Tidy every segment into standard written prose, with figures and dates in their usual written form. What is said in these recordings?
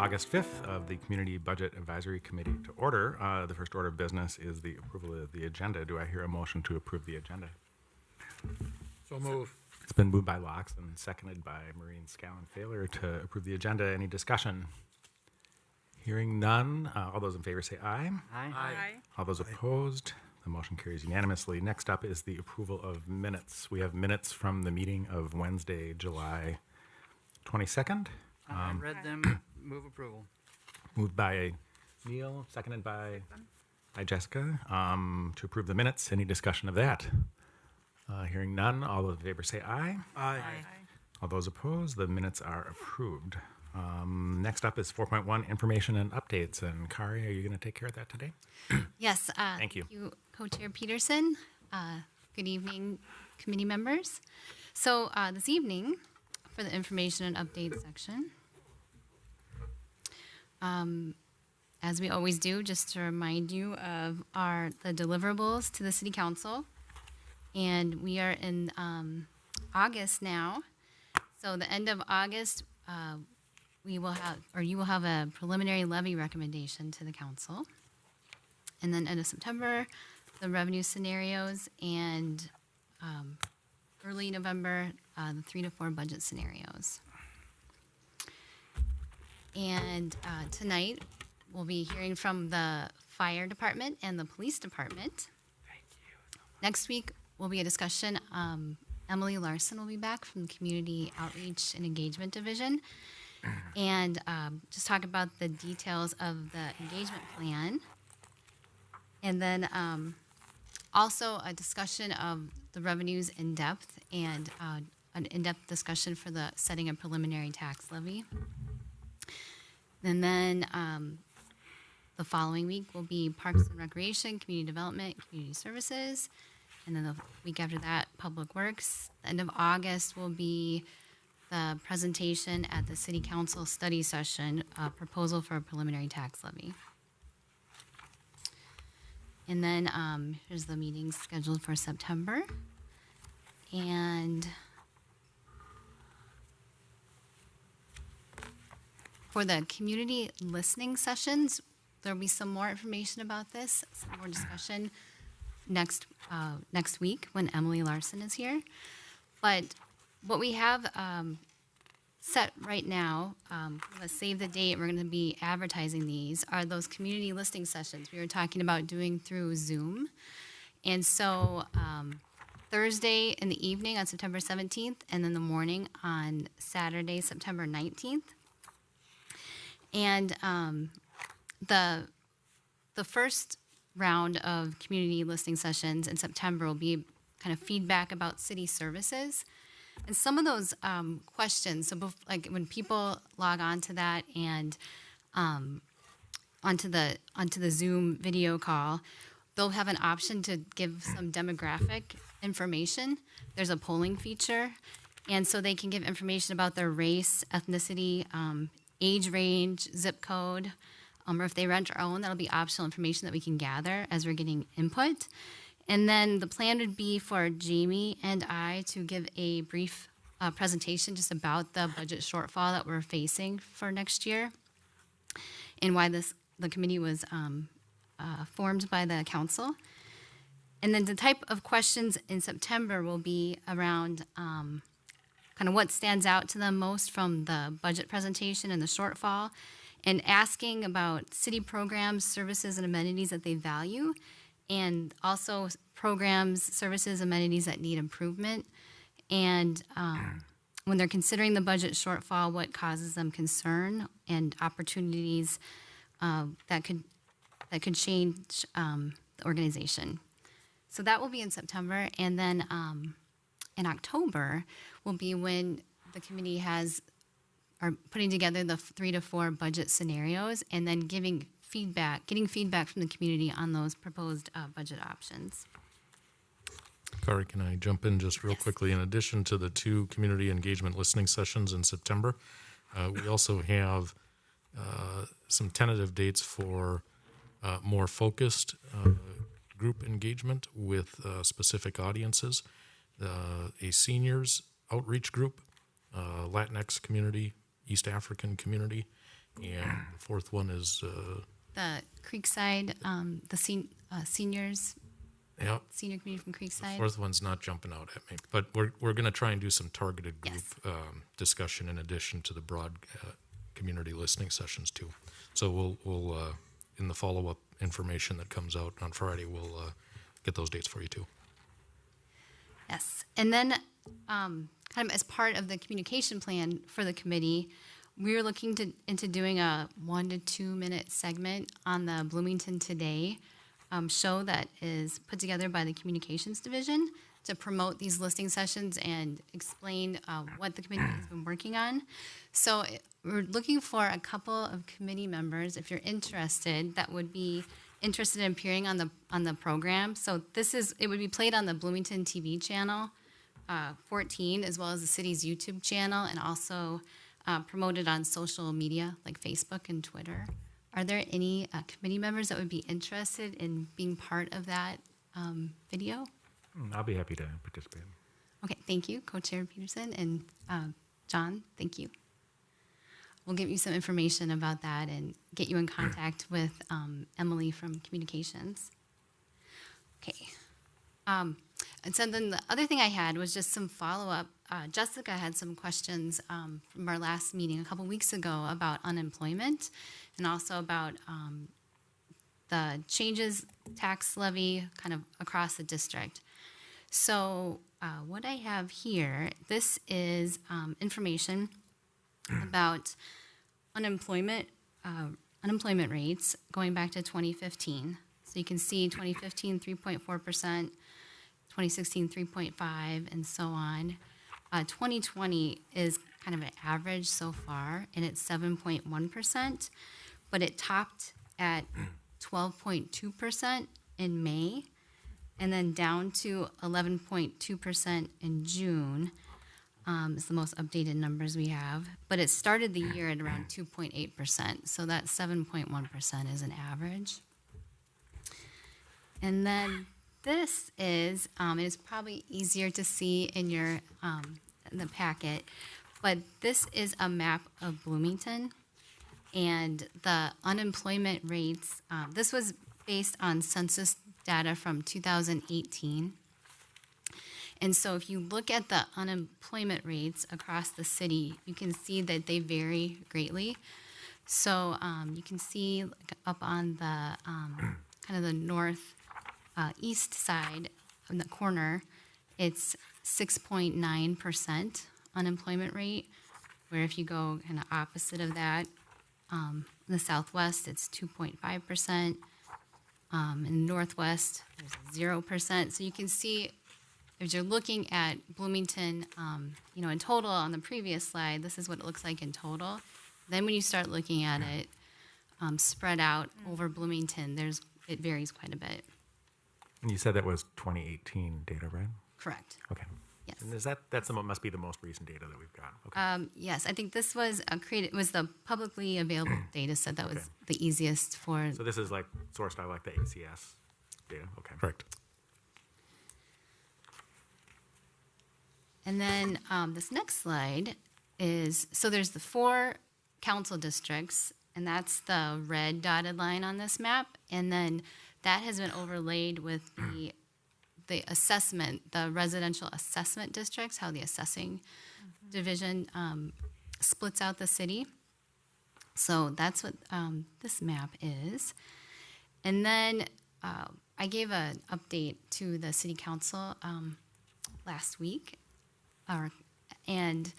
August 5th of the Community Budget Advisory Committee to order. The first order of business is the approval of the agenda. Do I hear a motion to approve the agenda? So move. It's been moved by Locks and seconded by Maureen Scallon-Failer to approve the agenda. Any discussion? Hearing none. All those in favor say aye. Aye. All those opposed, the motion carries unanimously. Next up is the approval of minutes. We have minutes from the meeting of Wednesday, July 22nd. I read them. Move approval. Moved by Neil, seconded by Jessica, to approve the minutes. Any discussion of that? Hearing none, all those in favor say aye. Aye. All those opposed, the minutes are approved. Next up is 4.1, information and updates. And Kari, are you going to take care of that today? Yes. Thank you. Co-Chair Peterson. Good evening, committee members. So this evening, for the information and updates section, as we always do, just to remind you of the deliverables to the City Council. And we are in August now. So the end of August, you will have a preliminary levy recommendation to the council. And then end of September, the revenue scenarios, and early November, the 3 to 4 budget scenarios. And tonight, we'll be hearing from the fire department and the police department. Thank you. Next week will be a discussion. Emily Larson will be back from the Community Outreach and Engagement Division, and just talk about the details of the engagement plan. And then also a discussion of the revenues in depth, and an in-depth discussion for the setting a preliminary tax levy. And then the following week will be Parks and Recreation, Community Development, Community Services. And then the week after that, Public Works. The end of August will be the presentation at the City Council study session, a proposal for a preliminary tax levy. And then here's the meetings scheduled for September. And for the community listening sessions, there'll be some more information about this, some more discussion next week when Emily Larson is here. But what we have set right now, let's save the date, we're going to be advertising these, are those community listening sessions we were talking about doing through Zoom. And so Thursday in the evening on September 17th, and then the morning on Saturday, September 19th. And the first round of community listening sessions in September will be kind of feedback about city services. And some of those questions, so like when people log on to that and onto the Zoom video call, they'll have an option to give some demographic information. There's a polling feature, and so they can give information about their race, ethnicity, age range, zip code, or if they rent or own, that'll be optional information that we can gather as we're getting input. And then the plan would be for Jamie and I to give a brief presentation just about the budget shortfall that we're facing for next year and why the committee was formed by the council. And then the type of questions in September will be around kind of what stands out to them most from the budget presentation and the shortfall, and asking about city programs, services, and amenities that they value, and also programs, services, amenities that need improvement, and when they're considering the budget shortfall, what causes them concern, and opportunities that could change the organization. So that will be in September, and then in October will be when the committee are putting together the 3 to 4 budget scenarios, and then getting feedback from the community on those proposed budget options. Kari, can I jump in just real quickly? In addition to the 2 community engagement listening sessions in September, we also have some tentative dates for more focused group engagement with specific audiences, a seniors outreach group, Latinx community, East African community, And the fourth one is, The Creekside, seniors, yep, senior community from Creekside. fourth one's not jumping out at me. But we're going to try and do some targeted group Yes. discussion in addition to the broad community listening sessions too. So we'll in the follow-up information that comes out on Friday, we'll get those dates for you too. Yes. And then, kind of as part of the communication plan for the committee, we were looking into doing a 1 to 2 minute segment on the Bloomington Today show that is put together by the communications division to promote these listening sessions and explain what the committee has been working on. So we're looking for a couple of committee members, if you're interested, that would be interested in appearing on the program. So it would be played on the Bloomington TV channel 14, as well as the city's YouTube channel, and also promoted on social media like Facebook and Twitter. Are there any committee members that would be interested in being part of that video? I'll be happy to participate. Okay, thank you, Co-Chair Peterson, and John, thank you. We'll give you some information about that and get you in contact with Emily from Communications. Okay. And so then the other thing I had was just some follow-up. Jessica had some questions from our last meeting a couple weeks ago about unemployment and also about the changes, tax levy kind of across the district. So what I have here, this is information about unemployment rates going back to 2015. So you can see 2015, 3.4%, 2016, 3.5%, and so on. 2020 is kind of an average so far, and it's 7.1%, but it topped at 12.2% in May, and then down to 11.2% in June. Is the most updated numbers we have, but it started the year at around 2.8%, so that 7.1% is an average. And then this is, it's probably easier to see in your in the packet, but this is a map of Bloomington, and the unemployment rates. This was based on census data from 2018. And so if you look at the unemployment rates across the city, you can see that they vary greatly. So you can see up on the kind of the north east side in the corner, it's 6.9% unemployment rate, where if you go kind of opposite of that, in the southwest, it's 2.5%. In the northwest, there's 0%. So you can see, if you're looking at Bloomington, in total on the previous slide, this is what it looks like in total. Then when you start looking at it spread out over Bloomington, it varies quite a bit. And you said that was 2018 data, right? Correct. Okay. Yes. And must be the most recent data that we've got. Okay. Yes, I think this was was the publicly available data set that was Okay. the easiest for. So this is like sourced out like the ACS data. Okay. Correct. And then this next slide is, so there's the 4 council districts, and that's the red dotted line on this map. And then that has been overlaid with the assessment, the residential assessment districts, how the assessing division splits out the city. So that's what this map is. And then I gave an update to the city council last week. And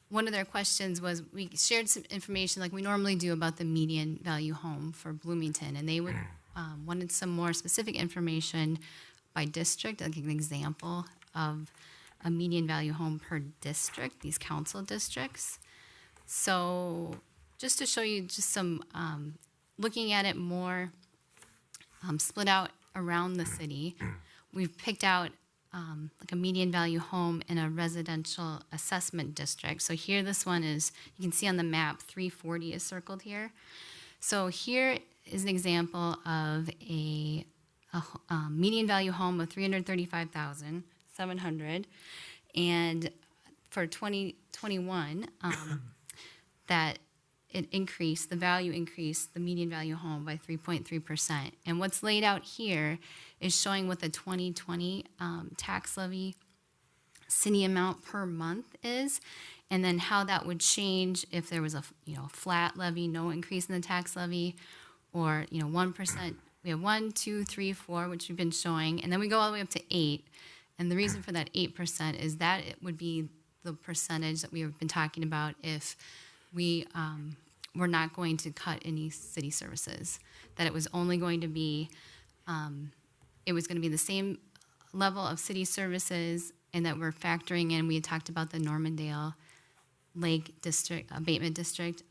one of their questions was, we shared some information like we normally do about the median value home for Bloomington, and they wanted some more specific information by district, like an example of a median value home per district, these council districts. So just to show you just some, looking at it more split out around the city, we've picked out like a median value home in a residential assessment district. So here, this one is, you can see on the map, 340 is circled here. So here is an example of a median value home of $335,700, and for 2021, that the value increased, the median value home by 3.3%. And what's laid out here is showing what the 2020 tax levy city amount per month is, and then how that would change if there was a flat levy, no increase in the tax levy, or 1%. We have 1, 2, 3, 4, which we've been showing, and then we go all the way up to 8. And the reason for that 8% is that it would be the percentage that we have been talking about if we're not going to cut any city services. That it was only going to be, it was going to be the same level of city services, and that we're factoring in. We had talked about the Normandale Lake District Abatement District,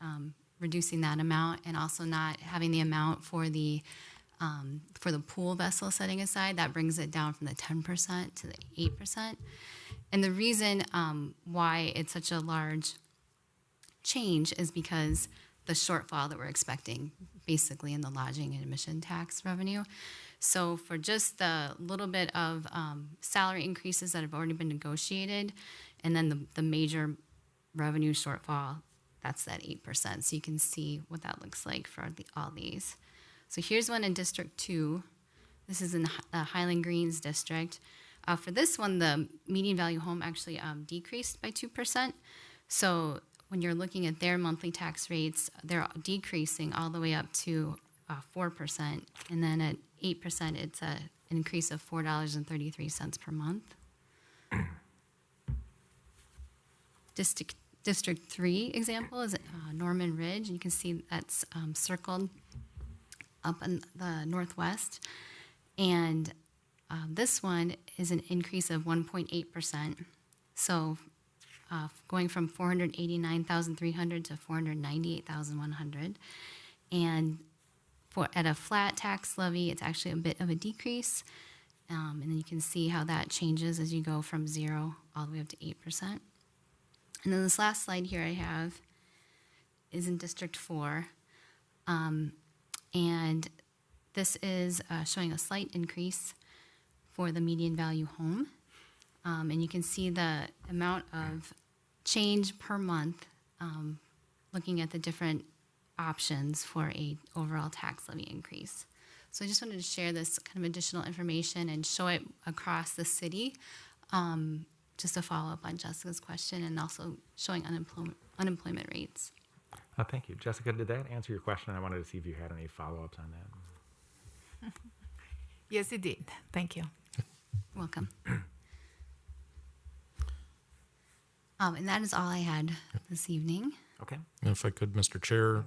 reducing that amount, and also not having the amount for the pool vessel setting aside. That brings it down from the 10% to the 8%. And the reason why it's such a large change is because the shortfall that we're expecting basically in the lodging and admission tax revenue. So for just the little bit of salary increases that have already been negotiated, and then the major revenue shortfall, that's that 8%. So you can see what that looks like for all these. So here's one in District 2. This is in the Highland Greens District. For this one, the median value home actually decreased by 2%. So when you're looking at their monthly tax rates, they're decreasing all the way up to 4%. And then at 8%, it's an increase of $4.33 per month. District 3 example is Norman Ridge. You can see that's circled up in the northwest. And this one is an increase of 1.8%. So going from 489,300 to 498,100. And at a flat tax levy, it's actually a bit of a decrease. And then you can see how that changes as you go from 0 all the way up to 8%. And then this last slide here I have is in District 4. And this is showing a slight increase for the median value home. And you can see the amount of change per month looking at the different options for a overall tax levy increase. So I just wanted to share this kind of additional information and show it across the city, just to follow up on Jessica's question, and also showing unemployment rates. Thank you. Jessica, did that answer your question? I wanted to see if you had any follow-ups on that. Yes, it did. Thank you. Welcome. And that is all I had this evening. Okay. If I could, Mr. Chair,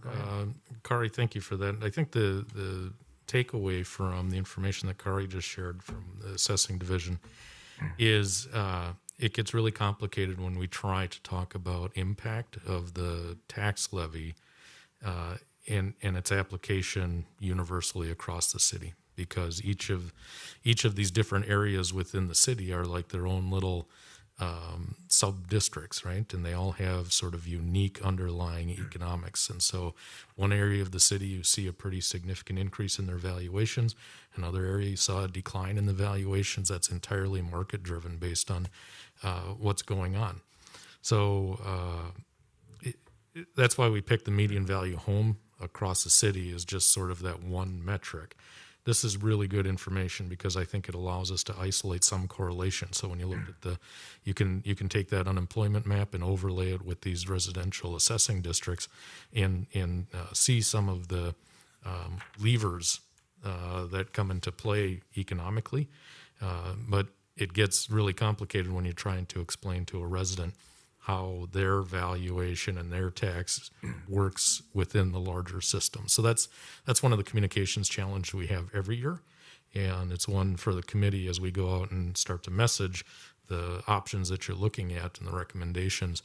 Kari, thank you for that. I think the takeaway from the information that Kari just shared from the assessing division is it gets really complicated when we try to talk about impact of the tax levy and its application universally across the city, because each of these different areas within the city are like their own little sub-districts, right? And they all have sort of unique underlying economics. And so one area of the city, you see a pretty significant increase in their valuations. Another area, you saw a decline in the valuations. That's entirely market-driven based on what's going on. So that's why we picked the median value home across the city as just sort of that one metric. This is really good information because I think it allows us to isolate some correlation. So when you look at you can take that unemployment map and overlay it with these residential assessing districts and see some of the levers that come into play economically. But it gets really complicated when you're trying to explain to a resident how their valuation and their tax works within the larger system. So that's one of the communications challenges we have every year, and it's one for the committee as we go out and start to message the options that you're looking at and the recommendations.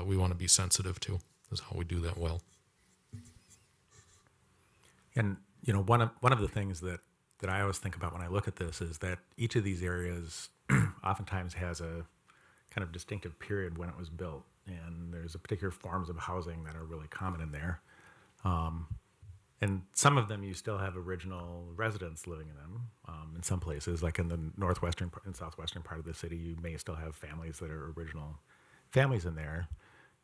We want to be sensitive to is how we do that well. And one of the things that I always think about when I look at this is that each of these areas oftentimes has a kind of distinctive period when it was built, and there's a particular forms of housing that are really common in there. And some of them you still have original residents living in them. In some places, like in the northwestern and southwestern part of the city, you may still have families that are original families in there.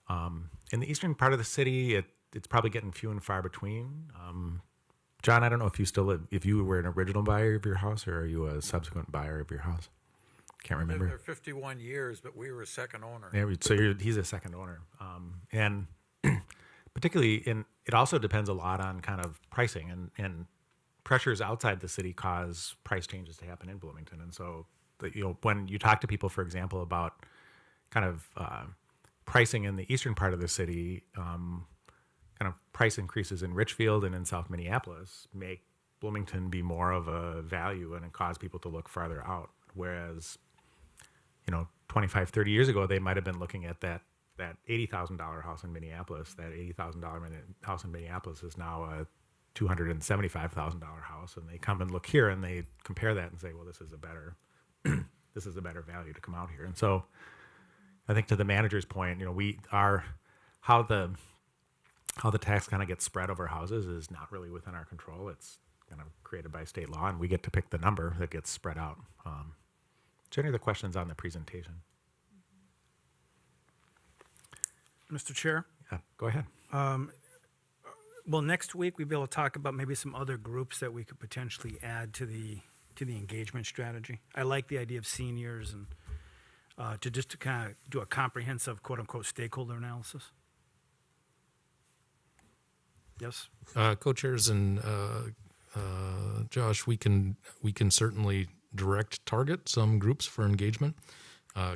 In the eastern part of the city, it's probably getting few and far between. John, I don't know if you were an original buyer of your house, or are you a subsequent buyer of your house? Can't remember. They're 51 years, but we were a second owner. Yeah, so he's a second owner, and particularly it also depends a lot on kind of pricing and pressures outside the city cause price changes to happen in Bloomington. And so, when you talk to people, for example, about kind of pricing in the eastern part of the city, kind of price increases in Richfield and in South Minneapolis make Bloomington be more of a value and cause people to look farther out. Whereas, 25, 30 years ago, they might have been looking at that $80,000 house in Minneapolis. That $80,000 house in Minneapolis is now a $275,000 house, and they come and look here and they compare that and say, well, this is a better value to come out here. And so, I think to the manager's point, how the tax kind of gets spread over houses is not really within our control. It's kind of created by state law, and we get to pick the number that gets spread out. Is there any other questions on the presentation? Mr. Chair, Yeah, go ahead. will next week we be able to talk about maybe some other groups that we could potentially add to the engagement strategy? I like the idea of seniors and to kind of do a comprehensive quote unquote stakeholder analysis. Yes. Co-chairs and Josh, we can certainly direct target some groups for engagement.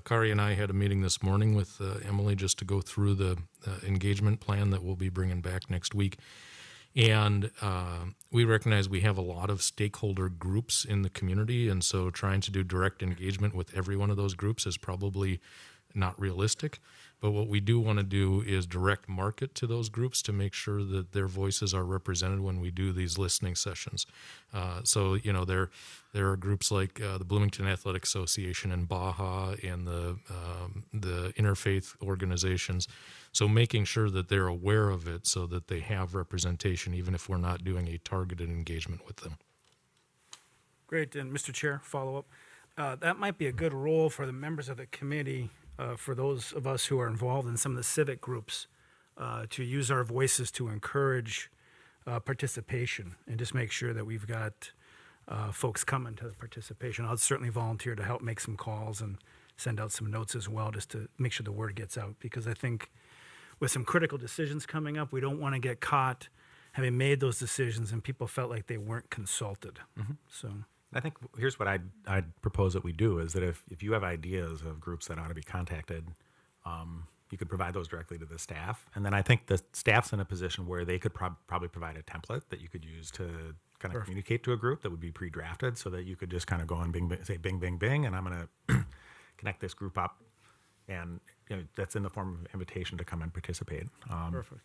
Kari and I had a meeting this morning with Emily just to go through the engagement plan that we'll be bringing back next week. And we recognize we have a lot of stakeholder groups in the community, and so trying to do direct engagement with every one of those groups is probably not realistic. But what we do want to do is direct market to those groups to make sure that their voices are represented when we do these listening sessions. So there are groups like the Bloomington Athletic Association and Baja and the interfaith organizations. So making sure that they're aware of it so that they have representation, even if we're not doing a targeted engagement with them. Great. And Mr. Chair, follow up. That might be a good role for the members of the committee, for those of us who are involved in some of the civic groups, to use our voices to encourage participation and just make sure that we've got folks coming to the participation. I'll certainly volunteer to help make some calls and send out some notes as well, just to make sure the word gets out, because I think with some critical decisions coming up, we don't want to get caught having made those decisions and people felt like they weren't consulted. Mm-hmm. So I think here's what I'd propose that we do is that if you have ideas of groups that ought to be contacted, you could provide those directly to the staff. And then I think the staff's in a position where they could probably provide a template that you could use to kind of communicate to a group that would be pre-drafted, so that you could just kind of go and say bing, bing, bing, and I'm going to connect this group up. And that's in the form of invitation to come and participate. perfect.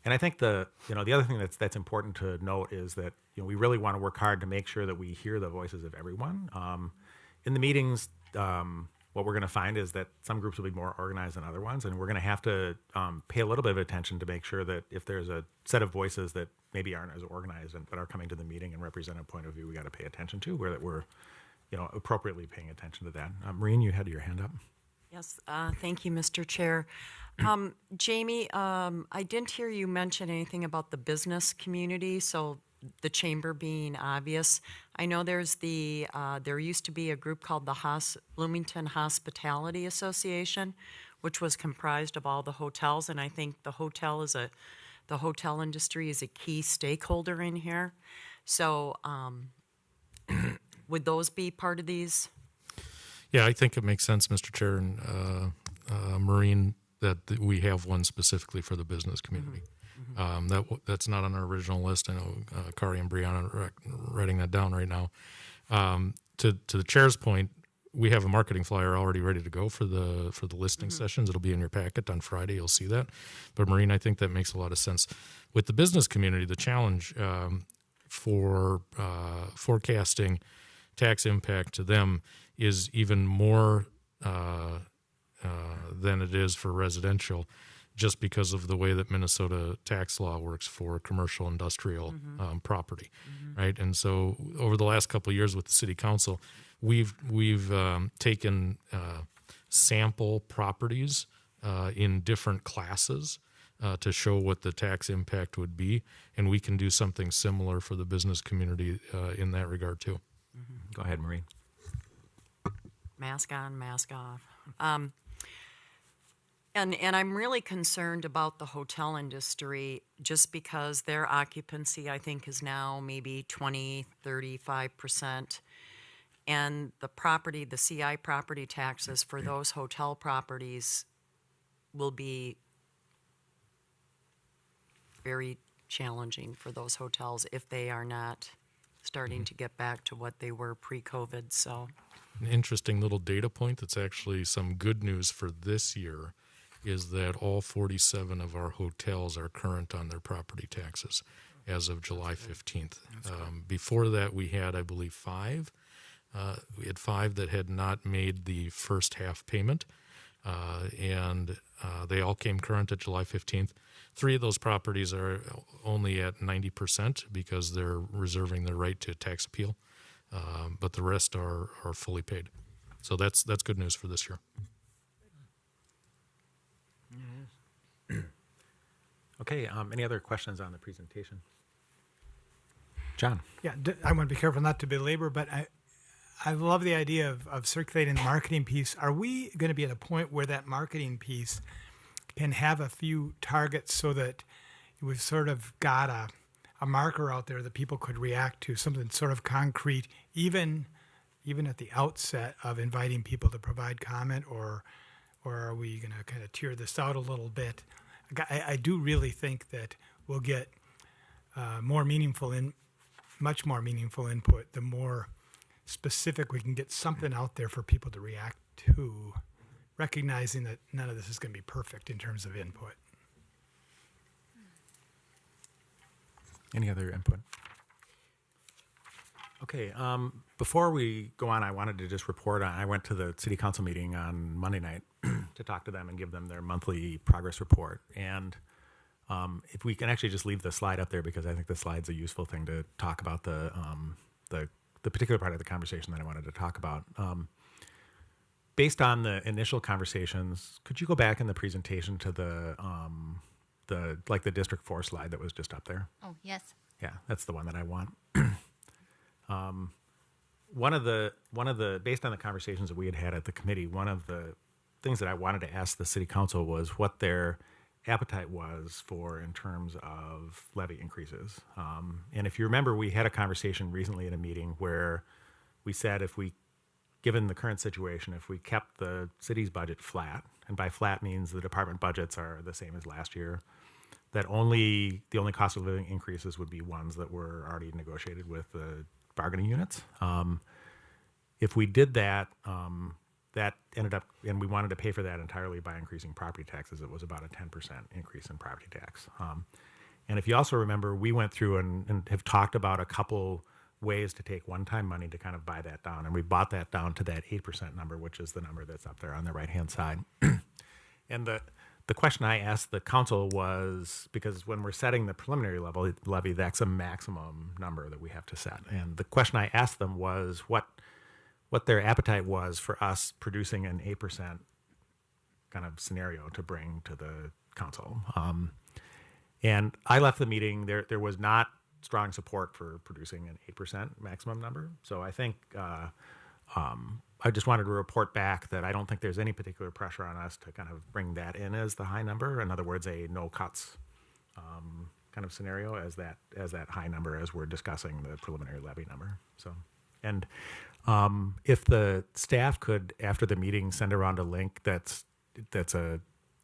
And I think the other thing that's important to note is that we really want to work hard to make sure that we hear the voices of everyone. In the meetings, what we're going to find is that some groups will be more organized than other ones, and we're going to have to pay a little bit of attention to make sure that if there's a set of voices that maybe aren't as organized but are coming to the meeting and represent a point of view, we got to pay attention to, where that we're appropriately paying attention to that. Maureen, you had your hand up. Yes, thank you, Mr. Chair. Jamie, I didn't hear you mention anything about the business community, so the chamber being obvious. I know there used to be a group called the Bloomington Hospitality Association, which was comprised of all the hotels, and I think the hotel industry is a key stakeholder in here. So would those be part of these? Yeah, I think it makes sense, Mr. Chair and Maureen, that we have one specifically for the business community. Mm-hmm. That's not on our original list. I know Kari and Brianna are writing that down right now. To the chair's point, we have a marketing flyer already ready to go for the listening sessions. It'll be in your packet on Friday. You'll see that. But Maureen, I think that makes a lot of sense. With the business community, the challenge for forecasting tax impact to them is even more than it is for residential, just because of the way that Minnesota tax law works for commercial industrial property, right? And so over the last couple of years with the city council, we've taken sample properties in different classes to show what the tax impact would be, and we can do something similar for the business community in that regard too. Go ahead, Maureen. Mask on, mask off. And I'm really concerned about the hotel industry just because their occupancy, I think, is now maybe 20, 35%. And the property, the CI property taxes for those hotel properties will be very challenging for those hotels if they are not starting to get back to what they were pre-COVID. So, An interesting little data point that's actually some good news for this year is that all 47 of our hotels are current on their property taxes as of July 15th. Before that, we had, I believe, 5. We had 5 that had not made the first half payment, and they all came current at July 15th. 3 of those properties are only at 90% because they're reserving their right to tax appeal, but the rest are fully paid. So that's good news for this year. Okay, any other questions on the presentation? John? Yeah, I want to be careful not to belabor, but I love the idea of circulating the marketing piece. Are we going to be at a point where that marketing piece can have a few targets so that we've sort of got a marker out there that people could react to, something sort of concrete, even at the outset of inviting people to provide comment, or are we going to kind of tear this out a little bit? I do really think that we'll get much more meaningful input the more specific we can get something out there for people to react to, recognizing that none of this is going to be perfect in terms of input. Any other input? Okay, before we go on, I wanted to just report on, I went to the city council meeting on Monday night to talk to them and give them their monthly progress report. And if we can actually just leave the slide up there, because I think the slide's a useful thing to talk about the particular part of the conversation that I wanted to talk about. Based on the initial conversations, could you go back in the presentation to the District 4 slide that was just up there? Oh, yes. Yeah, that's the one that I want. One of the based on the conversations that we had at the committee, one of the things that I wanted to ask the city council was what their appetite was for in terms of levy increases. And if you remember, we had a conversation recently at a meeting where we said given the current situation, if we kept the city's budget flat, and by flat means the department budgets are the same as last year, that the only cost of living increases would be ones that were already negotiated with the bargaining units. If we did that, that ended up, and we wanted to pay for that entirely by increasing property taxes. It was about a 10% increase in property tax. And if you also remember, we went through and have talked about a couple ways to take one-time money to kind of buy that down. And we bought that down to that 8% number, which is the number that's up there on the right-hand side. And the question I asked the council was, because when we're setting the preliminary levy, that's a maximum number that we have to set. And the question I asked them was what their appetite was for us producing an 8% kind of scenario to bring to the council. And I left the meeting, there was not strong support for producing an 8% maximum number. So I think I just wanted to report back that I don't think there's any particular pressure on us to kind of bring that in as the high number. In other words, a no cuts kind of scenario as that high number as we're discussing the preliminary levy number. So, and if the staff could, after the meeting, send around a link that's to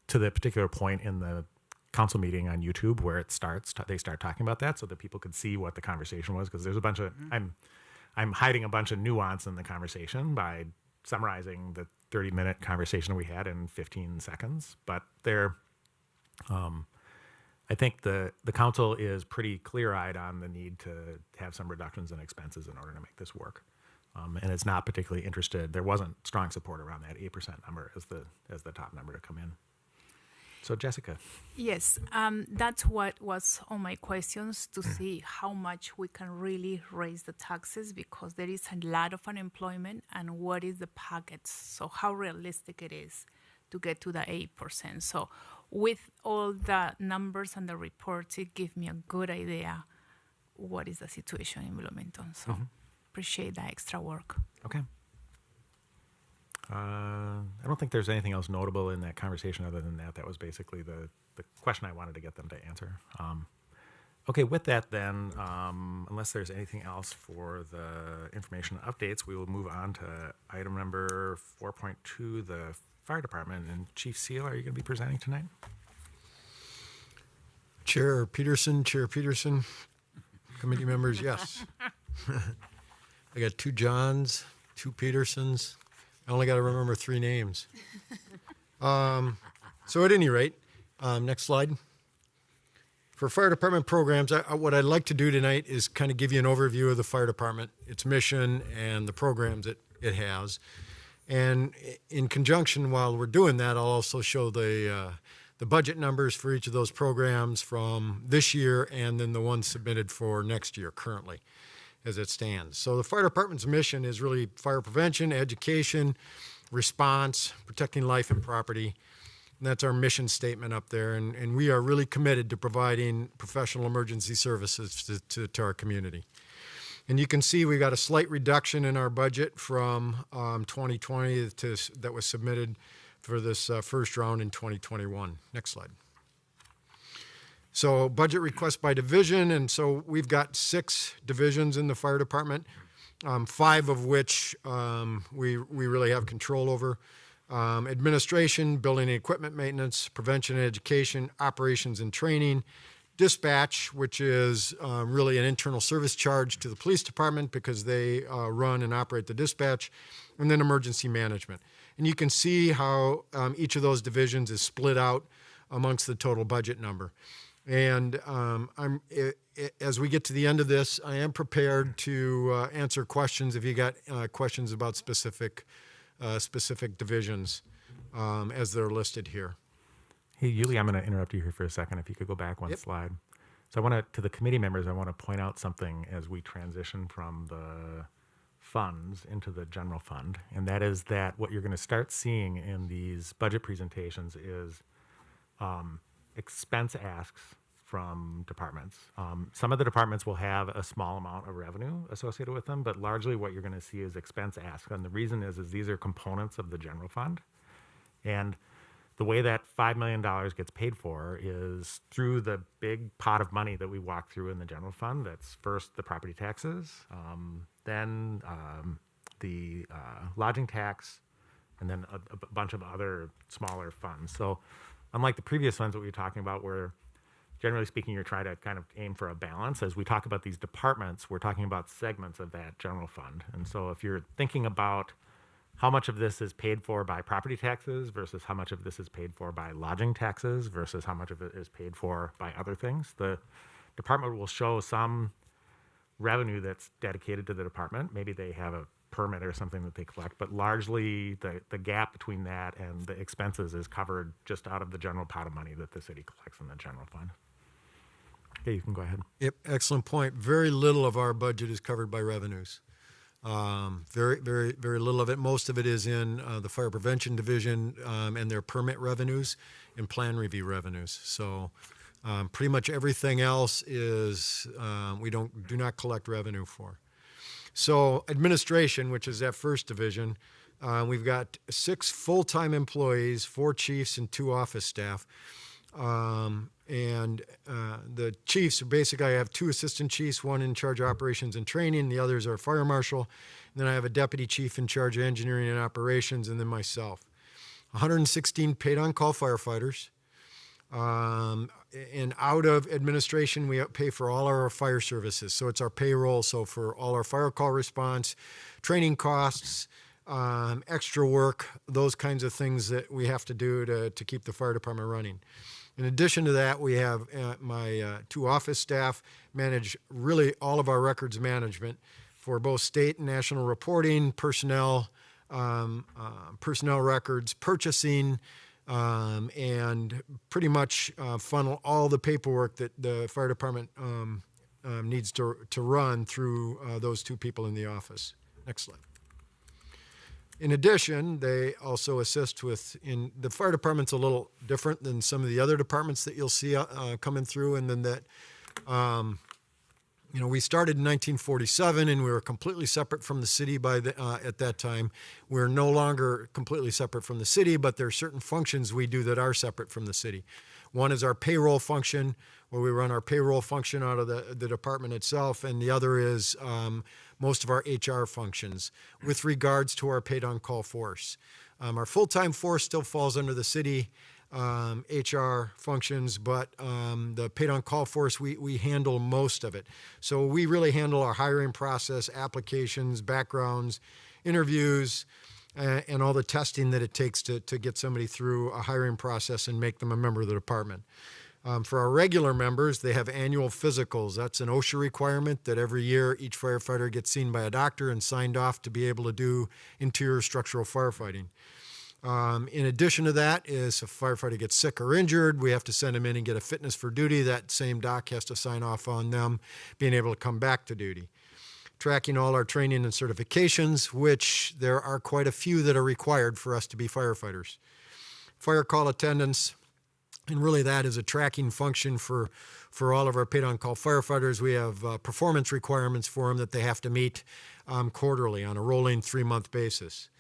the particular point in the council meeting on YouTube where it starts, they start talking about that so that people could see what the conversation was, because there's a bunch of, I'm hiding a bunch of nuance in the conversation by summarizing the 30-minute conversation we had in 15 seconds. But I think the council is pretty clear-eyed on the need to have some reductions in expenses in order to make this work. And it's not particularly interested. There wasn't strong support around that 8% number as the top number to come in. So Jessica. Yes, that's what was on my questions, to see how much we can really raise the taxes, because there is a lot of unemployment, and what is the package. So how realistic it is to get to the 8%. So with all the numbers and the reports, it gives me a good idea what is the situation in Bloomington. So appreciate the extra work. Okay. I don't think there's anything else notable in that conversation other than that. That was basically the question I wanted to get them to answer. Okay, with that then, unless there's anything else for the information updates, we will move on to item number 4.2, the fire department. And Chief Seal, are you going to be presenting tonight? Chair Peterson, committee members, yes. I got 2 Johns, 2 Petersons. I only got to remember 3 names. So at any rate, next slide. For fire department programs, what I'd like to do tonight is kind of give you an overview of the fire department, its mission, and the programs it has. And in conjunction, while we're doing that, I'll also show the budget numbers for each of those programs from this year and then the ones submitted for next year currently as it stands. So the fire department's mission is really fire prevention, education, response, protecting life and property. And that's our mission statement up there. And we are really committed to providing professional emergency services to our community. And you can see we got a slight reduction in our budget from 2020 that was submitted for this first round in 2021. Next slide. So budget request by division. And so we've got 6 divisions in the fire department, 5 of which we really have control over. Administration, building and equipment maintenance, prevention and education, operations and training, dispatch, which is really an internal service charge to the police department because they run and operate the dispatch, and then emergency management. And you can see how each of those divisions is split out amongst the total budget number. And as we get to the end of this, I am prepared to answer questions if you got questions about specific divisions as they're listed here. Hey, Yuli, I'm going to interrupt you here for a second. If you could go back one slide. So to the committee members, I want to point out something as we transition from the funds into the general fund. And that is that what you're going to start seeing in these budget presentations is expense asks from departments. Some of the departments will have a small amount of revenue associated with them, but largely what you're going to see is expense asks. And the reason is these are components of the general fund. And the way that $5 million gets paid for is through the big pot of money that we walk through in the general fund. That's first the property taxes, then the lodging tax, and then a bunch of other smaller funds. So unlike the previous funds that we were talking about where generally speaking, you're trying to kind of aim for a balance. As we talk about these departments, we're talking about segments of that general fund. And so if you're thinking about how much of this is paid for by property taxes versus how much of this is paid for by lodging taxes versus how much of it is paid for by other things, the department will show some revenue that's dedicated to the department. Maybe they have a permit or something that they collect, but largely the gap between that and the expenses is covered just out of the general pot of money that the city collects in the general fund. Okay, you can go ahead. Yep, excellent point. Very little of our budget is covered by revenues. Very, very, very little of it. Most of it is in the fire prevention division and their permit revenues and plan review revenues. So pretty much everything else is we do not collect revenue for. So administration, which is that first division, we've got 6 full-time employees, 4 chiefs and 2 office staff. And the chiefs, basically I have 2 assistant chiefs, 1 in charge of operations and training, the others are fire marshal. And then I have a deputy chief in charge of engineering and operations, and then myself. 116 paid on-call firefighters. And out of administration, we pay for all our fire services. So it's our payroll. So for all our fire call response, training costs, extra work, those kinds of things that we have to do to keep the fire department running. In addition to that, we have my 2 office staff manage really all of our records management for both state and national reporting, personnel records, purchasing, and pretty much funnel all the paperwork that the fire department needs to run through those 2 people in the office. Next slide. In addition, they also assist the fire department's a little different than some of the other departments that you'll see coming through, and then that, we started in 1947 and we were completely separate from the city at that time. We're no longer completely separate from the city, but there are certain functions we do that are separate from the city. One is our payroll function, where we run our payroll function out of the department itself, and the other is most of our HR functions with regards to our paid-on-call force. Our full-time force still falls under the city HR functions, but the paid-on-call force, we handle most of it. So we really handle our hiring process, applications, backgrounds, interviews, and all the testing that it takes to get somebody through a hiring process and make them a member of the department. For our regular members, they have annual physicals. That's an OSHA requirement that every year each firefighter gets seen by a doctor and signed off to be able to do interior structural firefighting. In addition to that is if a firefighter gets sick or injured, we have to send them in and get a fitness for duty. That same doc has to sign off on them being able to come back to duty. Tracking all our training and certifications, which there are quite a few that are required for us to be firefighters. Fire call attendance. And really that is a tracking function for all of our paid-on-call firefighters. We have performance requirements for them that they have to meet quarterly on a rolling 3-month basis.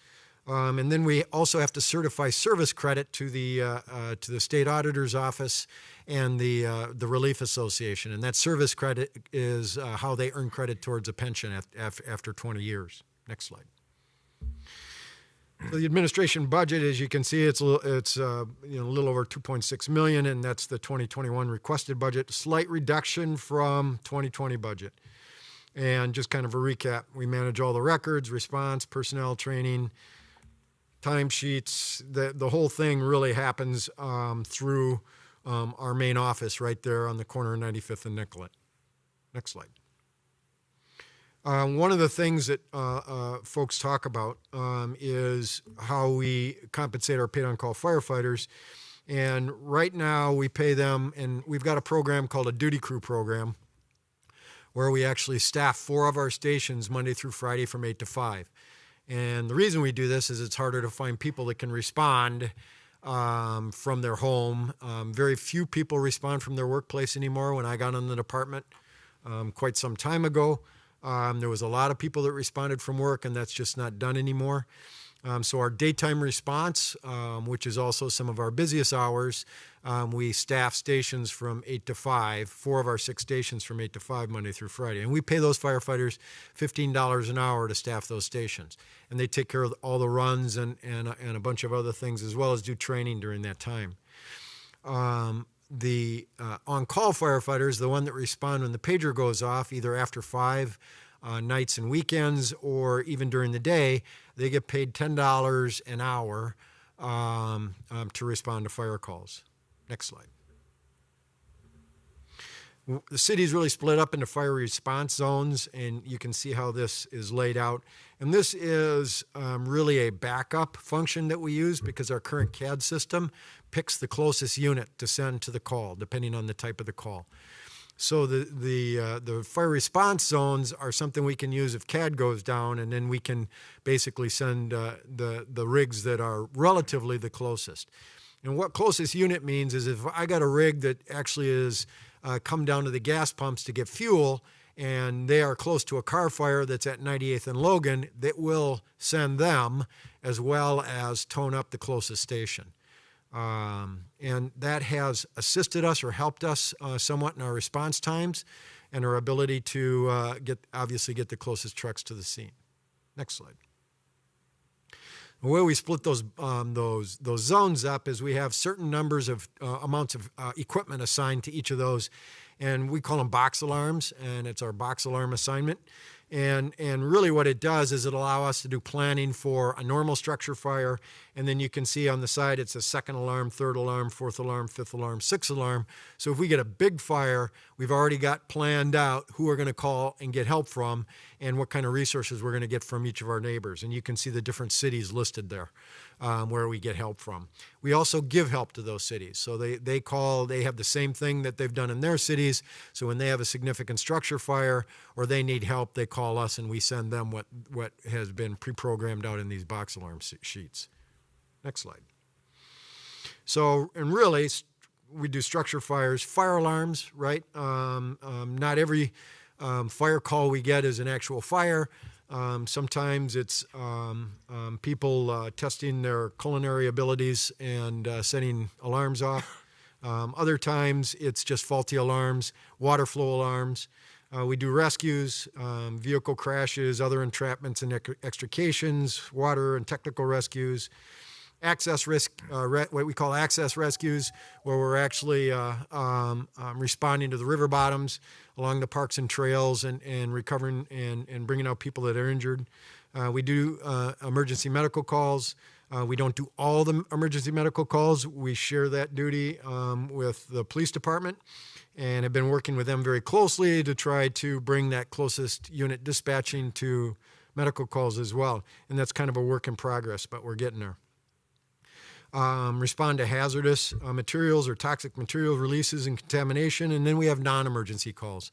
And then we also have to certify service credit to the state auditor's office and the Relief Association. And that service credit is how they earn credit towards a pension after 20 years. Next slide. So the administration budget, as you can see, it's a little over 2.6 million, and that's the 2021 requested budget. Slight reduction from 2020 budget. And just kind of a recap, we manage all the records, response, personnel training, timesheets. The whole thing really happens through our main office right there on the corner of 95th and Nicollet. Next slide. One of the things that folks talk about is how we compensate our paid-on-call firefighters. And right now we pay them, and we've got a program called a duty crew program where we actually staff 4 of our stations Monday through Friday from 8 to 5. And the reason we do this is it's harder to find people that can respond from their home. Very few people respond from their workplace anymore. When I got in the department quite some time ago, there was a lot of people that responded from work, and that's just not done anymore. So our daytime response, which is also some of our busiest hours, we staff stations from 8 to 5, 4 of our 6 stations from 8 to 5 Monday through Friday. And we pay those firefighters $15 an hour to staff those stations. And they take care of all the runs and a bunch of other things, as well as do training during that time. The on-call firefighters, the one that respond when the pager goes off, either after 5 nights and weekends or even during the day, they get paid $10 an hour to respond to fire calls. Next slide. The city's really split up into fire response zones, and you can see how this is laid out. And this is really a backup function that we use because our current CAD system picks the closest unit to send to the call, depending on the type of the call. So the fire response zones are something we can use if CAD goes down, and then we can basically send the rigs that are relatively the closest. And what closest unit means is if I got a rig that actually is come down to the gas pumps to get fuel, and they are close to a car fire that's at 98th and Logan, that will send them as well as tone up the closest station. And that has assisted us or helped us somewhat in our response times and our ability to obviously get the closest trucks to the scene. Next slide. The way we split those zones up is we have certain numbers of amounts of equipment assigned to each of those, and we call them box alarms, and it's our box alarm assignment. And really what it does is it allows us to do planning for a normal structure fire And then you can see on the side, it's a second alarm, third alarm, fourth alarm, fifth alarm, sixth alarm. So if we get a big fire, we've already got planned out who we're going to call and get help from and what kind of resources we're going to get from each of our neighbors. And you can see the different cities listed there where we get help from. We also give help to those cities. So they call, they have the same thing that they've done in their cities. So when they have a significant structure fire or they need help, they call us and we send them what has been pre-programmed out in these box alarm sheets. Next slide. So, and really, we do structure fires, fire alarms, right? Not every fire call we get is an actual fire. Sometimes it's people testing their culinary abilities and setting alarms off. Other times it's just faulty alarms, water flow alarms. We do rescues, vehicle crashes, other entrapments and extrications, water and technical rescues. Access risk, what we call access rescues, where we're actually responding to the river bottoms along the parks and trails and recovering and bringing out people that are injured. We do emergency medical calls. We don't do all the emergency medical calls. We share that duty with the police department and have been working with them very closely to try to bring that closest unit dispatching to medical calls as well. And that's kind of a work in progress, but we're getting there. Respond to hazardous materials or toxic material releases and contamination, and then we have non-emergency calls.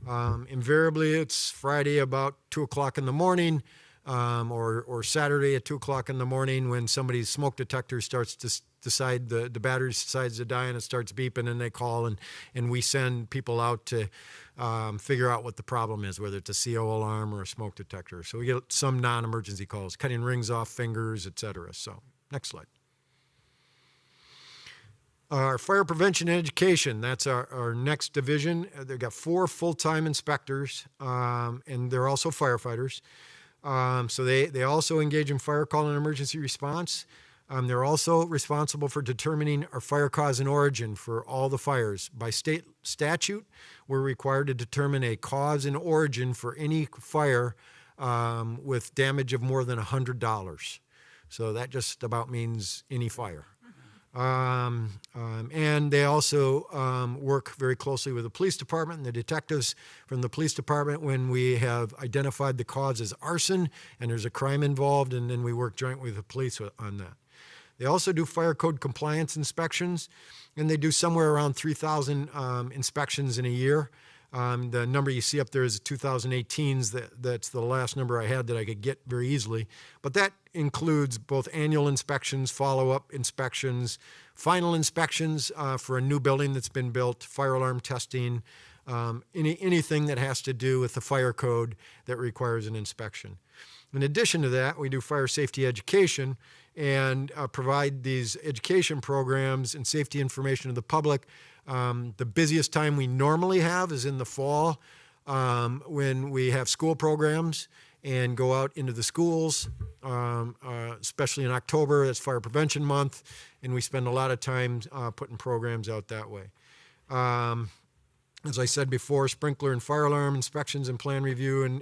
Invariably, it's Friday about 2 o'clock in the morning or Saturday at 2 o'clock in the morning when somebody's smoke detector starts to decide, the battery decides to die and it starts beeping and they call and we send people out to figure out what the problem is, whether it's a CO alarm or a smoke detector. So we get some non-emergency calls, cutting rings off fingers, etc. So next slide. Our fire prevention and education, that's our next division. They've got 4 full-time inspectors, and they're also firefighters. So they also engage in fire call and emergency response. They're also responsible for determining our fire cause and origin for all the fires. By state statute, we're required to determine a cause and origin for any fire with damage of more than $100. So that just about means any fire. And they also work very closely with the police department and the detectives from the police department when we have identified the cause as arson and there's a crime involved, and then we work jointly with the police on that. They also do fire code compliance inspections, and they do somewhere around 3,000 inspections in a year. The number you see up there is 2018's. That's the last number I had that I could get very easily. But that includes both annual inspections, follow-up inspections, final inspections for a new building that's been built, fire alarm testing, anything that has to do with the fire code that requires an inspection. In addition to that, we do fire safety education and provide these education programs and safety information to the public. The busiest time we normally have is in the fall when we have school programs and go out into the schools, especially in October. That's Fire Prevention Month, and we spend a lot of time putting programs out that way. As I said before, sprinkler and fire alarm inspections and plan review, and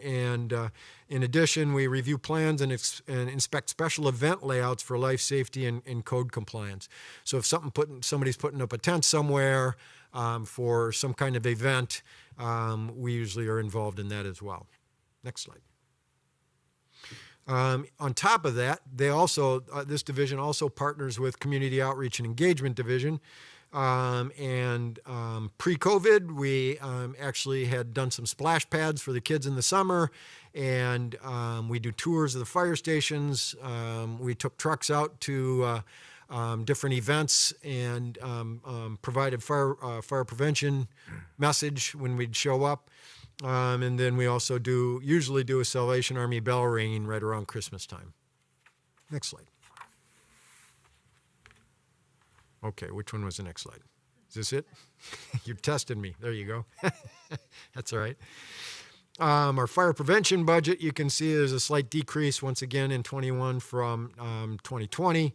in addition, we review plans and inspect special event layouts for life safety and code compliance. So if somebody's putting up a tent somewhere for some kind of event, we usually are involved in that as well. Next slide. On top of that, they also this division also partners with Community Outreach and Engagement Division. Pre-COVID, we actually had done some splash pads for the kids in the summer, and we do tours of the fire stations. We took trucks out to different events and provided fire prevention message when we'd show up. And then we also usually do a Salvation Army bell ringing right around Christmas time. Next slide. Okay, which one was the next slide? Is this it? You're testing me. There you go. That's all right. Our fire prevention budget, you can see there's a slight decrease once again in 21 from 2020.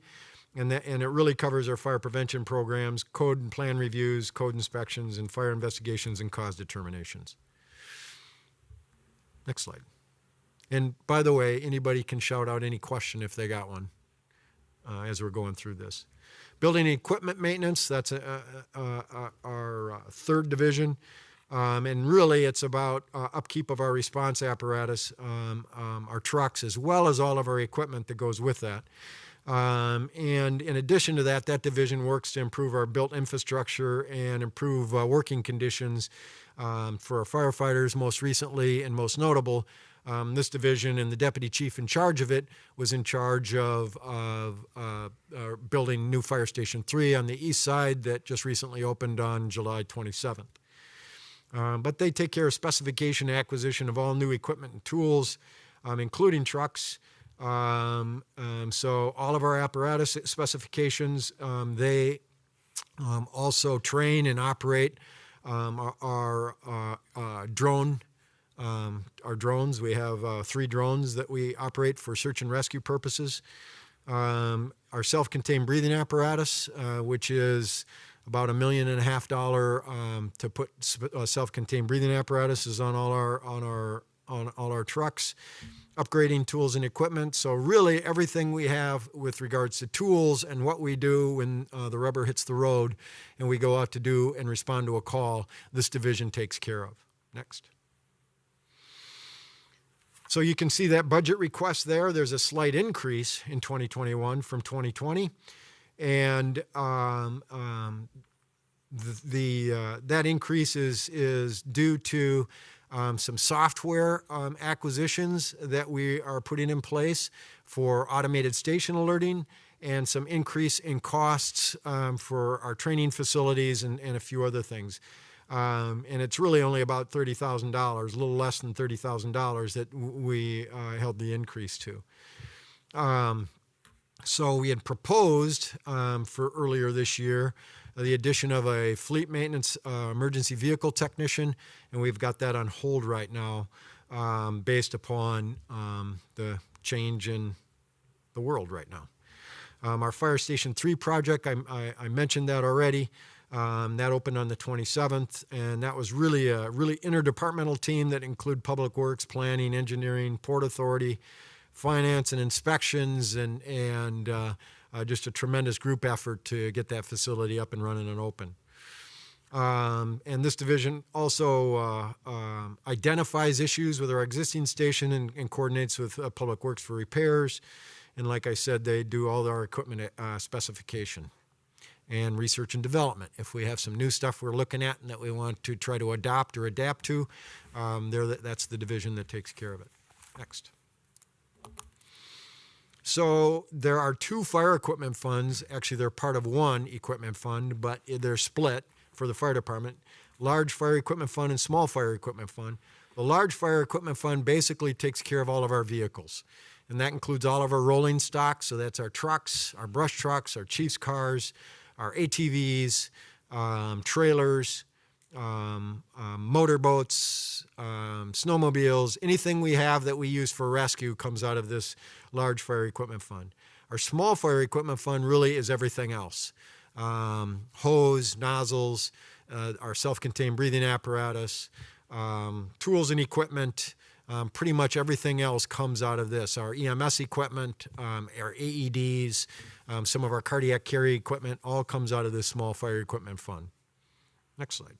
And it really covers our fire prevention programs, code and plan reviews, code inspections, and fire investigations and cause determinations. Next slide. And by the way, anybody can shout out any question if they got one. as we're going through this. Building and equipment maintenance, that's our third division. And really, it's about upkeep of our response apparatus, our trucks, as well as all of our equipment that goes with that. And in addition to that, that division works to improve our built infrastructure and improve working conditions for our firefighters. Most recently and most notable, this division and the deputy chief in charge of it was in charge of building new Fire Station 3 on the east side that just recently opened on July 27th. But they take care of specification and acquisition of all new equipment and tools, including trucks. So all of our apparatus specifications, they also train and operate our drone. Our drones, we have 3 drones that we operate for search and rescue purposes. Our self-contained breathing apparatus, which is about $1.5 million to put self-contained breathing apparatus, is on all our trucks. Upgrading tools and equipment. So really everything we have with regards to tools and what we do when the rubber hits the road and we go out to do and respond to a call, this division takes care of. Next. So you can see that budget request there. There's a slight increase in 2021 from 2020. And that increase is due to some software acquisitions that we are putting in place for automated station alerting and some increase in costs for our training facilities and a few other things. And it's really only about $30,000, a little less than $30,000 that we held the increase to. So we had proposed for earlier this year the addition of a fleet maintenance emergency vehicle technician, and we've got that on hold right now based upon the change in the world right now. Our Fire Station 3 project, I mentioned that already. That opened on the 27th, and that was really a interdepartmental team that include Public Works, Planning, Engineering, Port Authority, Finance, and Inspections, and just a tremendous group effort to get that facility up and running and open. And this division also identifies issues with our existing station and coordinates with Public Works for repairs. And like I said, they do all our equipment specification and research and development. If we have some new stuff we're looking at and that we want to try to adopt or adapt to, that's the division that takes care of it. Next. So there are 2 fire equipment funds. Actually, they're part of one equipment fund, but they're split for the fire department. Large fire equipment fund and small fire equipment fund. The large fire equipment fund basically takes care of all of our vehicles. And that includes all of our rolling stock. So that's our trucks, our brush trucks, our chief's cars, our ATVs, trailers, motorboats, snowmobiles, anything we have that we use for rescue comes out of this large fire equipment fund. Our small fire equipment fund really is everything else. Hose, nozzles, our self-contained breathing apparatus, tools and equipment, pretty much everything else comes out of this. Our EMS equipment, our AEDs, some of our cardiac carry equipment, all comes out of this small fire equipment fund. Next slide.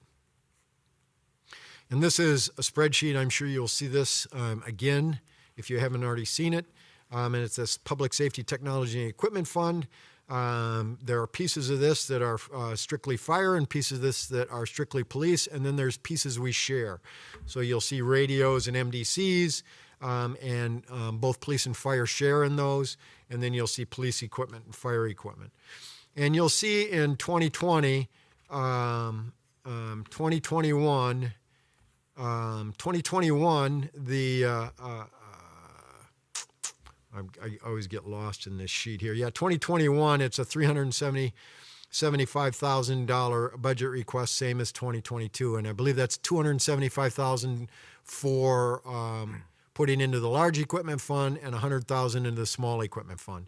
And this is a spreadsheet. I'm sure you'll see this again if you haven't already seen it. And it's this Public Safety Technology and Equipment Fund. There are pieces of this that are strictly fire and pieces of this that are strictly police, and then there's pieces we share. So you'll see radios and MDCs, and both police and fire share in those, and then you'll see police equipment and fire equipment. And you'll see in 2020, 2021, I always get lost in this sheet here. Yeah, 2021, it's a $375,000 budget request, same as 2022. And I believe that's $275,000 for putting into the large equipment fund and $100,000 into the small equipment fund.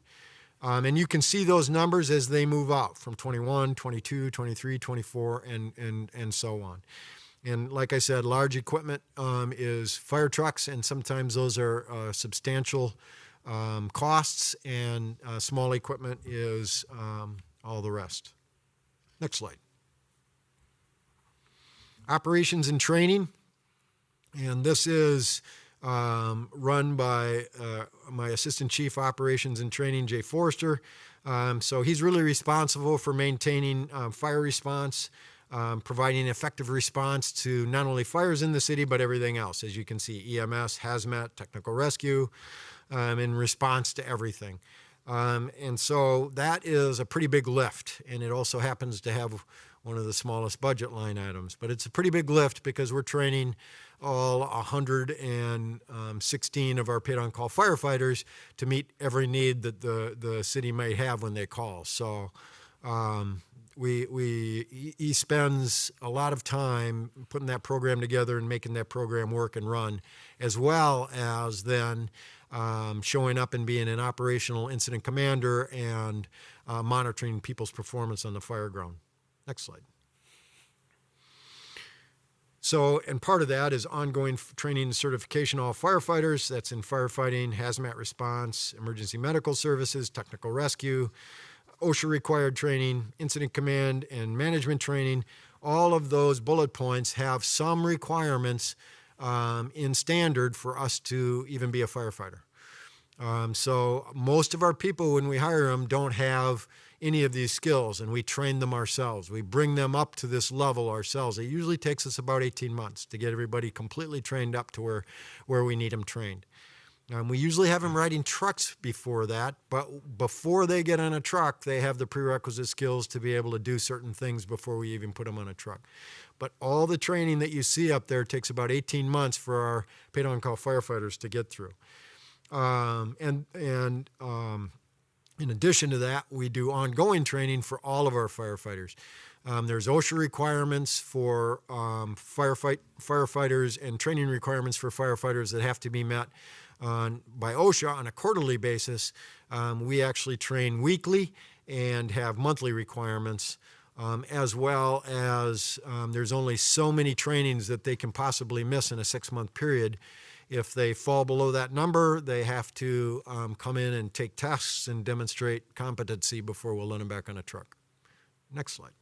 And you can see those numbers as they move out from 21, 22, 23, 24, and so on. And like I said, large equipment is fire trucks, and sometimes those are substantial costs, and small equipment is all the rest. Next slide. Operations and training, and this is run by my Assistant Chief Operations and Training, Jay Forrester. So he's really responsible for maintaining fire response, providing effective response to not only fires in the city, but everything else. As you can see, EMS, hazmat, technical rescue, in response to everything. And so that is a pretty big lift, and it also happens to have one of the smallest budget line items. But it's a pretty big lift because we're training all 116 of our paid-on-call firefighters to meet every need that the city might have when they call. So he spends a lot of time putting that program together and making that program work and run, as well as then showing up and being an operational incident commander and monitoring people's performance on the fire ground. Next slide. So, and part of that is ongoing training and certification of all firefighters. That's in firefighting, hazmat response, emergency medical services, technical rescue, OSHA required training, incident command and management training. All of those bullet points have some requirements in standard for us to even be a firefighter. So most of our people, when we hire them, don't have any of these skills, and we train them ourselves. We bring them up to this level ourselves. It usually takes us about 18 months to get everybody completely trained up to where we need them trained. We usually have them riding trucks before that, but before they get on a truck, they have the prerequisite skills to be able to do certain things before we even put them on a truck. But all the training that you see up there takes about 18 months for our paid-on-call firefighters to get through. In addition to that, we do ongoing training for all of our firefighters. There's OSHA requirements for firefighters and training requirements for firefighters that have to be met by OSHA on a quarterly basis. We actually train weekly and have monthly requirements, as well as there's only so many trainings that they can possibly miss in a 6-month period. If they fall below that number, they have to come in and take tests and demonstrate competency before we'll let them back on a truck. Next slide.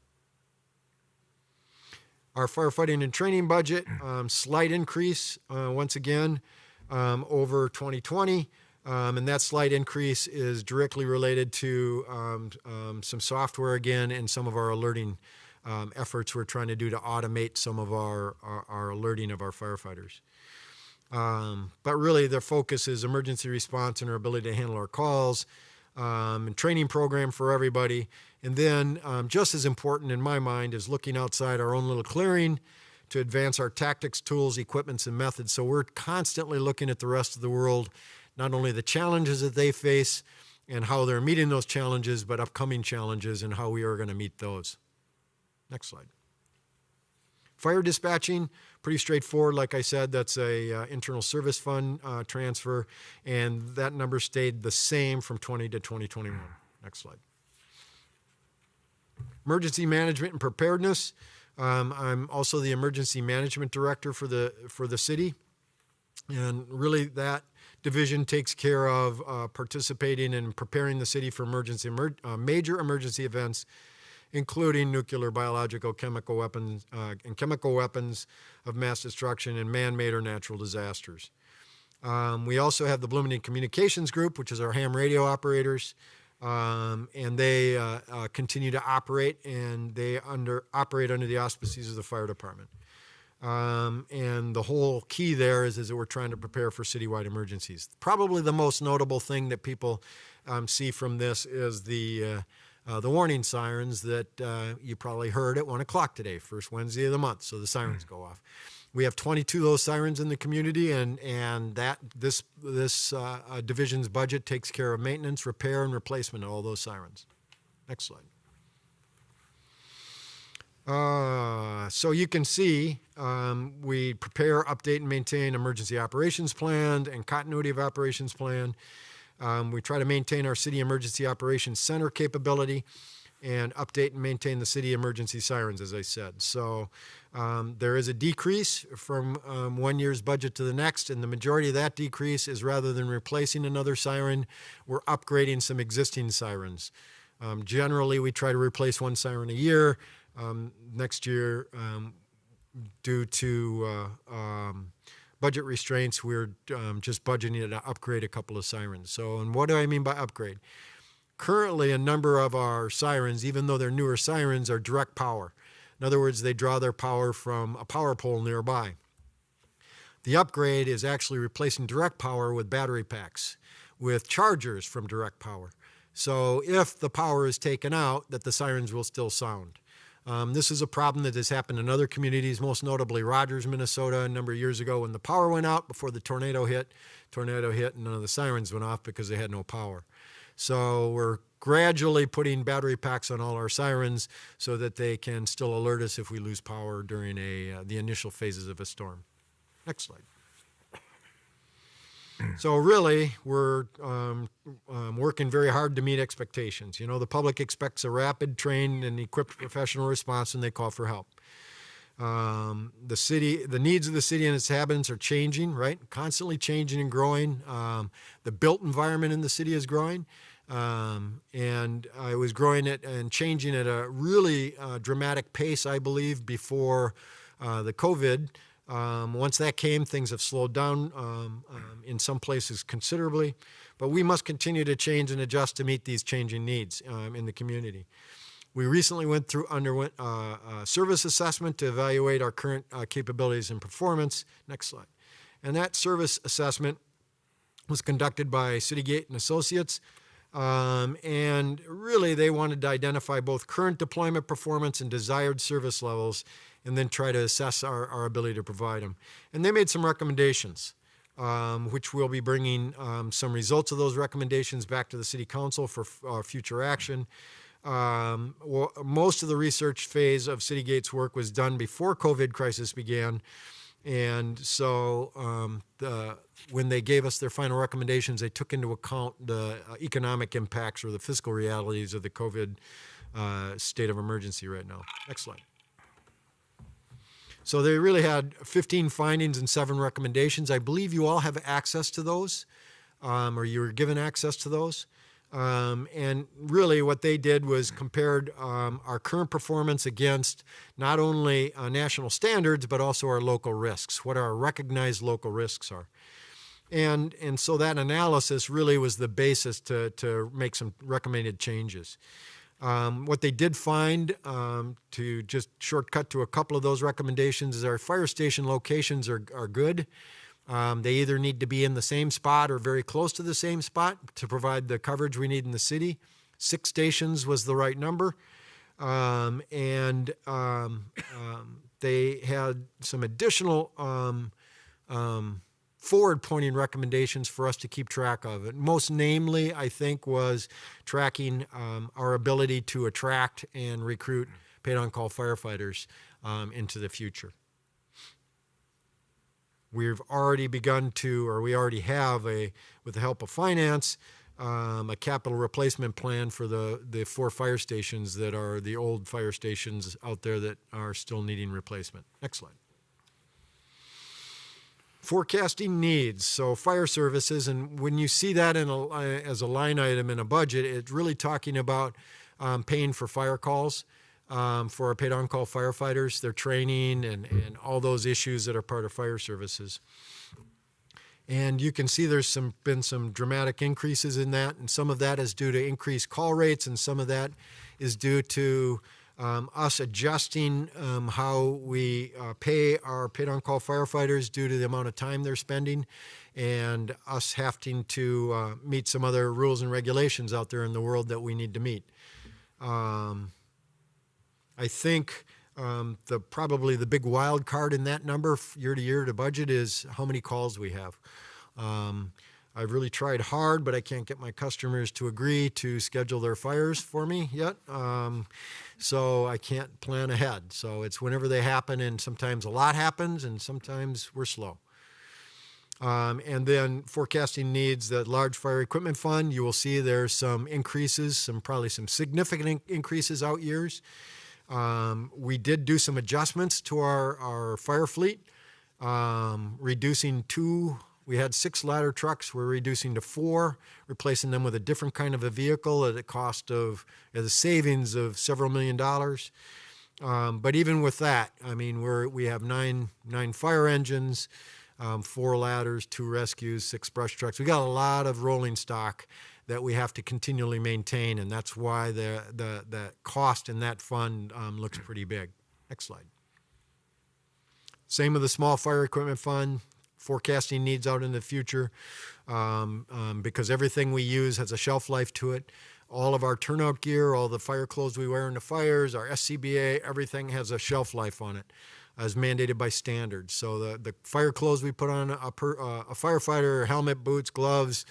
Our firefighting and training budget, slight increase once again over 2020. And that slight increase is directly related to some software again and some of our alerting efforts we're trying to do to automate some of our alerting of our firefighters. But really their focus is emergency response and our ability to handle our calls, and training program for everybody. And then just as important in my mind is looking outside our own little clearing to advance our tactics, tools, equipments, and methods. So we're constantly looking at the rest of the world, not only the challenges that they face and how they're meeting those challenges, but upcoming challenges and how we are going to meet those. Next slide. Fire dispatching, pretty straightforward. Like I said, that's a internal service fund transfer, and that number stayed the same from 20 to 2021. Next slide. Emergency management and preparedness. I'm also the emergency management director for the city, and really that division takes care of participating and preparing the city for major emergency events, including nuclear, biological, chemical weapons, and chemical weapons of mass destruction and man-made or natural disasters. We also have the Bloomington Communications Group, which is our ham radio operators, and they continue to operate, and they operate under the auspices of the fire department. And the whole key there is that we're trying to prepare for citywide emergencies. Probably the most notable thing that people see from this is the warning sirens that you probably heard at 1 o'clock today, first Wednesday of the month. So the sirens go off. We have 22 of those sirens in the community, and this division's budget takes care of maintenance, repair, and replacement of all those sirens. Next slide. So you can see we prepare, update, and maintain emergency operations plan and continuity of operations plan. We try to maintain our city emergency operations center capability, and update and maintain the city emergency sirens, as I said. So there is a decrease from 1 year's budget to the next, and the majority of that decrease is rather than replacing another siren, we're upgrading some existing sirens. Generally, we try to replace one siren a year. Next year, due to budget restraints, we're just budgeting to upgrade a couple of sirens. So, and what do I mean by upgrade? Currently, a number of our sirens, even though they're newer sirens, are direct power. In other words, they draw their power from a power pole nearby. The upgrade is actually replacing direct power with battery packs, with chargers from direct power. So if the power is taken out, that the sirens will still sound. This is a problem that has happened in other communities, most notably Rogers, Minnesota, a number of years ago when the power went out before the tornado hit. Tornado hit and none of the sirens went off because they had no power. So we're gradually putting battery packs on all our sirens so that they can still alert us if we lose power during the initial phases of a storm. Next slide. So really, we're working very hard to meet expectations. You know, the public expects a rapid, trained, and equipped professional response when they call for help. The needs of the city and its inhabitants are changing, right? Constantly changing and growing. The built environment in the city is growing. And it was growing and changing at a really dramatic pace, I believe, before the COVID. Once that came, things have slowed down in some places considerably, but we must continue to change and adjust to meet these changing needs in the community. We recently underwent a service assessment to evaluate our current capabilities and performance. Next slide. And that service assessment was conducted by Citygate and Associates, and really they wanted to identify both current deployment performance and desired service levels, and then try to assess our ability to provide them. And they made some recommendations, which we'll be bringing some results of those recommendations back to the City Council for future action. Most of the research phase of Citygate's work was done before COVID crisis began, and so when they gave us their final recommendations, they took into account the economic impacts or the fiscal realities of the COVID state of emergency right now. Next slide. So they really had 15 findings and 7 recommendations. I believe you all have access to those, or you were given access to those. And really what they did was compared our current performance against not only national standards, but also our local risks, what our recognized local risks are. And so that analysis really was the basis to make some recommended changes. What they did find, to just shortcut to a couple of those recommendations, is our fire station locations are good. They either need to be in the same spot or very close to the same spot to provide the coverage we need in the city. 6 stations was the right number. They had some additional forward-pointing recommendations for us to keep track of. And most namely, I think, was tracking our ability to attract and recruit paid-on-call firefighters into the future. We've already begun to, or we already have, with the help of finance, a capital replacement plan for the 4 fire stations that are the old fire stations out there that are still needing replacement. Next slide. Forecasting needs, so fire services, and when you see that as a line item in a budget, it's really talking about paying for fire calls for our paid-on-call firefighters, their training, and all those issues that are part of fire services. And you can see there's been some dramatic increases in that, and some of that is due to increased call rates, and some of that is due to us adjusting how we pay our paid-on-call firefighters due to the amount of time they're spending, and us having to meet some other rules and regulations out there in the world that we need to meet. I think probably the big wild card in that number year to year to budget is how many calls we have. I've really tried hard, but I can't get my customers to agree to schedule their fires for me yet. So I can't plan ahead. So it's whenever they happen, and sometimes a lot happens, and sometimes we're slow. And then forecasting needs, the large fire equipment fund, you will see there's some increases, probably some significant increases out years. We did do some adjustments to our fire fleet, reducing we had 6 ladder trucks, we're reducing to 4, replacing them with a different kind of a vehicle at a savings of several $millions. But even with that, I mean, we have nine fire engines, 4 ladders, 2 rescues, 6 brush trucks. We got a lot of rolling stock that we have to continually maintain, and that's why the cost in that fund looks pretty big. Next slide. Same with the small fire equipment fund, forecasting needs out in the future, because everything we use has a shelf life to it. All of our turnout gear, all the fire clothes we wear in the fires, our SCBA, everything has a shelf life on it, as mandated by standards. So the fire clothes we put on a firefighter, helmet, boots, gloves,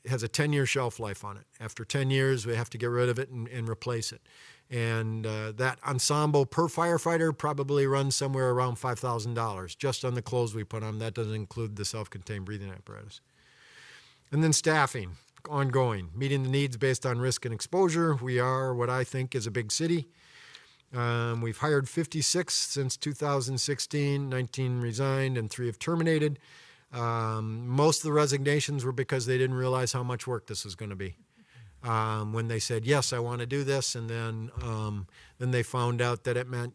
has a 10-year shelf life on it. After 10 years, we have to get rid of it and replace it. And that ensemble per firefighter probably runs somewhere around $5,000 just on the clothes we put on. That doesn't include the self-contained breathing apparatus. And then staffing, ongoing, meeting the needs based on risk and exposure. We are what I think is a big city. We've hired 56 since 2016, 19 resigned, and 3 have terminated. Most of the resignations were because they didn't realize how much work this was going to be. When they said, yes, I want to do this, and then they found out that it meant,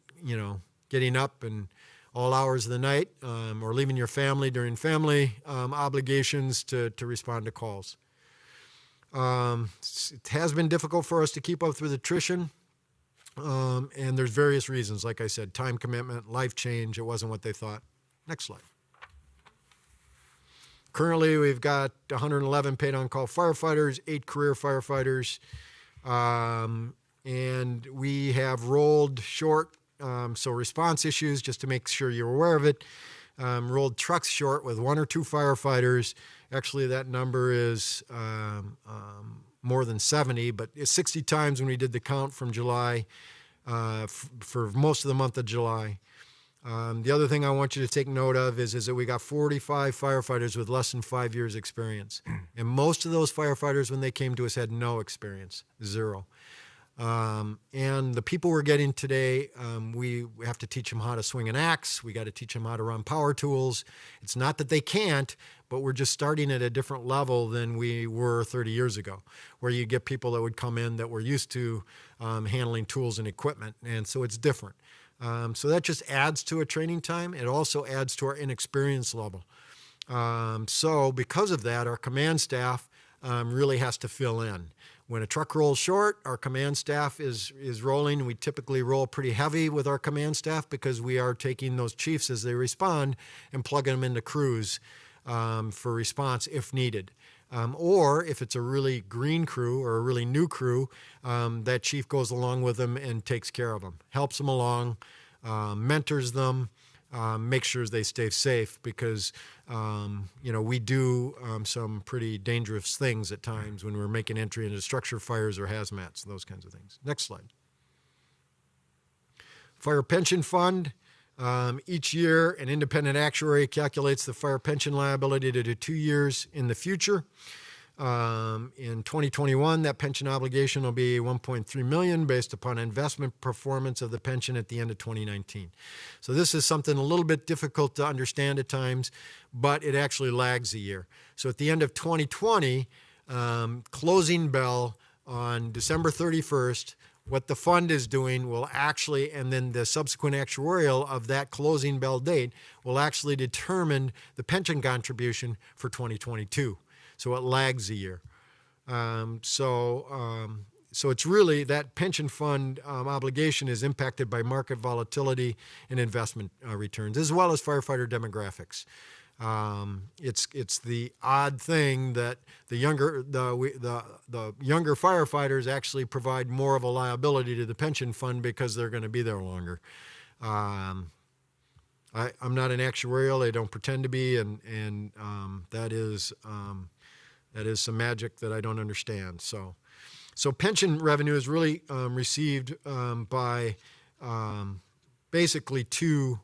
getting up and all hours of the night, or leaving your family during family obligations to respond to calls. It has been difficult for us to keep up with attrition, and there's various reasons. Like I said, time commitment, life change. It wasn't what they thought. Next slide. Currently, we've got 111 paid-on-call firefighters, 8 career firefighters, and we have rolled short, so response issues, just to make sure you're aware of it, rolled trucks short with 1 or 2 firefighters. Actually, that number is more than 70, but it's 60 times when we did the count from July, for most of the month of July. The other thing I want you to take note of is that we got 45 firefighters with less than 5 years experience. And most of those firefighters, when they came to us, had no experience, 0. And the people we're getting today, we have to teach them how to swing an axe. We got to teach them how to run power tools. It's not that they can't, but we're just starting at a different level than we were 30 years ago, where you get people that would come in that were used to handling tools and equipment. And so it's different. So that just adds to a training time. It also adds to our inexperience level. So because of that, our command staff really has to fill in. When a truck rolls short, our command staff is rolling. We typically roll pretty heavy with our command staff because we are taking those chiefs as they respond and plugging them into crews for response if needed. Or if it's a really green crew or a really new crew, that chief goes along with them and takes care of them, helps them along, mentors them, makes sure they stay safe because, we do some pretty dangerous things at times when we're making entry into structure fires or hazmats, those kinds of things. Next slide. Fire pension fund. Each year, an independent actuary calculates the fire pension liability to 2 years in the future. In 2021, that pension obligation will be $1.3 million based upon investment performance of the pension at the end of 2019. So this is something a little bit difficult to understand at times, but it actually lags a year. So at the end of 2020, closing bell on December 31st, what the fund is doing will actually, and then the subsequent actuarial of that closing bell date will actually determine the pension contribution for 2022. So it lags a year. So it's really that pension fund obligation is impacted by market volatility and investment returns, as well as firefighter demographics. It's the odd thing that the younger firefighters actually provide more of a liability to the pension fund because they're going to be there longer. I'm not an actuarial. I don't pretend to be, and that is some magic that I don't understand. So pension revenue is really received by basically two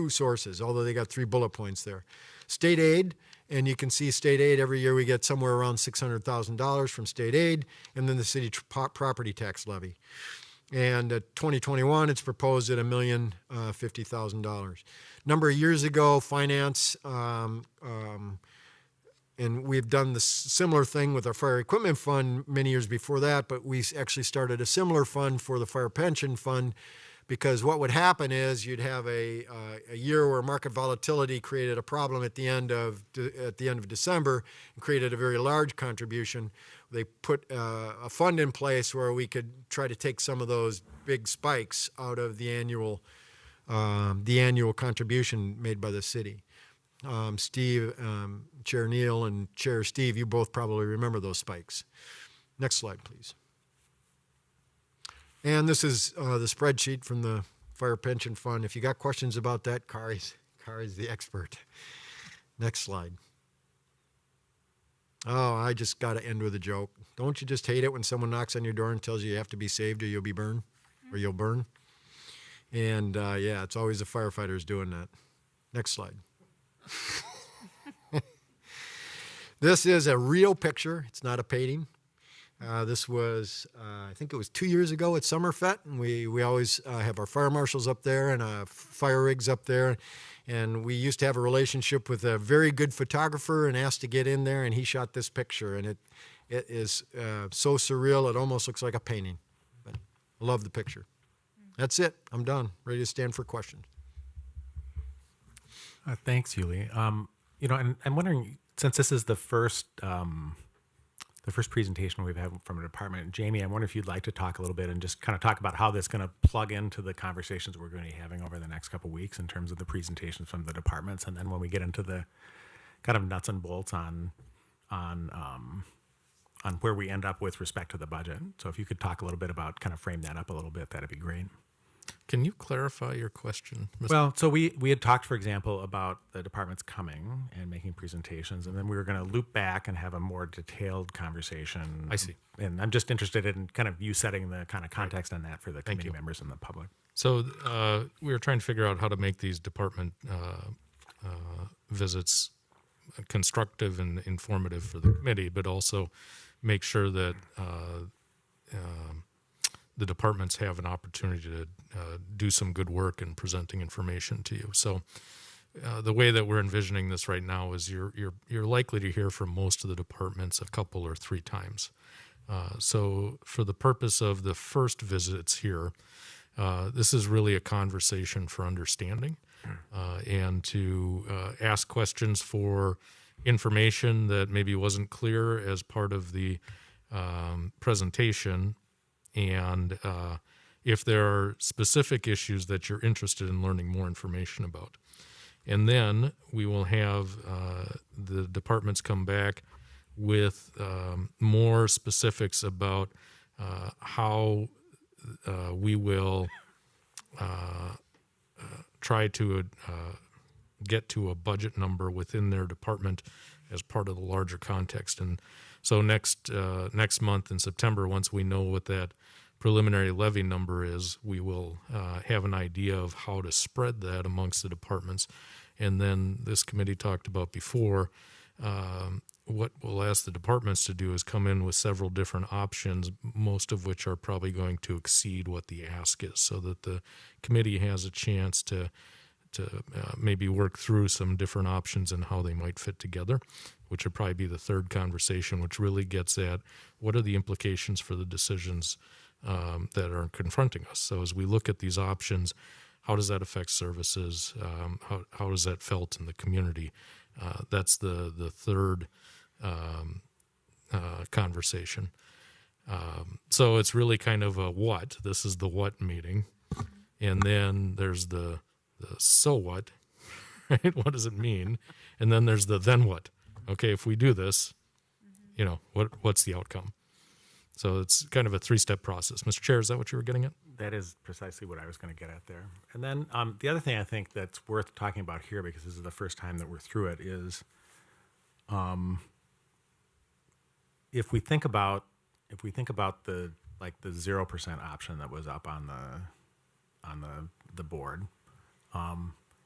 sources, although they got 3 bullet points there. state aid, and you can see state aid every year we get somewhere around $600,000 from state aid, and then the city property tax levy. And 2021, it's proposed at $1,050,000. Number of years ago, finance, and we've done the similar thing with our fire equipment fund many years before that, but we actually started a similar fund for the fire pension fund, because what would happen is you'd have a year where market volatility created a problem at the end of December and created a very large contribution. They put a fund in place where we could try to take some of those big spikes out of the annual contribution made by the city. Steve, Chair Neal, and Chair Steve, you both probably remember those spikes. Next slide, please. And this is the spreadsheet from the Fire Pension Fund. If you got questions about that, Kari's the expert. Next slide. Oh, I just got to end with a joke. Don't you just hate it when someone knocks on your door and tells you you have to be saved or you'll be burned, or you'll burn? And yeah, it's always the firefighters doing that. Next slide. This is a real picture. It's not a painting. This was, I think it was 2 years ago at Summerfest, and we always have our fire marshals up there and fire rigs up there. And we used to have a relationship with a very good photographer and asked to get in there, and he shot this picture. And it is so surreal, it almost looks like a painting. But I love the picture. That's it. I'm done. Ready to stand for questions. Thanks, Yuli. You know, and I'm wondering, since this is the first presentation we've had from a department, Jamie, I wonder if you'd like to talk a little bit and just kind of talk about how this is going to plug into the conversations we're going to be having over the next couple of weeks in terms of the presentations from the departments, and then when we get into the kind of nuts and bolts on where we end up with respect to the budget. So if you could talk a little bit about, kind of frame that up a little bit, that'd be great. Can you clarify your question, Mr. Well, so we had talked, for example, about the departments coming and making presentations, and then we were going to loop back and have a more detailed conversation. I see. And I'm just interested in kind of you setting the kind of context on that for the committee members and the public. So we were trying to figure out how to make these department visits constructive and informative for the committee, but also make sure that the departments have an opportunity to do some good work in presenting information to you. So the way that we're envisioning this right now is you're likely to hear from most of the departments a couple or three times. So for the purpose of the first visits here, this is really a conversation for understanding and to ask questions for information that maybe wasn't clear as part of the presentation. And if there are specific issues that you're interested in learning more information about. And then we will have the departments come back with more specifics about how we will try to get to a budget number within their department as part of the larger context. And so next month in September, once we know what that preliminary levy number is, we will have an idea of how to spread that amongst the departments. And then this committee talked about before, what we'll ask the departments to do is come in with several different options, most of which are probably going to exceed what the ask is, so that the committee has a chance to maybe work through some different options and how they might fit together, which would probably be the third conversation, which really gets at what are the implications for the decisions that are confronting us. So as we look at these options, how does that affect services? How is that felt in the community? That's the third conversation. So it's really kind of a what. This is the what meeting. And then there's the so what, right? What does it mean? And then there's the then what. Okay, if we do this, you know, what's the outcome? So it's kind of a three-step process. Mr. Chair, is that what you were getting at? That is precisely what I was going to get at there. And then the other thing I think that's worth talking about here, because this is the first time that we're through it, is if we think about the 0% option that was up on the board,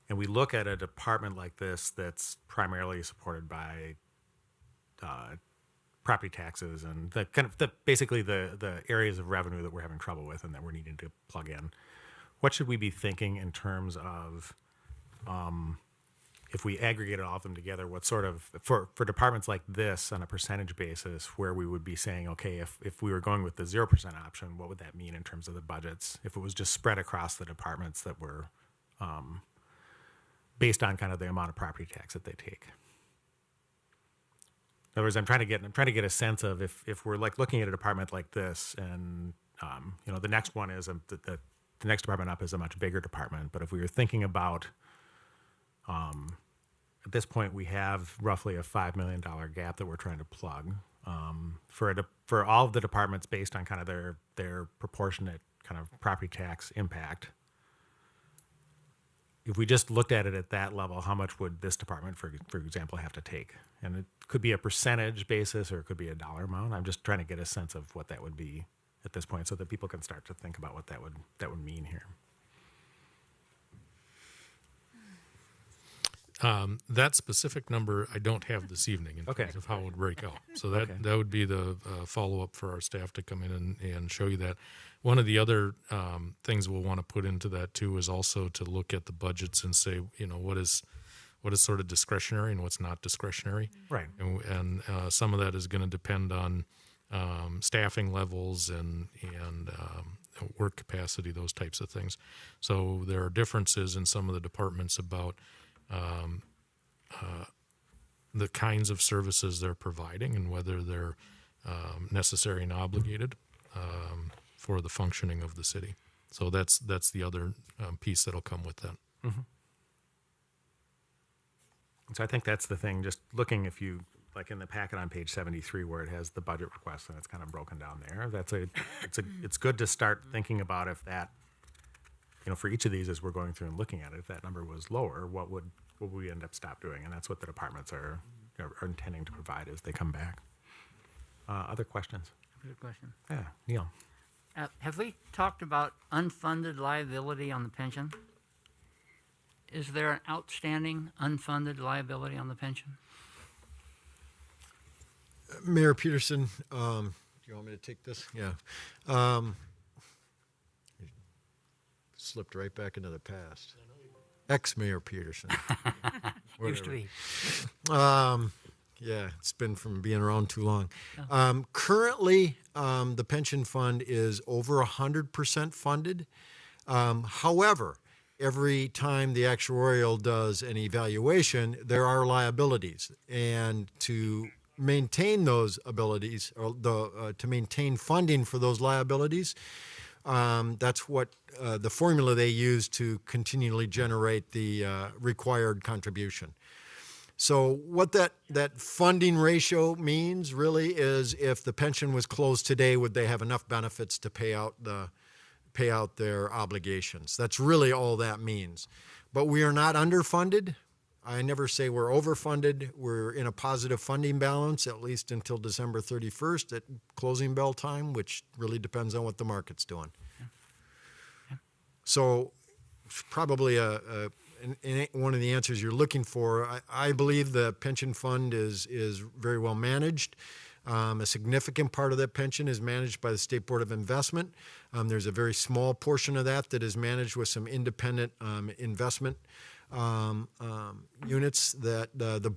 and we look at a department like this that's primarily supported by property taxes and the kind of basically the areas of revenue that we're having trouble with and that we're needing to plug in, what should we be thinking in terms of if we aggregate all of them together, what sort of, for departments like this on a percentage basis, where we would be saying, okay, if we were going with the 0% option, what would that mean in terms of the budgets? If it was just spread across the departments that were based on kind of the amount of property tax that they take. In other words, I'm trying to get a sense of if we're like looking at a department like this, and the next one is the next department up is a much bigger department. But if we were thinking about at this point, we have roughly a $5 million gap that we're trying to plug for all of the departments based on kind of their proportionate kind of property tax impact. If we just looked at it at that level, how much would this department, for example, have to take? And it could be a percentage basis or it could be a dollar amount. I'm just trying to get a sense of what that would be at this point so that people can start to think about what that would mean here. That specific number I don't have this evening in terms of how it would break out. So that would be the follow-up for our staff to come in and show you that. One of the other things we'll want to put into that too is also to look at the budgets and say, what is sort of discretionary and what's not discretionary. Right. And some of that is going to depend on staffing levels and work capacity, those types of things. So there are differences in some of the departments about the kinds of services they're providing and whether they're necessary and obligated for the functioning of the city. So that's the other piece that'll come with that. Mm-hmm. So I think that's the thing, just looking, if you, like in the packet on page 73 where it has the budget request and it's kind of broken down there, it's good to start thinking about if that, for each of these as we're going through and looking at it, if that number was lower, what would we end up doing? And that's what the departments are intending to provide as they come back. Other questions? Good question. Yeah, Neil. Have we talked about unfunded liability on the pension? Is there an outstanding unfunded liability on the pension? Mayor Peterson, do you want me to take this? Yeah. Slipped right back into the past. Ex-Mayor Peterson. Used to be. Yeah, it's been from being around too long. Currently, the pension fund is over 100% funded. However, every time the actuarial does an evaluation, there are liabilities. And to maintain those abilities, or to maintain funding for those liabilities, that's what the formula they use to continually generate the required contribution. So what that funding ratio means really is if the pension was closed today, would they have enough benefits to pay out their obligations? That's really all that means. But we are not underfunded. I never say we're overfunded. We're in a positive funding balance, at least until December 31st at closing bell time, which really depends on what the market's doing. So probably one of the answers you're looking for. I believe the pension fund is very well managed. A significant part of that pension is managed by the State Board of Investment. There's a very small portion of that is managed with some independent investment units that the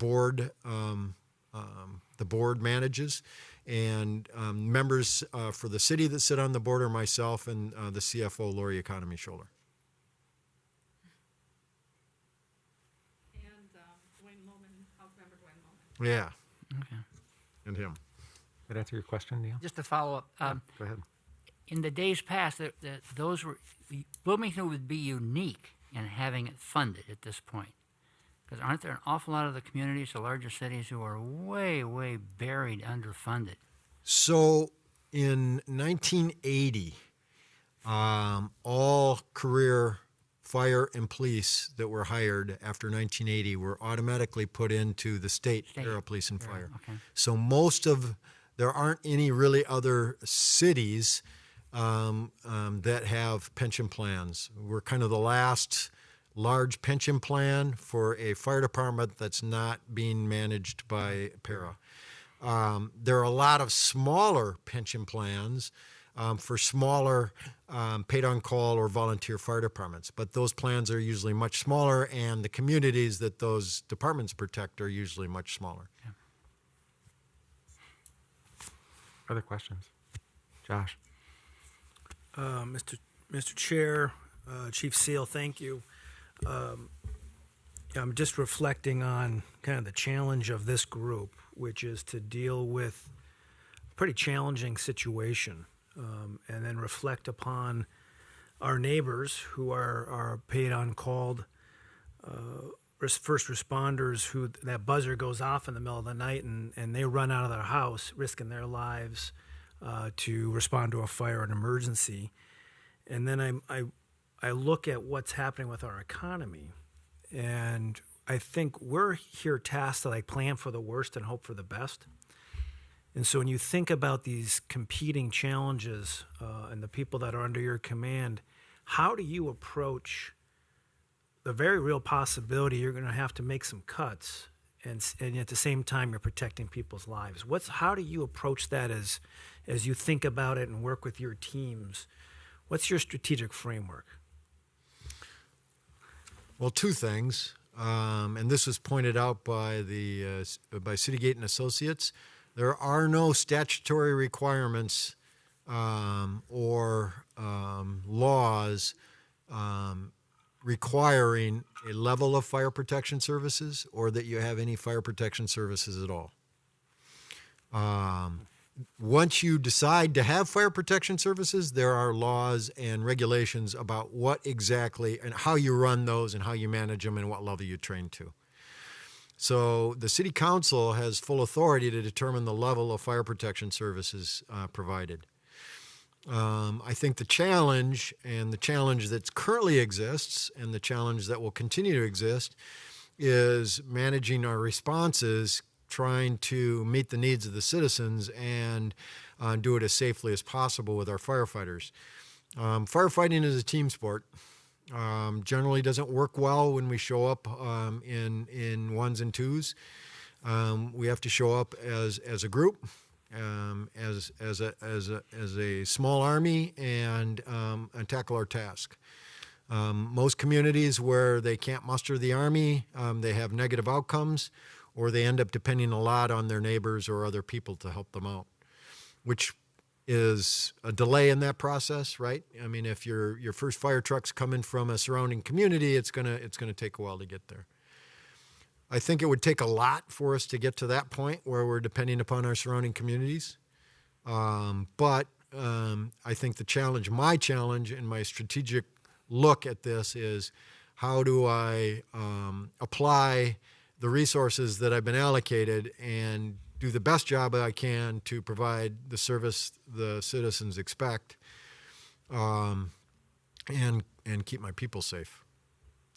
board manages, and members for the city that sit on the board are myself and the CFO, Lori Economy Scholler. Yeah. Okay. And him. Did that answer your question, Neil? Just to follow up, Go ahead. in the days past, Bloomington would be unique in having it funded at this point. Because aren't there an awful lot of the communities, the larger cities, who are way, way buried underfunded? So in 1980, all career fire and police that were hired after 1980 were automatically put into the state Aero Police and Fire. Okay. So there aren't any really other cities that have pension plans. We're kind of the last large pension plan for a fire department that's not being managed by para. There are a lot of smaller pension plans for smaller paid-on-call or volunteer fire departments, but those plans are usually much smaller, and the communities that those departments protect are usually much smaller. Yeah. Other questions? Josh? Mr. Chair, Chief Seal, thank you. I'm just reflecting on kind of the challenge of this group, which is to deal with a pretty challenging situation, and then reflect upon our neighbors who are paid on called first responders who that buzzer goes off in the middle of the night and they run out of their house risking their lives to respond to a fire or an emergency. And then I look at what's happening with our economy, and I think we're here tasked to plan for the worst and hope for the best. And so when you think about these competing challenges and the people that are under your command, how do you approach the very real possibility you're going to have to make some cuts, and at the same time you're protecting people's lives? How do you approach that as you think about it and work with your teams? What's your strategic framework? Well, two things, and this was pointed out by by Citygate and Associates. There are no statutory requirements or laws requiring a level of fire protection services or that you have any fire protection services at all. Once you decide to have fire protection services, there are laws and regulations about what exactly and how you run those and how you manage them and what level you train to. So the City Council has full authority to determine the level of fire protection services provided. I think the challenge that currently exists and the challenge that will continue to exist is managing our responses, trying to meet the needs of the citizens and do it as safely as possible with our firefighters. Firefighting is a team sport. Generally doesn't work well when we show up in ones and twos. We have to show up as a group, as a small army, and tackle our task. Most communities where they can't muster the army, they have negative outcomes, or they end up depending a lot on their neighbors or other people to help them out, which is a delay in that process, right? I mean, if your first fire truck's coming from a surrounding community, it's gonna take a while to get there. I think it would take a lot for us to get to that point where we're depending upon our surrounding communities. But I think my challenge and my strategic look at this is how do I apply the resources that I've been allocated and do the best job I can to provide the service the citizens expect, and keep my people safe.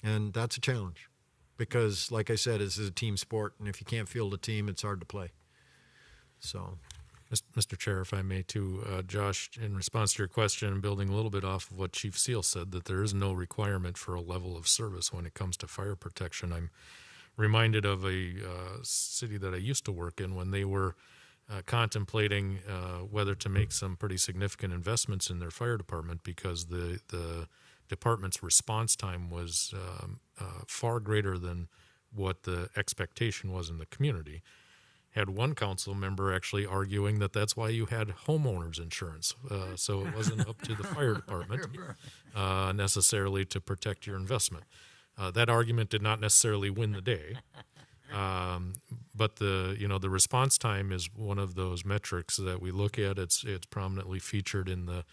And that's a challenge because, like I said, this is a team sport, and if you can't field a team, it's hard to play. So, Mr. Chair, if I may too, Josh, in response to your question, building a little bit off of what Chief Seal said, that there is no requirement for a level of service when it comes to fire protection. I'm reminded of a city that I used to work in when they were contemplating whether to make some pretty significant investments in their fire department because the department's response time was far greater than what the expectation was in the community. Had one council member actually arguing that that's why you had homeowners insurance, so it wasn't up to the fire department necessarily to protect your investment. That argument did not necessarily win the day, but the response time is one of those metrics that we look at. It's prominently featured in the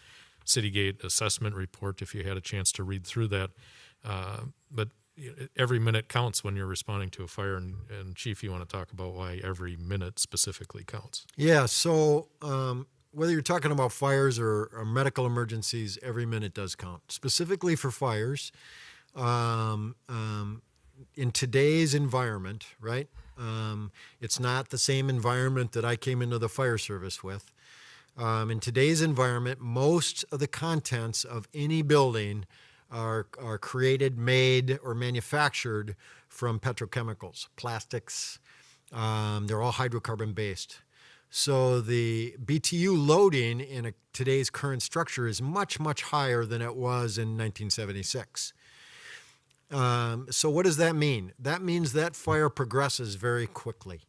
Citygate assessment report. If you had a chance to read through that, but every minute counts when you're responding to a fire. And Chief, you want to talk about why every minute specifically counts? Yeah. So whether you're talking about fires or medical emergencies, every minute does count. Specifically for fires. In today's environment, right? It's not the same environment that I came into the fire service with. In today's environment, most of the contents of any building are created, made, or manufactured from petrochemicals, plastics. They're all hydrocarbon based. So the BTU loading in today's current structure is much, much higher than it was in 1976. So what does that mean? That means that fire progresses very quickly.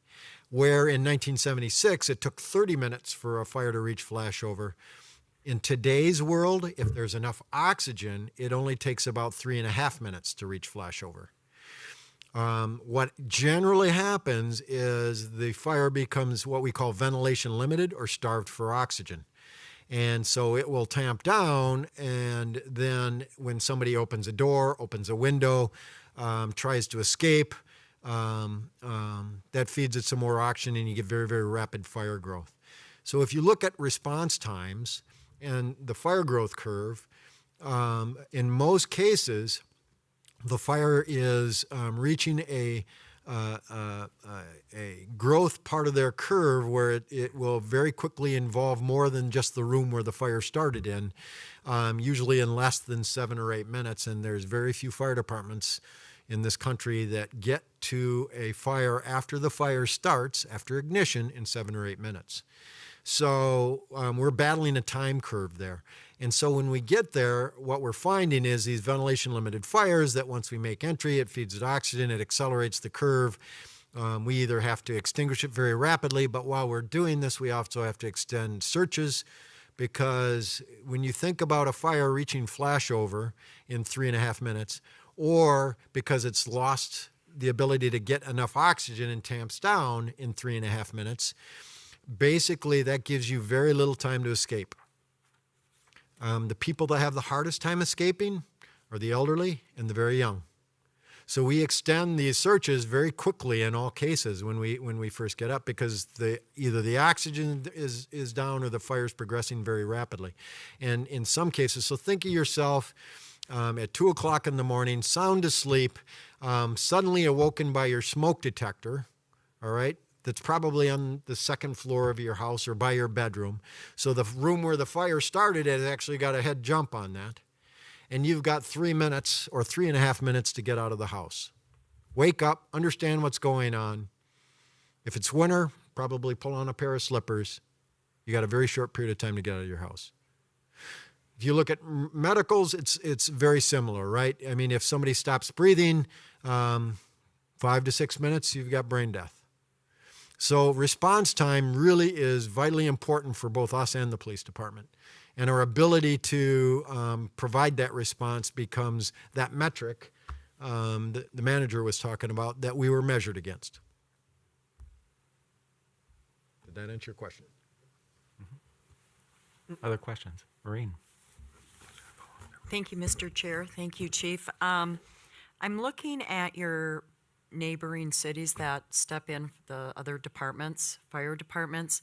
Where in 1976, it took 30 minutes for a fire to reach flashover. In today's world, if there's enough oxygen, it only takes about 3.5 minutes to reach flashover. What generally happens is the fire becomes what we call ventilation limited or starved for oxygen. And so it will tamp down, and then when somebody opens a door, opens a window, tries to escape, that feeds it some more oxygen, and you get very, very rapid fire growth. So if you look at response times and the fire growth curve, in most cases, the fire is reaching a growth part of their curve where it will very quickly involve more than just the room where the fire started in, usually in less than 7 or 8 minutes. And there's very few fire departments in this country that get to a fire after the fire starts, after ignition, in 7 or 8 minutes. So we're battling a time curve there. And so when we get there, what we're finding is these ventilation limited fires that once we make entry, it feeds it oxygen, it accelerates the curve. We either have to extinguish it very rapidly, but while we're doing this, we also have to extend searches, because when you think about a fire reaching flashover in 3.5 minutes, or because it's lost the ability to get enough oxygen and tamps down in 3.5 minutes, basically that gives you very little time to escape. The people that have the hardest time escaping are the elderly and the very young. So we extend these searches very quickly in all cases when we first get up, because either the oxygen is down or the fire's progressing very rapidly. And in some cases, so think of yourself at 2 o'clock in the morning, sound asleep, suddenly awoken by your smoke detector, all right? That's probably on the second floor of your house or by your bedroom. So the room where the fire started has actually got a head jump on that. And you've got 3 minutes or 3.5 minutes to get out of the house. Wake up, understand what's going on. If it's winter, probably pull on a pair of slippers. You got a very short period of time to get out of your house. If you look at medicals, it's very similar, right? I mean, if somebody stops breathing, 5 to 6 minutes, you've got brain death. So response time really is vitally important for both us and the police department. And our ability to provide that response becomes that metric that the manager was talking about that we were measured against. Did that answer your question? Mm-hmm. Other questions? Maureen. Thank you, Mr. Chair. Thank you, Chief. I'm looking at your neighboring cities that step in, the other departments, fire departments,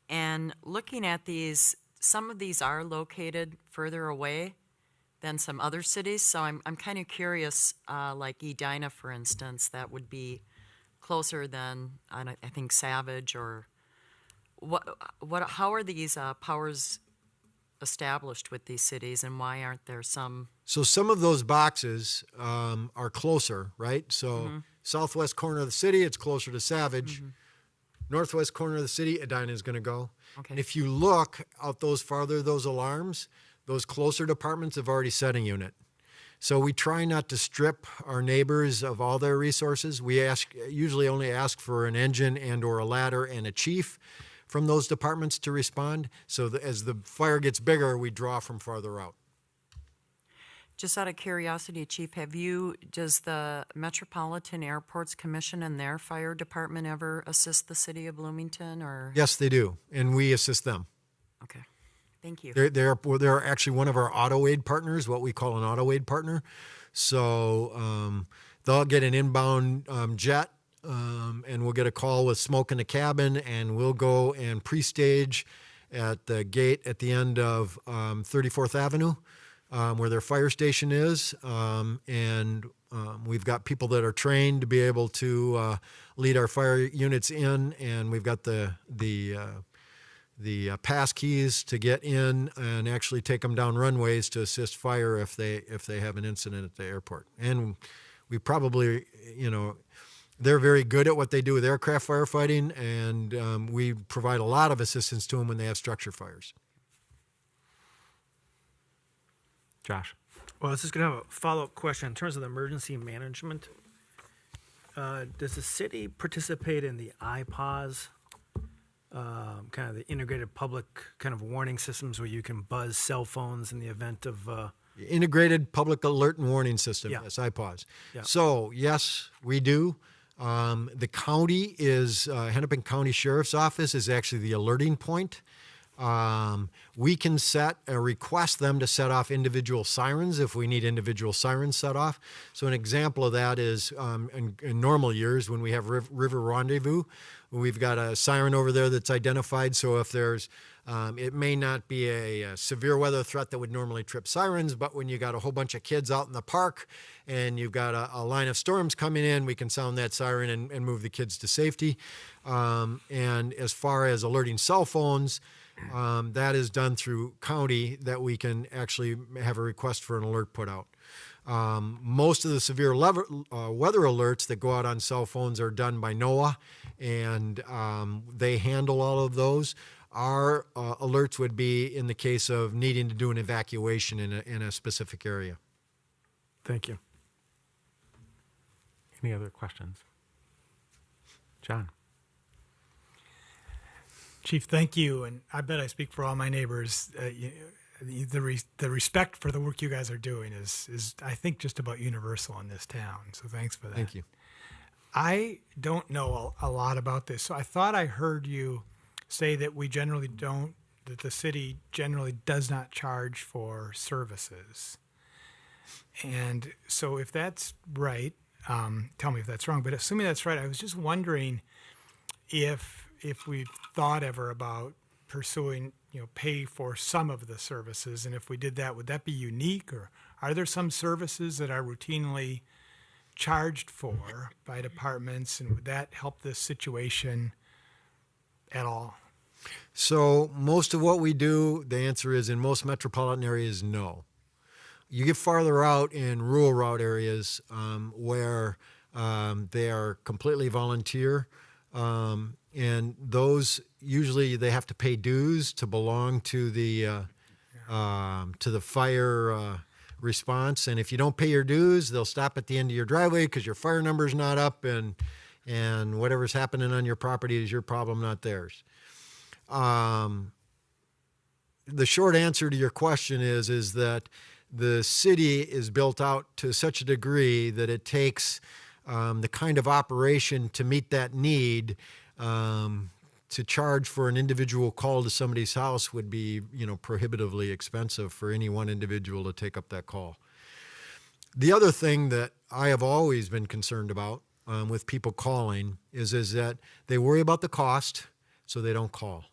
and looking at these, some of these are located further away than some other cities. So I'm kind of curious, like Edina, for instance, that would be closer than I think Savage, or how are these powers established with these cities, and why aren't there some? So some of those boxes are closer, right? So southwest corner of the city, it's closer to Savage. Northwest corner of the city, Edina is going to go. Okay. And if you look out those farther, those alarms, those closer departments have already set a unit. So we try not to strip our neighbors of all their resources. We usually only ask for an engine and or a ladder and a chief from those departments to respond. So as the fire gets bigger, we draw from farther out. Just out of curiosity, Chief, does the Metropolitan Airports Commission and their fire department ever assist the city of Bloomington, or? Yes, they do, and we assist them. Okay, thank you. They're actually one of our auto aid partners, what we call an auto aid partner. So they'll get an inbound jet, and we'll get a call with smoke in the cabin, and we'll go and pre-stage at the gate at the end of 34th Avenue. Where their fire station is, and we've got people that are trained to be able to lead our fire units in, and we've got the pass keys to get in and actually take them down runways to assist fire if they have an incident at the airport. And we probably, they're very good at what they do with aircraft firefighting, and we provide a lot of assistance to them when they have structure fires. Josh. Well, I was just going to have a follow-up question in terms of the emergency management. Does the city participate in the IPAWS, kind of the integrated public kind of warning systems where you can buzz cell phones in the event of... Integrated Public Alert and Warning System, Yeah. yes, IPAWS. Yeah. So, yes, we do. The county is, Hennepin County Sheriff's Office is actually the alerting point. We can request them to set off individual sirens if we need individual sirens set off. So an example of that is in normal years when we have River Rendezvous, we've got a siren over there that's identified. So if there's, it may not be a severe weather threat that would normally trip sirens, but when you got a whole bunch of kids out in the park and you've got a line of storms coming in, we can sound that siren and move the kids to safety. And as far as alerting cell phones, that is done through county, that we can actually have a request for an alert put out. Most of the severe weather alerts that go out on cell phones are done by NOAA, and they handle all of those. Our alerts would be in the case of needing to do an evacuation in a specific area. Thank you. Any other questions? John. Chief, thank you, and I bet I speak for all my neighbors. The respect for the work you guys are doing is I think just about universal in this town. So thanks for that. Thank you. I don't know a lot about this, so I thought I heard you say that that the city generally does not charge for services. And so if that's right, tell me if that's wrong. But assuming that's right, I was just wondering if we've thought ever about pursuing, pay for some of the services, and if we did that, would that be unique, or are there some services that are routinely charged for by departments, and would that help this situation at all? So most of what we do, the answer is in most metropolitan areas, no. You get farther out in rural route areas where they are completely volunteer, and those usually they have to pay dues to belong to the fire response. And if you don't pay your dues, they'll stop at the end of your driveway because your fire number's not up, and whatever's happening on your property is your problem, not theirs. The short answer to your question is that the city is built out to such a degree that it takes the kind of operation to meet that need. To charge for an individual call to somebody's house would be, prohibitively expensive for any one individual to take up that call. The other thing that I have always been concerned about with people calling is that they worry about the cost, so they don't call.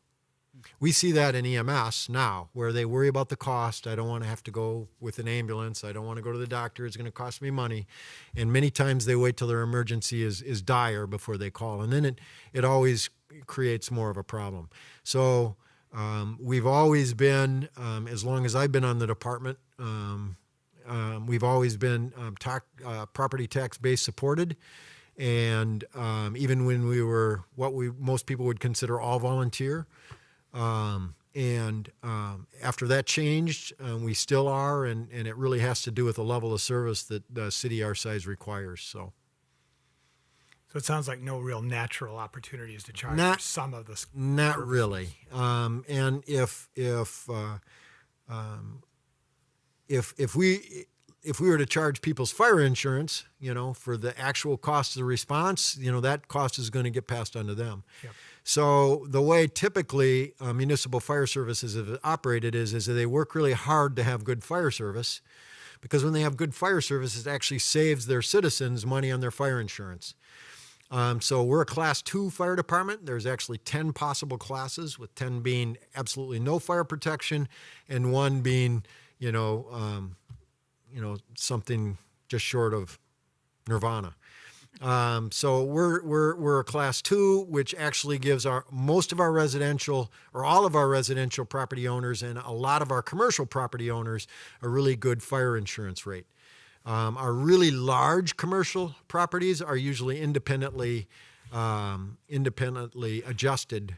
We see that in EMS now, where they worry about the cost. I don't want to have to go with an ambulance. I don't want to go to the doctor. It's going to cost me money. And many times they wait till their emergency is dire before they call. And then it always creates more of a problem. So we've always been, as long as I've been on the department, we've always been property tax base supported. And even when we were most people would consider all volunteer, after that changed, we still are, and it really has to do with the level of service that the city our size requires. So it sounds like no real natural opportunities to charge for some of this. Not really. And if we were to charge people's fire insurance, for the actual cost of the response, that cost is going to get passed on to them. Yep. So the way typically municipal fire services have operated is that they work really hard to have good fire service, because when they have good fire service, it actually saves their citizens money on their fire insurance. So we're a Class 2 fire department. There's actually 10 possible classes, with 10 being absolutely no fire protection and 1 being, something just short of nirvana. So we're a class 2, which actually gives most of our residential or all of our residential property owners and a lot of our commercial property owners a really good fire insurance rate. Our really large commercial properties are usually independently adjusted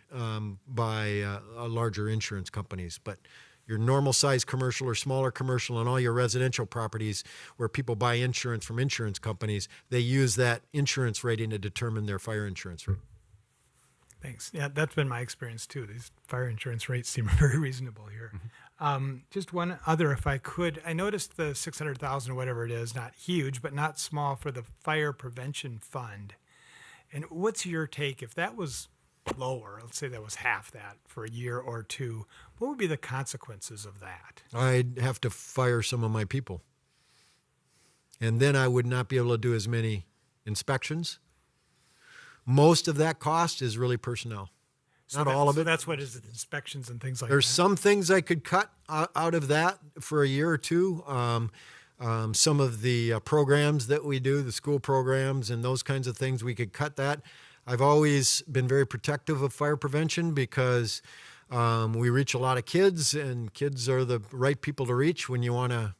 by larger insurance companies, but your normal size commercial or smaller commercial and all your residential properties where people buy insurance from insurance companies, they use that insurance rating to determine their fire insurance rate. Thanks. Yeah, that's been my experience too. These fire insurance rates seem very reasonable here. Just one other, if I could. I noticed the 600,000 or whatever it is, not huge, but not small, for the fire prevention fund. And what's your take if that was lower? Let's say that was half that for a year or two. What would be the consequences of that? I'd have to fire some of my people. And then I would not be able to do as many inspections. Most of that cost is really personnel. Not all of it. So that's what is it, inspections and things like There's that? some things I could cut out of that for a year or two. Some of the programs that we do, the school programs and those kinds of things, we could cut that. I've always been very protective of fire prevention because we reach a lot of kids, and kids are the right people to reach when you want to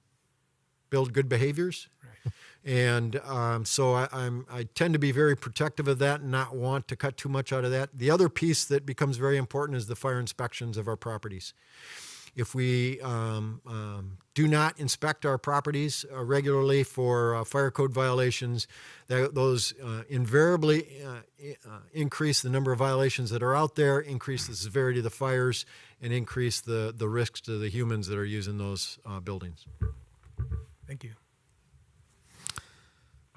build good behaviors. Right. And so I tend to be very protective of that and not want to cut too much out of that. The other piece that becomes very important is the fire inspections of our properties. If we do not inspect our properties regularly for fire code violations, those invariably increase the number of violations that are out there, increase the severity of the fires, and increase the risks to the humans that are using those buildings. Thank you.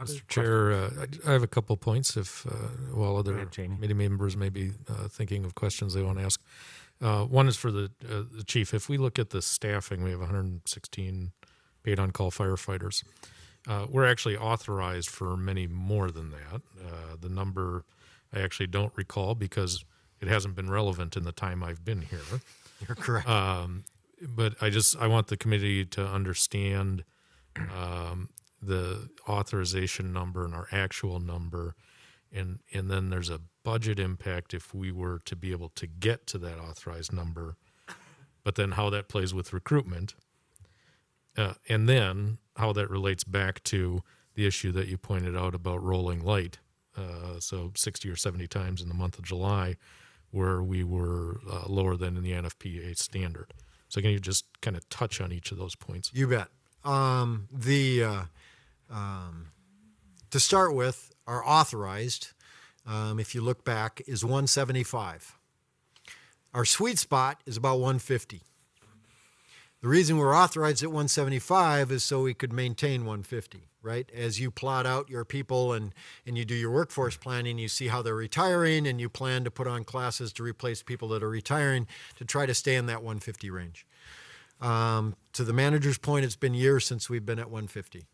Mr. Chair, I have a couple points while other ahead, Jamie. committee members may be thinking of questions they want to ask. One is for the chief. If we look at the staffing, we have 116 paid on-call firefighters. We're actually authorized for many more than that. The number I actually don't recall because it hasn't been relevant in the time I've been here. You're correct. But I want the committee to understand the authorization number and our actual number, and then there's a budget impact if we were to be able to get to that authorized number, but then how that plays with recruitment, and then how that relates back to the issue that you pointed out about rolling light, so 60 or 70 times in the month of July where we were lower than in the NFPA standard. So can you just kind of touch on each of those points? You bet. To start with, our authorized, if you look back, is 175. Our sweet spot is about 150. The reason we're authorized at 175 is so we could maintain 150, right? As you plot out your people and you do your workforce planning, you see how they're retiring, and you plan to put on classes to replace people that are retiring to try to stay in that 150 range. To the manager's point, it's been years since we've been at 150.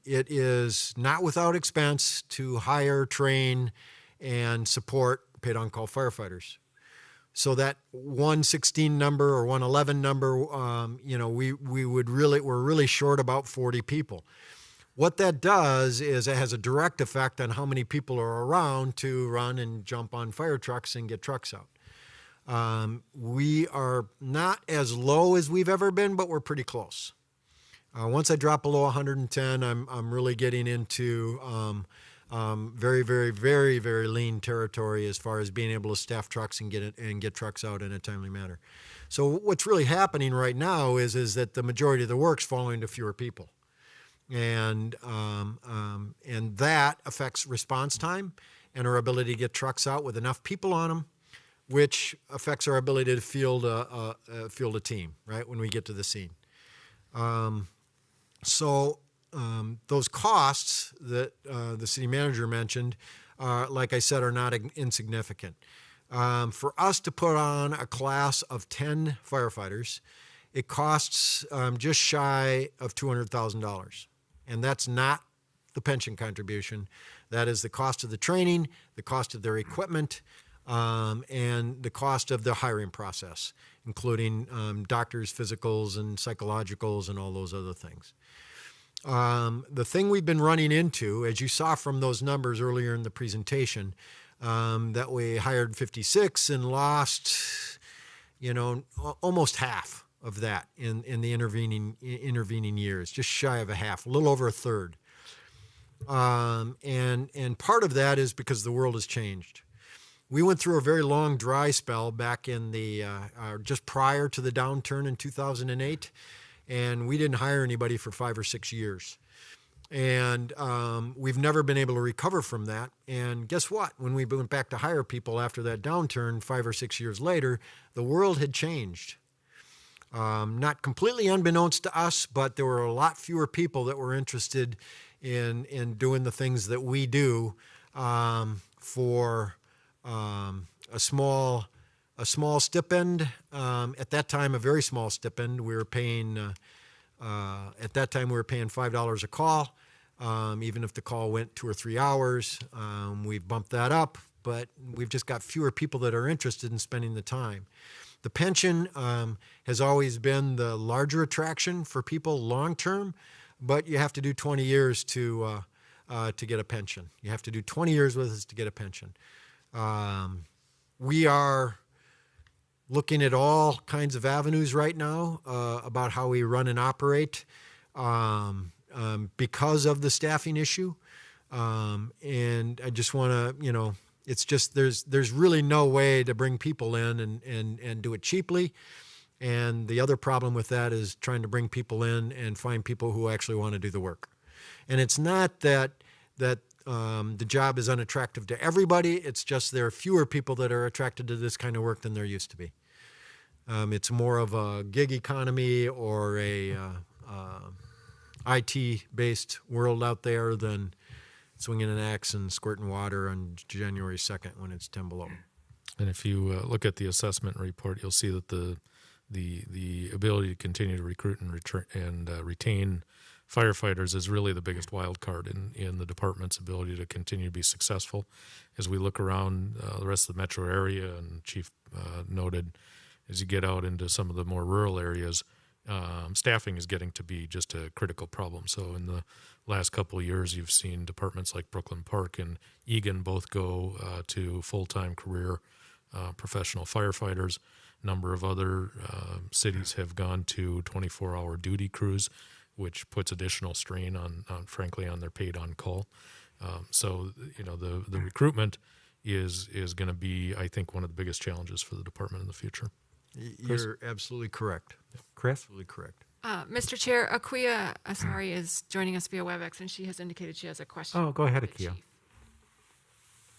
It is not without expense to hire, train, and support paid on-call firefighters. So that 116 number or 111 number, we're really short about 40 people. What that does is it has a direct effect on how many people are around to run and jump on fire trucks and get trucks out. We are not as low as we've ever been, but we're pretty close. Once I drop below 110, I'm really getting into very, very, very, very lean territory as far as being able to staff trucks and get trucks out in a timely manner. So what's really happening right now is that the majority of the work's falling to fewer people, and that affects response time and our ability to get trucks out with enough people on them, which affects our ability to field a team, right, when we get to the scene. So those costs that the city manager mentioned, like I said, are not insignificant. For us to put on a class of 10 firefighters, it costs just shy of $200,000. And that's not the pension contribution. That is the cost of the training, the cost of their equipment, and the cost of the hiring process, including doctors, physicals, and psychologicals, and all those other things. The thing we've been running into, as you saw from those numbers earlier in the presentation, that we hired 56 and lost, almost half of that in the intervening years, just shy of a half, a little over a third. And part of that is because the world has changed. We went through a very long dry spell back in the just prior to the downturn in 2008, and we didn't hire anybody for 5 or 6 years. And we've never been able to recover from that. And guess what? When we went back to hire people after that downturn 5 or 6 years later, the world had changed. Not completely unbeknownst to us, but there were a lot fewer people that were interested in doing the things that we do for a small stipend. At that time, a very small stipend. We were paying at that time we were paying $5 a call, even if the call went 2 or 3 hours. We've bumped that up, but we've just got fewer people that are interested in spending the time. The pension has always been the larger attraction for people long term, but you have to do 20 years to get a pension. You have to do 20 years with us to get a pension. We are looking at all kinds of avenues right now about how we run and operate because of the staffing issue. And I just want to, it's just there's really no way to bring people in and do it cheaply. And the other problem with that is trying to bring people in and find people who actually want to do the work. And it's not that the job is unattractive to everybody. It's just there are fewer people that are attracted to this kind of work than there used to be. It's more of a gig economy or a IT-based world out there than swinging an axe and squirting water on January 2nd when it's 10 below. And if you look at the assessment report, you'll see that the ability to continue to recruit and retain firefighters is really the biggest wild card in the department's ability to continue to be successful. As we look around the rest of the metro area, and Chief noted, as you get out into some of the more rural areas, staffing is getting to be just a critical problem. So in the last couple of years, you've seen departments like Brooklyn Park and Egan both go to full-time career professional firefighters. A number of other cities have gone to 24-hour duty crews, which puts additional strain on frankly, on their paid on-call. So, the recruitment is going to be, I think, one of the biggest challenges for the department in the future. You're absolutely correct. Chris? Absolutely correct. Mr. Chair, Akuya Asari is joining us via WebEx, and she has indicated she has a question. Oh, go ahead, for the Akia. chief.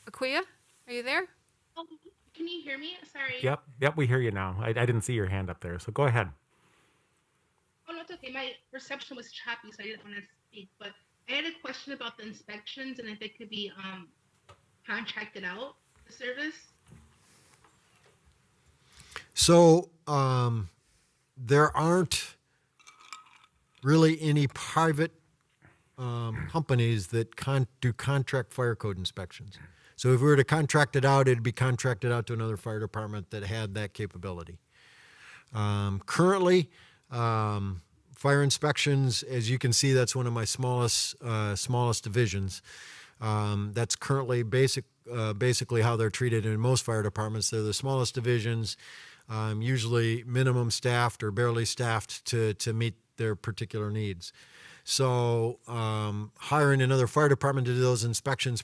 Akuya, are you there? Oh, can you hear me? Sorry. Yep, we hear you now. I didn't see your hand up there, so go ahead. Oh, no, it's okay. My reception was choppy, so I didn't want to speak. But I had a question about the inspections and if it could be contracted out, the service. So there aren't really any private companies that do contract fire code inspections. So if we were to contract it out, it'd be contracted out to another fire department that had that capability. Currently, fire inspections, as you can see, that's one of my smallest divisions. That's currently basically how they're treated in most fire departments. They're the smallest divisions, usually minimum staffed or barely staffed to meet their particular needs. So hiring another fire department to do those inspections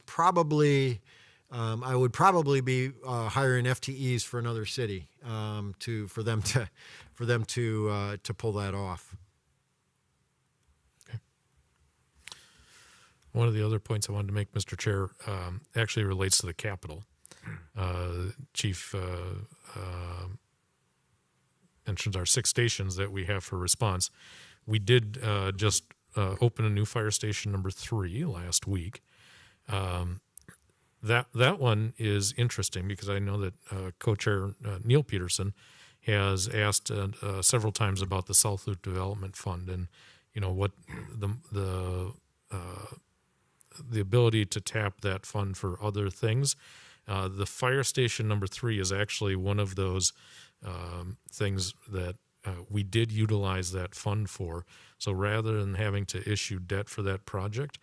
I would probably be hiring FTEs for another city for them to pull that off. Okay. One of the other points I wanted to make, Mr. Chair, actually relates to the Capitol. Chief mentions our 6 stations that we have for response. We did just open a new fire station number 3 last week. That one is interesting because I know that co-chair Neil Peterson has asked several times about the South Loop Development Fund and what the ability to tap that fund for other things. The fire station number 3 is actually one of those things that we did utilize that fund for. So rather than having to issue debt for that project,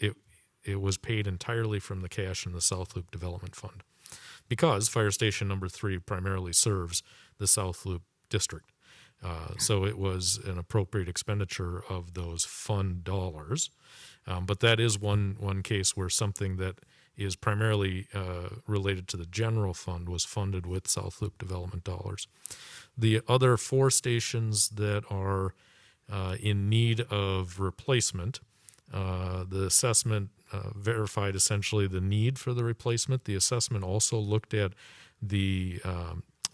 it was paid entirely from the cash in the South Loop Development Fund, because Fire Station number 3 primarily serves the South Loop district. So it was an appropriate expenditure of those fund dollars. But that is one case where something that is primarily related to the general fund was funded with South Loop development dollars. The other 4 stations that are in need of replacement, the assessment verified essentially the need for the replacement. The assessment also looked at the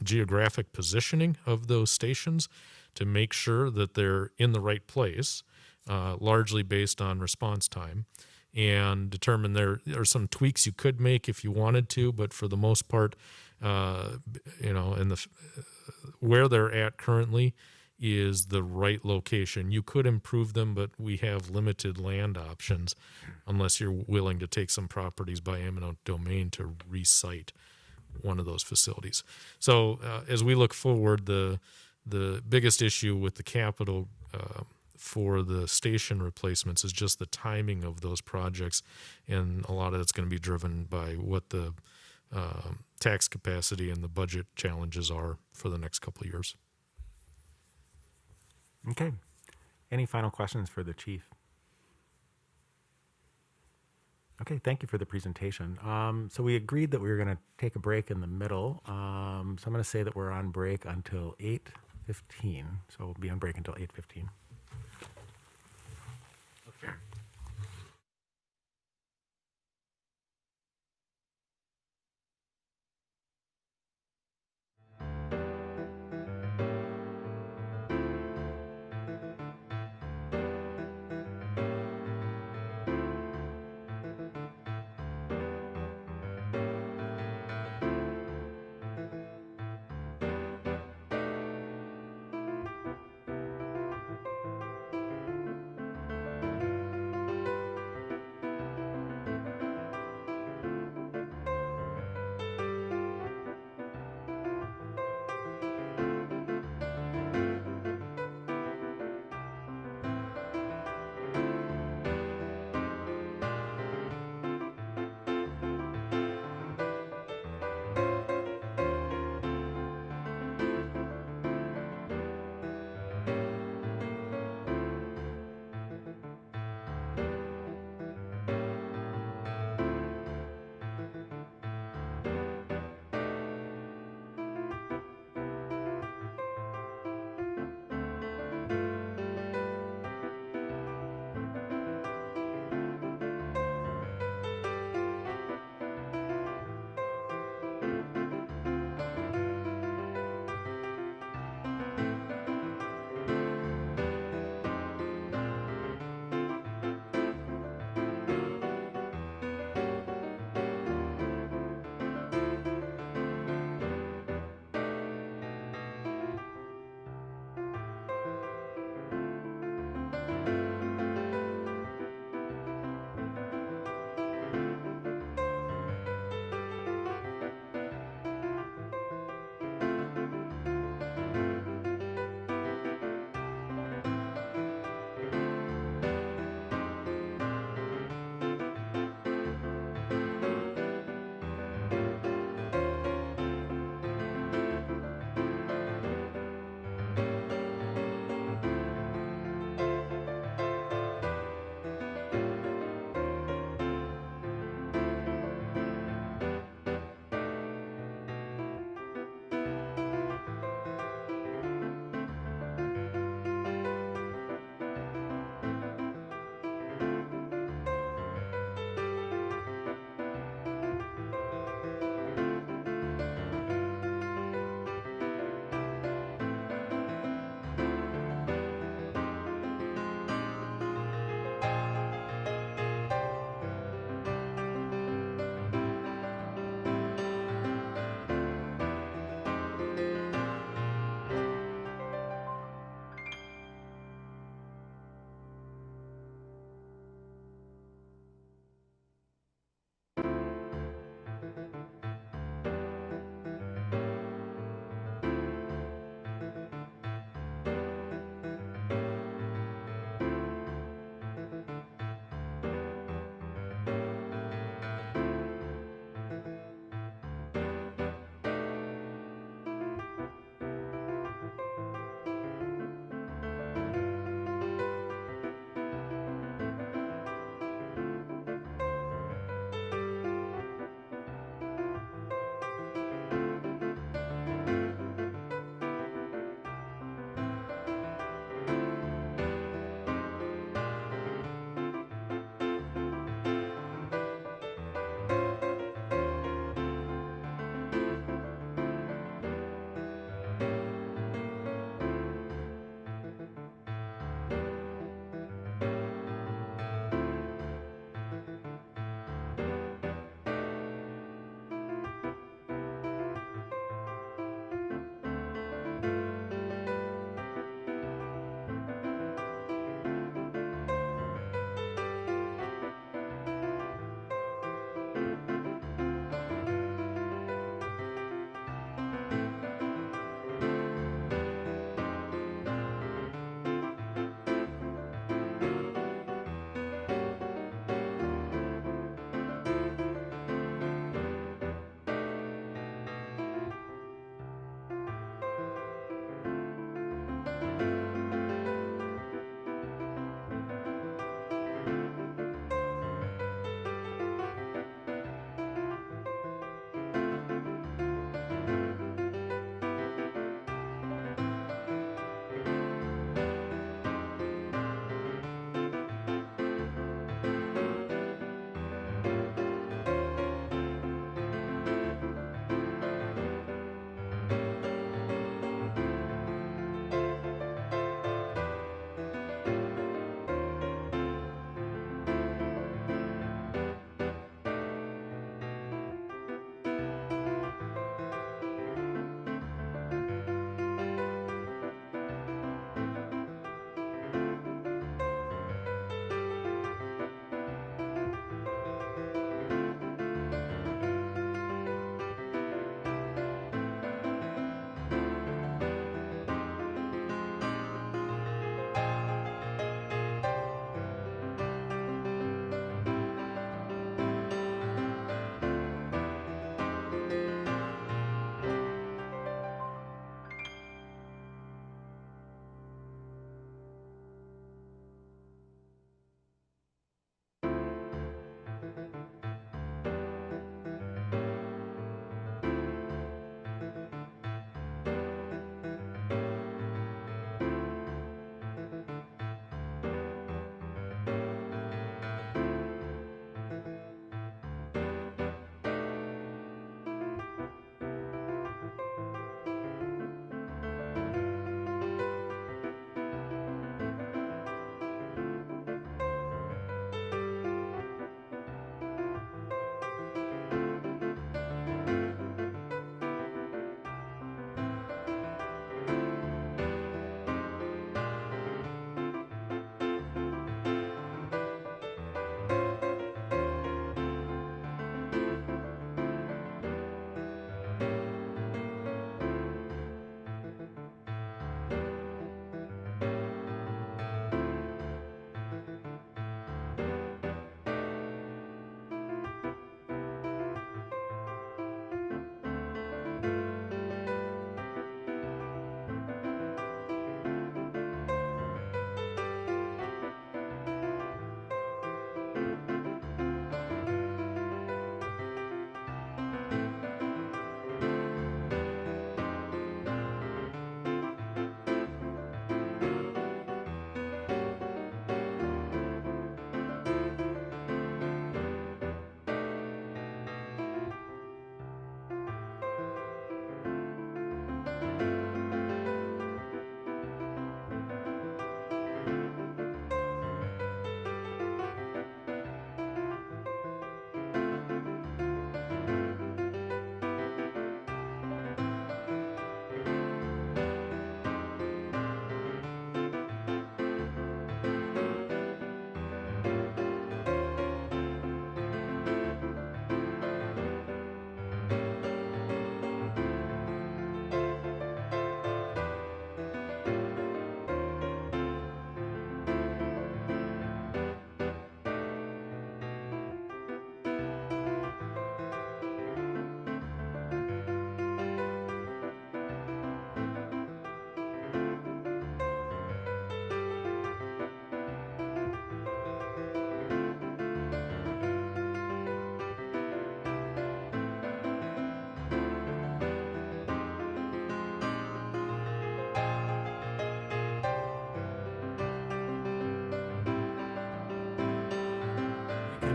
geographic positioning of those stations to make sure that they're in the right place, largely based on response time, and determine there are some tweaks you could make if you wanted to, but for the most part, where they're at currently is the right location. You could improve them, but we have limited land options unless you're willing to take some properties by eminent domain to recite one of those facilities. So as we look forward, the biggest issue with the capital for the station replacements is just the timing of those projects, and a lot of it's going to be driven by what the tax capacity and the budget challenges are for the next couple of years. Okay. Any final questions for the chief? Okay, thank you for the presentation. So we agreed that we were going to take a break in the middle. So I'm going to say that we're on break until 8:15. So we'll be on break until 8:15.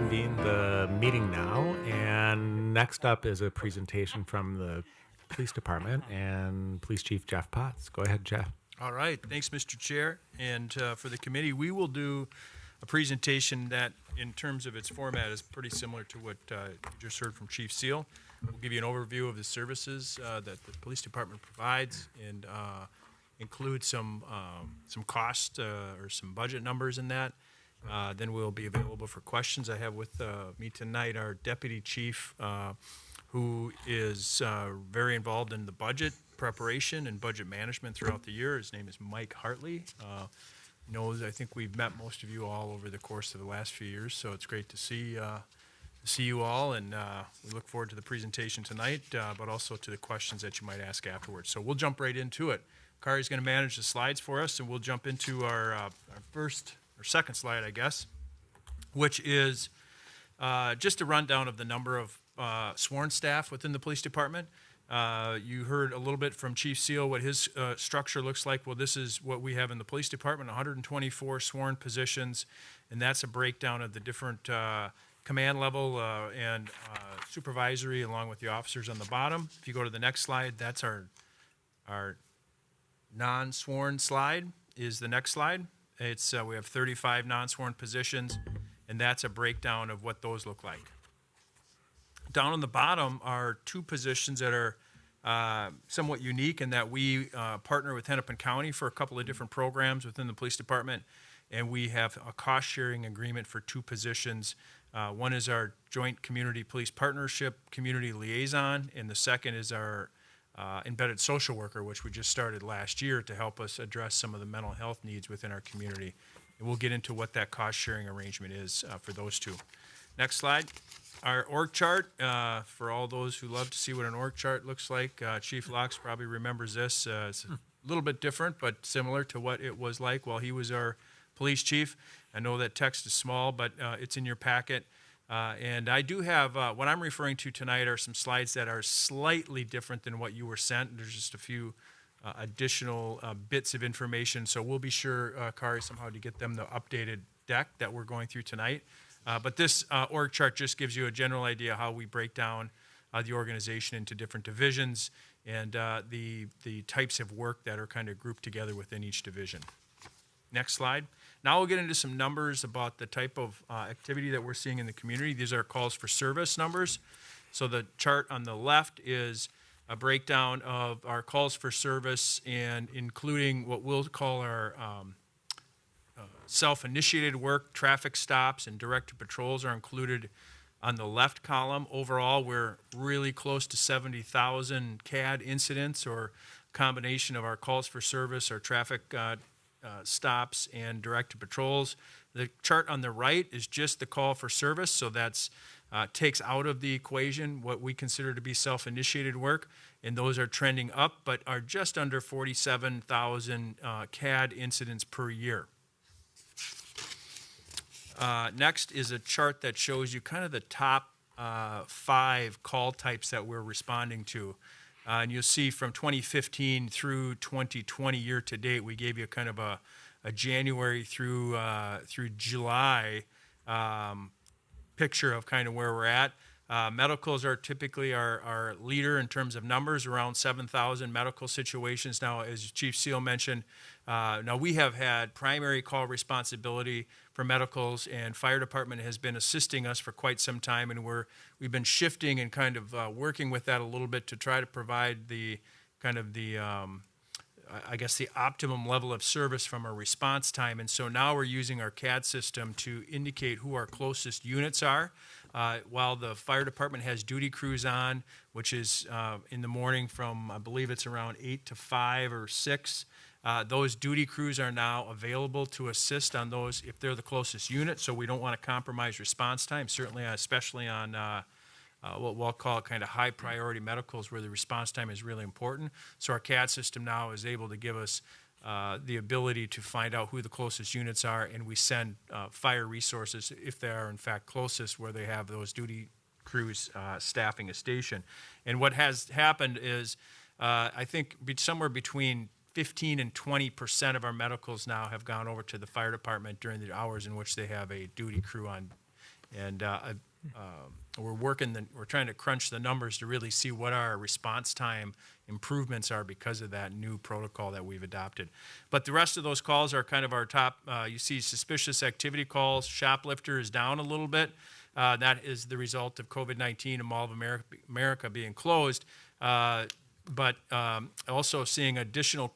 reconvene the meeting now. And next up is a presentation from the Police Department and Police Chief Jeff Potts. Go ahead, Jeff. All right. Thanks, Mr. Chair. And for the committee, we will do a presentation that, in terms of its format, is pretty similar to what you just heard from Chief Seal. We'll give you an overview of the services that the Police Department provides and include some cost or some budget numbers in that. Then we'll be available for questions. I have with me tonight our Deputy Chief, who is very involved in the budget preparation and budget management throughout the year. His name is Mike Hartley. I think we've met most of you all over the course of the last few years, so it's great to see you all, and we look forward to the presentation tonight, but also to the questions that you might ask afterwards. So we'll jump right into it. Kari's going to manage the slides for us, and we'll jump into our second slide, I guess, which is just a rundown of the number of sworn staff within the police department. You heard a little bit from Chief Seal what his structure looks like. Well, this is what we have in the police department, 124 sworn positions, and that's a breakdown of the different command level and supervisory, along with the officers on the bottom. If you go to the next slide, that's our non-sworn slide is the next slide. It's we have 35 non-sworn positions, and that's a breakdown of what those look like. Down on the bottom are two positions that are somewhat unique in that we partner with Hennepin County for a couple of different programs within the police department, and we have a cost-sharing agreement for two positions. One is our Joint Community Police Partnership Community Liaison, and the second is our embedded social worker, which we just started last year to help us address some of the mental health needs within our community. And we'll get into what that cost-sharing arrangement is for those two. Next slide. Our org chart, for all those who love to see what an org chart looks like, Chief Locks probably remembers this. It's a little bit different, but similar to what it was like while he was our police chief. I know that text is small, but it's in your packet. And I do have, what I'm referring to tonight are some slides that are slightly different than what you were sent. There's just a few additional bits of information. So we'll be sure, Kari, somehow to get them the updated deck that we're going through tonight. But this org chart just gives you a general idea how we break down the organization into different divisions and the types of work that are kind of grouped together within each division. Next slide. Now we'll get into some numbers about the type of activity that we're seeing in the community. These are calls for service numbers. So the chart on the left is a breakdown of our calls for service and including what we'll call our self-initiated work. Traffic stops and directed patrols are included on the left column. Overall, we're really close to 70,000 CAD incidents, or combination of our calls for service, our traffic stops, and directed patrols. The chart on the right is just the call for service, so that's takes out of the equation what we consider to be self-initiated work, and those are trending up, but are just under 47,000 CAD incidents per year. Next is a chart that shows you kind of the top 5 call types that we're responding to. And you'll see from 2015 through 2020 year to date, we gave you kind of a January through July picture of kind of where we're at. Medicals are typically our leader in terms of numbers, around 7,000 medical situations. Now, as Chief Seal mentioned, now we have had primary call responsibility for medicals, and fire department has been assisting us for quite some time, and we've been shifting and kind of working with that a little bit to try to provide the kind of the optimum level of service from our response time. And so now we're using our CAD system to indicate who our closest units are. While the fire department has duty crews on, which is in the morning from, I believe it's around 8 to 5 or 6, those duty crews are now available to assist on those if they're the closest unit, so we don't want to compromise response time, certainly especially on what we'll call kind of high priority medicals where the response time is really important. So our CAD system now is able to give us the ability to find out who the closest units are, and we send fire resources if they are in fact closest where they have those duty crews staffing a station. And what has happened is I think somewhere between 15 and 20% of our medicals now have gone over to the fire department during the hours in which they have a duty crew on. And we're trying to crunch the numbers to really see what our response time improvements are because of that new protocol that we've adopted. But the rest of those calls are kind of our top. You see suspicious activity calls. Shoplifter is down a little bit. That is the result of COVID-19 and Mall of America being closed. But also seeing additional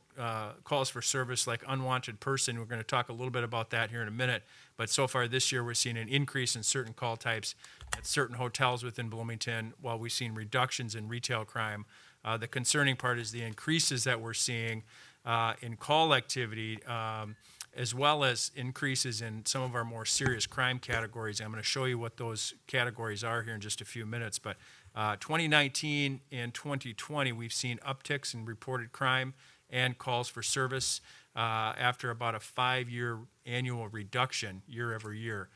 calls for service like unwanted person. We're going to talk a little bit about that here in a minute. But so far this year, we're seeing an increase in certain call types at certain hotels within Bloomington, while we've seen reductions in retail crime. The concerning part is the increases that we're seeing in call activity, as well as increases in some of our more serious crime categories. I'm going to show you what those categories are here in just a few minutes. But 2019 and 2020, we've seen upticks in reported crime and calls for service after about a 5-year annual reduction year over year.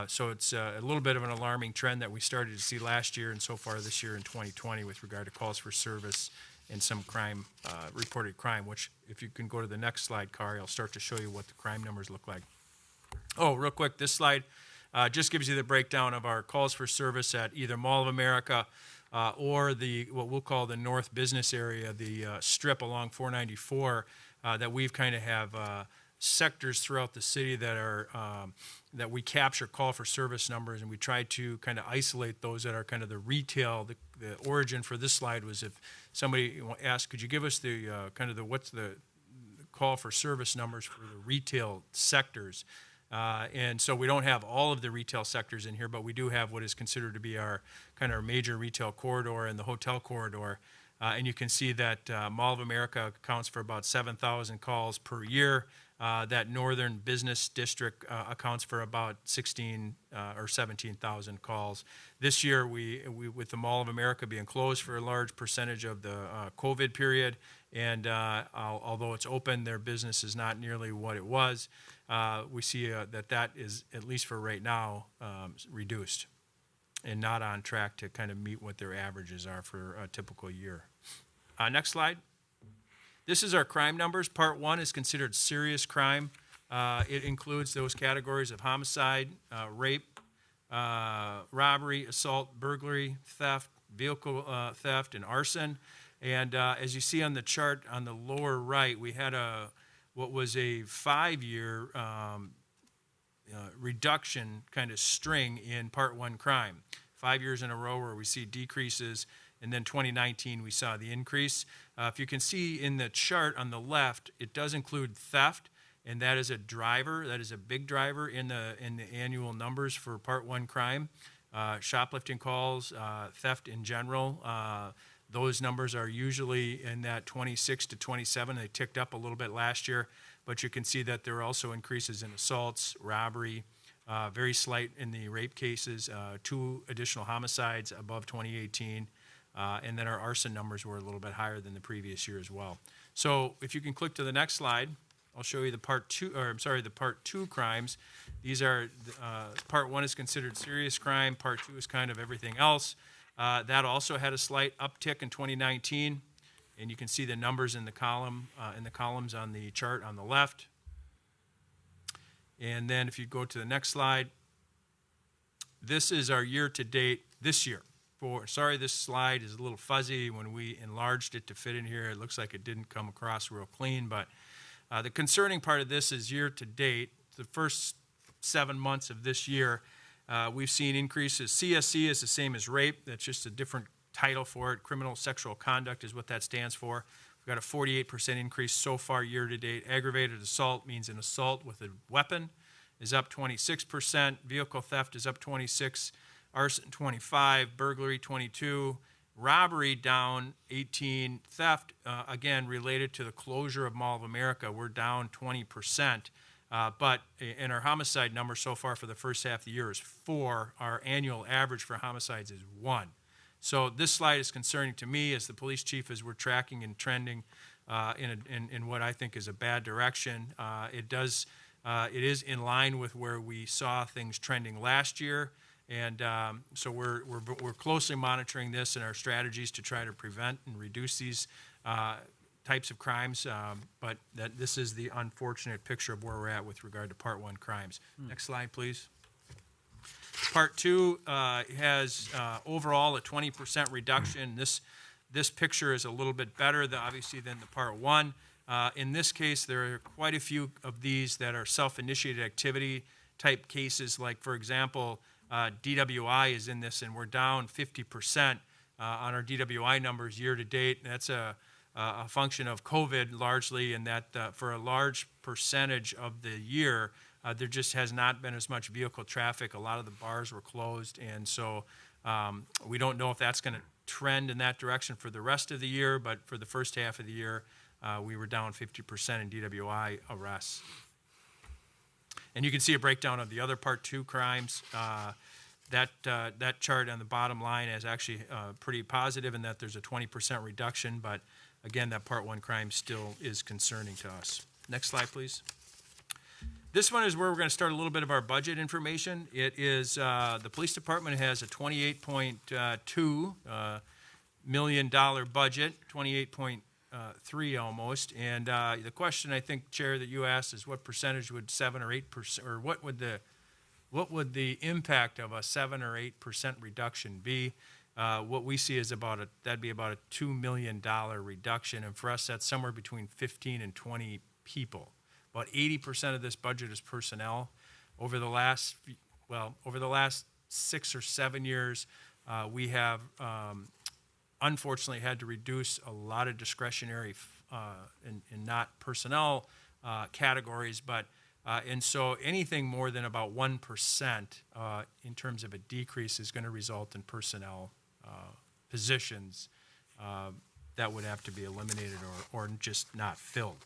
So it's a little bit of an alarming trend that we started to see last year and so far this year in 2020 with regard to calls for service and some crime, reported crime, which if you can go to the next slide, Kari, I'll start to show you what the crime numbers look like. Oh, real quick, this slide just gives you the breakdown of our calls for service at either Mall of America or what we'll call the North Business Area, the strip along 494 that we've kind of have sectors throughout the city that are that we capture call for service numbers, and we try to kind of isolate those that are kind of the retail. The origin for this slide was if somebody asked, could you give us the kind of the what's the call for service numbers for the retail sectors? And so we don't have all of the retail sectors in here, but we do have what is considered to be our kind of our major retail corridor and the hotel corridor. And you can see that Mall of America accounts for about 7,000 calls per year. That Northern Business District accounts for about 16 or 17,000 calls. This year, we with the Mall of America being closed for a large percentage of the COVID period, and although it's open, their business is not nearly what it was. We see that is, at least for right now, reduced and not on track to kind of meet what their averages are for a typical year. Next slide. This is our crime numbers. Part 1 is considered serious crime. It includes those categories of homicide, rape, robbery, assault, burglary, theft, vehicle theft, and arson. And as you see on the chart on the lower right, we had what was a 5-year reduction kind of string in Part 1 crime. 5 years in a row where we see decreases, and then 2019 we saw the increase. If you can see in the chart on the left, it does include theft, and that is a driver. That is a big driver in the annual numbers for Part 1 crime. Shoplifting calls, theft in general, those numbers are usually in that 26 to 27. They ticked up a little bit last year, but you can see that there are also increases in assaults, robbery, very slight in the rape cases, 2 additional homicides above 2018. And then our arson numbers were a little bit higher than the previous year as well. So if you can click to the next slide, I'll show you the Part 2 crimes. These are, Part 1 is considered serious crime. Part 2 is kind of everything else. That also had a slight uptick in 2019. And you can see the numbers in the columns on the chart on the left. And then if you go to the next slide, this is our year-to-date this year. Sorry, this slide is a little fuzzy. When we enlarged it to fit in here, it looks like it didn't come across real clean. But the concerning part of this is year-to-date, the first 7 months of this year, we've seen increases. CSC is the same as rape. That's just a different title for it. Criminal sexual conduct is what that stands for. We've got a 48% increase so far year-to-date. Aggravated assault means an assault with a weapon is up 26%. Vehicle theft is up 26%. Arson 25, burglary 22, robbery down 18, theft, again, related to the closure of Mall of America, we're down 20%. But in our homicide number so far for the first half of the year is 4. Our annual average for homicides is 1. So this slide is concerning to me as the police chief as we're tracking and trending in what I think is a bad direction. It is in line with where we saw things trending last year. And so we're closely monitoring this and our strategies to try to prevent and reduce these types of crimes. But this is the unfortunate picture of where we're at with regard to Part 1 crimes. Next slide, please. Part 2 has overall a 20% reduction. This picture is a little bit better, obviously, than the Part 1. In this case, there are quite a few of these that are self-initiated activity type cases. Like, for example, DWI is in this, and we're down 50% on our DWI numbers year to date. And that's a function of COVID largely, in that for a large percentage of the year, there just has not been as much vehicle traffic. A lot of the bars were closed, and so we don't know if that's going to trend in that direction for the rest of the year, but for the first half of the year, we were down 50% in DWI arrests. And you can see a breakdown of the other Part 2 crimes. That chart on the bottom line is actually pretty positive in that there's a 20% reduction, but again, that Part 1 crime still is concerning to us. Next slide, please. This one is where we're going to start a little bit of our budget information. It is the police department has a $28.2 million budget, 28.3 almost. And the question I think, Chair, that you asked is what percentage would 7 or 8%, or what would the impact of a 7 or 8% reduction be? What we see is that'd be about a $2 million reduction, and for us, that's somewhere between 15 and 20 people. About 80% of this budget is personnel. Over the last 6 or 7 years, we have unfortunately had to reduce a lot of discretionary and not personnel categories, but and so anything more than about 1% in terms of a decrease is going to result in personnel positions that would have to be eliminated or just not filled.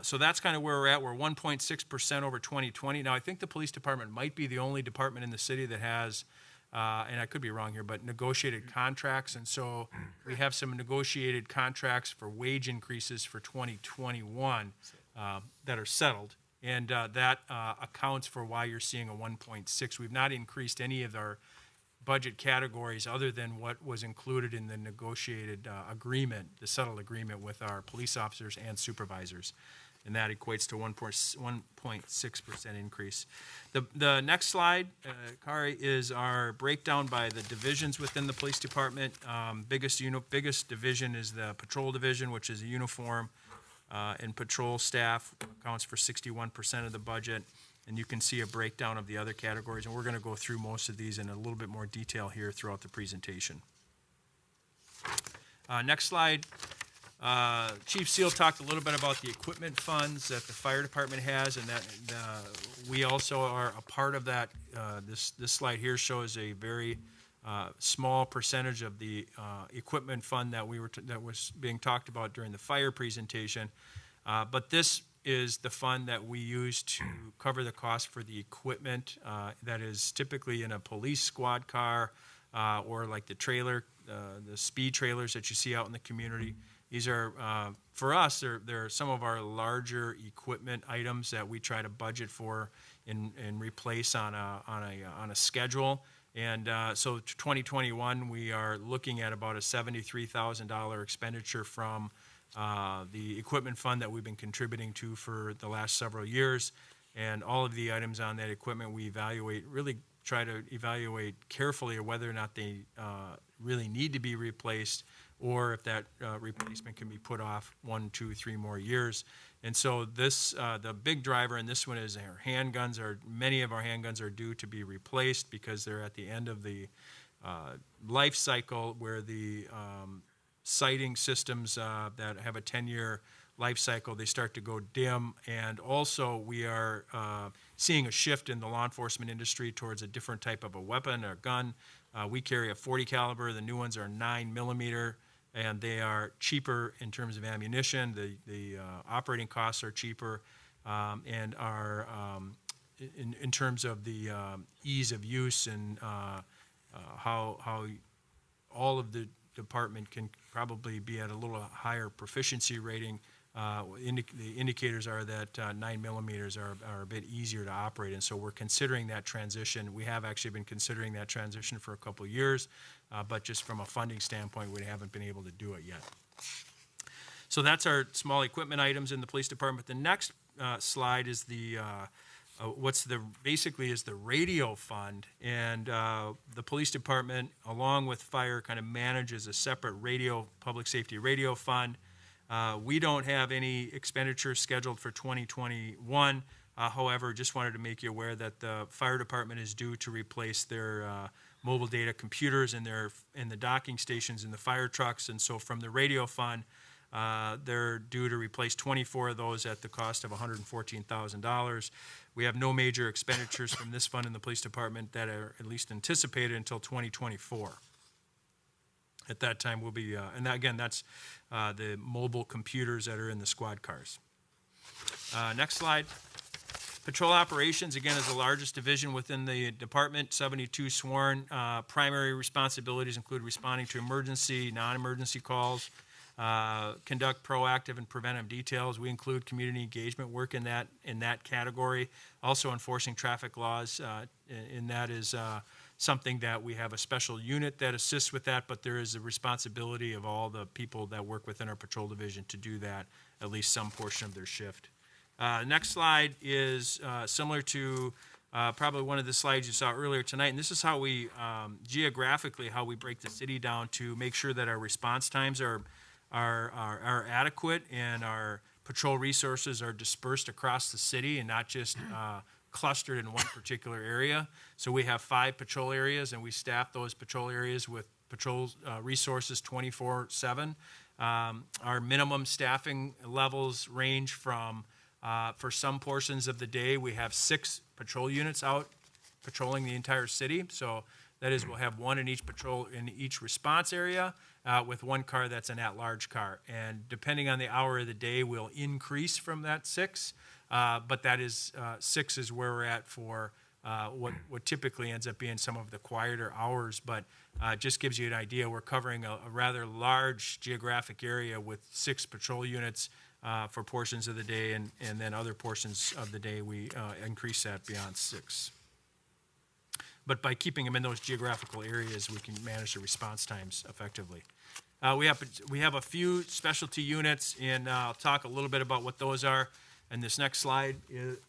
So that's kind of where we're at. We're 1.6% over 2020. Now, I think the police department might be the only department in the city that has, and I could be wrong here, but negotiated contracts. And so we have some negotiated contracts for wage increases for 2021 that are settled. And that accounts for why you're seeing a 1.6. We've not increased any of our budget categories other than what was included in the negotiated agreement, the settled agreement with our police officers and supervisors. And that equates to 1.6% increase. The next slide, Kari, is our breakdown by the divisions within the police department. Biggest division is the patrol division, which is a uniform and patrol staff, accounts for 61% of the budget. And you can see a breakdown of the other categories, and we're going to go through most of these in a little bit more detail here throughout the presentation. Next slide. Chief Seal talked a little bit about the equipment funds that the fire department has, and that we also are a part of that. This slide here shows a very small percentage of the equipment fund that was being talked about during the fire presentation, but this is the fund that we use to cover the cost for the equipment that is typically in a police squad car or like the trailer, the speed trailers that you see out in the community. These are, for us, they're some of our larger equipment items that we try to budget for and replace on a schedule. And so 2021, we are looking at about a $73,000 expenditure from the equipment fund that we've been contributing to for the last several years. And all of the items on that equipment we really try to evaluate carefully whether or not they really need to be replaced, or if that replacement can be put off 1, 2, 3 more years. And so the big driver in this one is our handguns. Many of our handguns are due to be replaced because they're at the end of the life cycle, where the sighting systems that have a 10-year life cycle, they start to go dim. And also we are seeing a shift in the law enforcement industry towards a different type of a weapon or gun. We carry a 40 caliber. The new ones are 9 millimeter, and they are cheaper in terms of ammunition. The operating costs are cheaper, and are in terms of the ease of use and how all of the department can probably be at a little higher proficiency rating. The indicators are that 9 millimeters are a bit easier to operate, and so we're considering that transition. We have actually been considering that transition for a couple of years, but just from a funding standpoint, we haven't been able to do it yet. So that's our small equipment items in the police department. The next slide is the basically is the radio fund, and the police department, along with fire, kind of manages a separate public safety radio fund. We don't have any expenditures scheduled for 2021. However, just wanted to make you aware that the fire department is due to replace their mobile data computers in the docking stations in the fire trucks, and so from the radio fund, they're due to replace 24 of those at the cost of $114,000. We have no major expenditures from this fund in the police department that are at least anticipated until 2024. At that time, we'll be, and again, that's the mobile computers that are in the squad cars. Next slide. Patrol operations, again, is the largest division within the department, 72 sworn. Primary responsibilities include responding to emergency, non-emergency calls, conduct proactive and preventive details. We include community engagement work in that category. Also enforcing traffic laws, and that is something that we have a special unit that assists with that, but there is a responsibility of all the people that work within our patrol division to do that, at least some portion of their shift. Next slide is similar to probably one of the slides you saw earlier tonight, and this is how we, geographically, how we break the city down to make sure that our response times are adequate and our patrol resources are dispersed across the city and not just clustered in one particular area. So we have 5 patrol areas, and we staff those patrol areas with patrol resources 24/7. Our minimum staffing levels range from, for some portions of the day, we have 6 patrol units out patrolling the entire city. So that is, we'll have 1 in each patrol in each response area, with 1 car that's an at-large car. And depending on the hour of the day, we'll increase from that 6. But that is 6 is where we're at for what typically ends up being some of the quieter hours. But just gives you an idea. We're covering a rather large geographic area with 6 patrol units for portions of the day, and then other portions of the day we increase that beyond 6. But by keeping them in those geographical areas, we can manage the response times effectively. We have a few specialty units, and I'll talk a little bit about what those are. And this next slide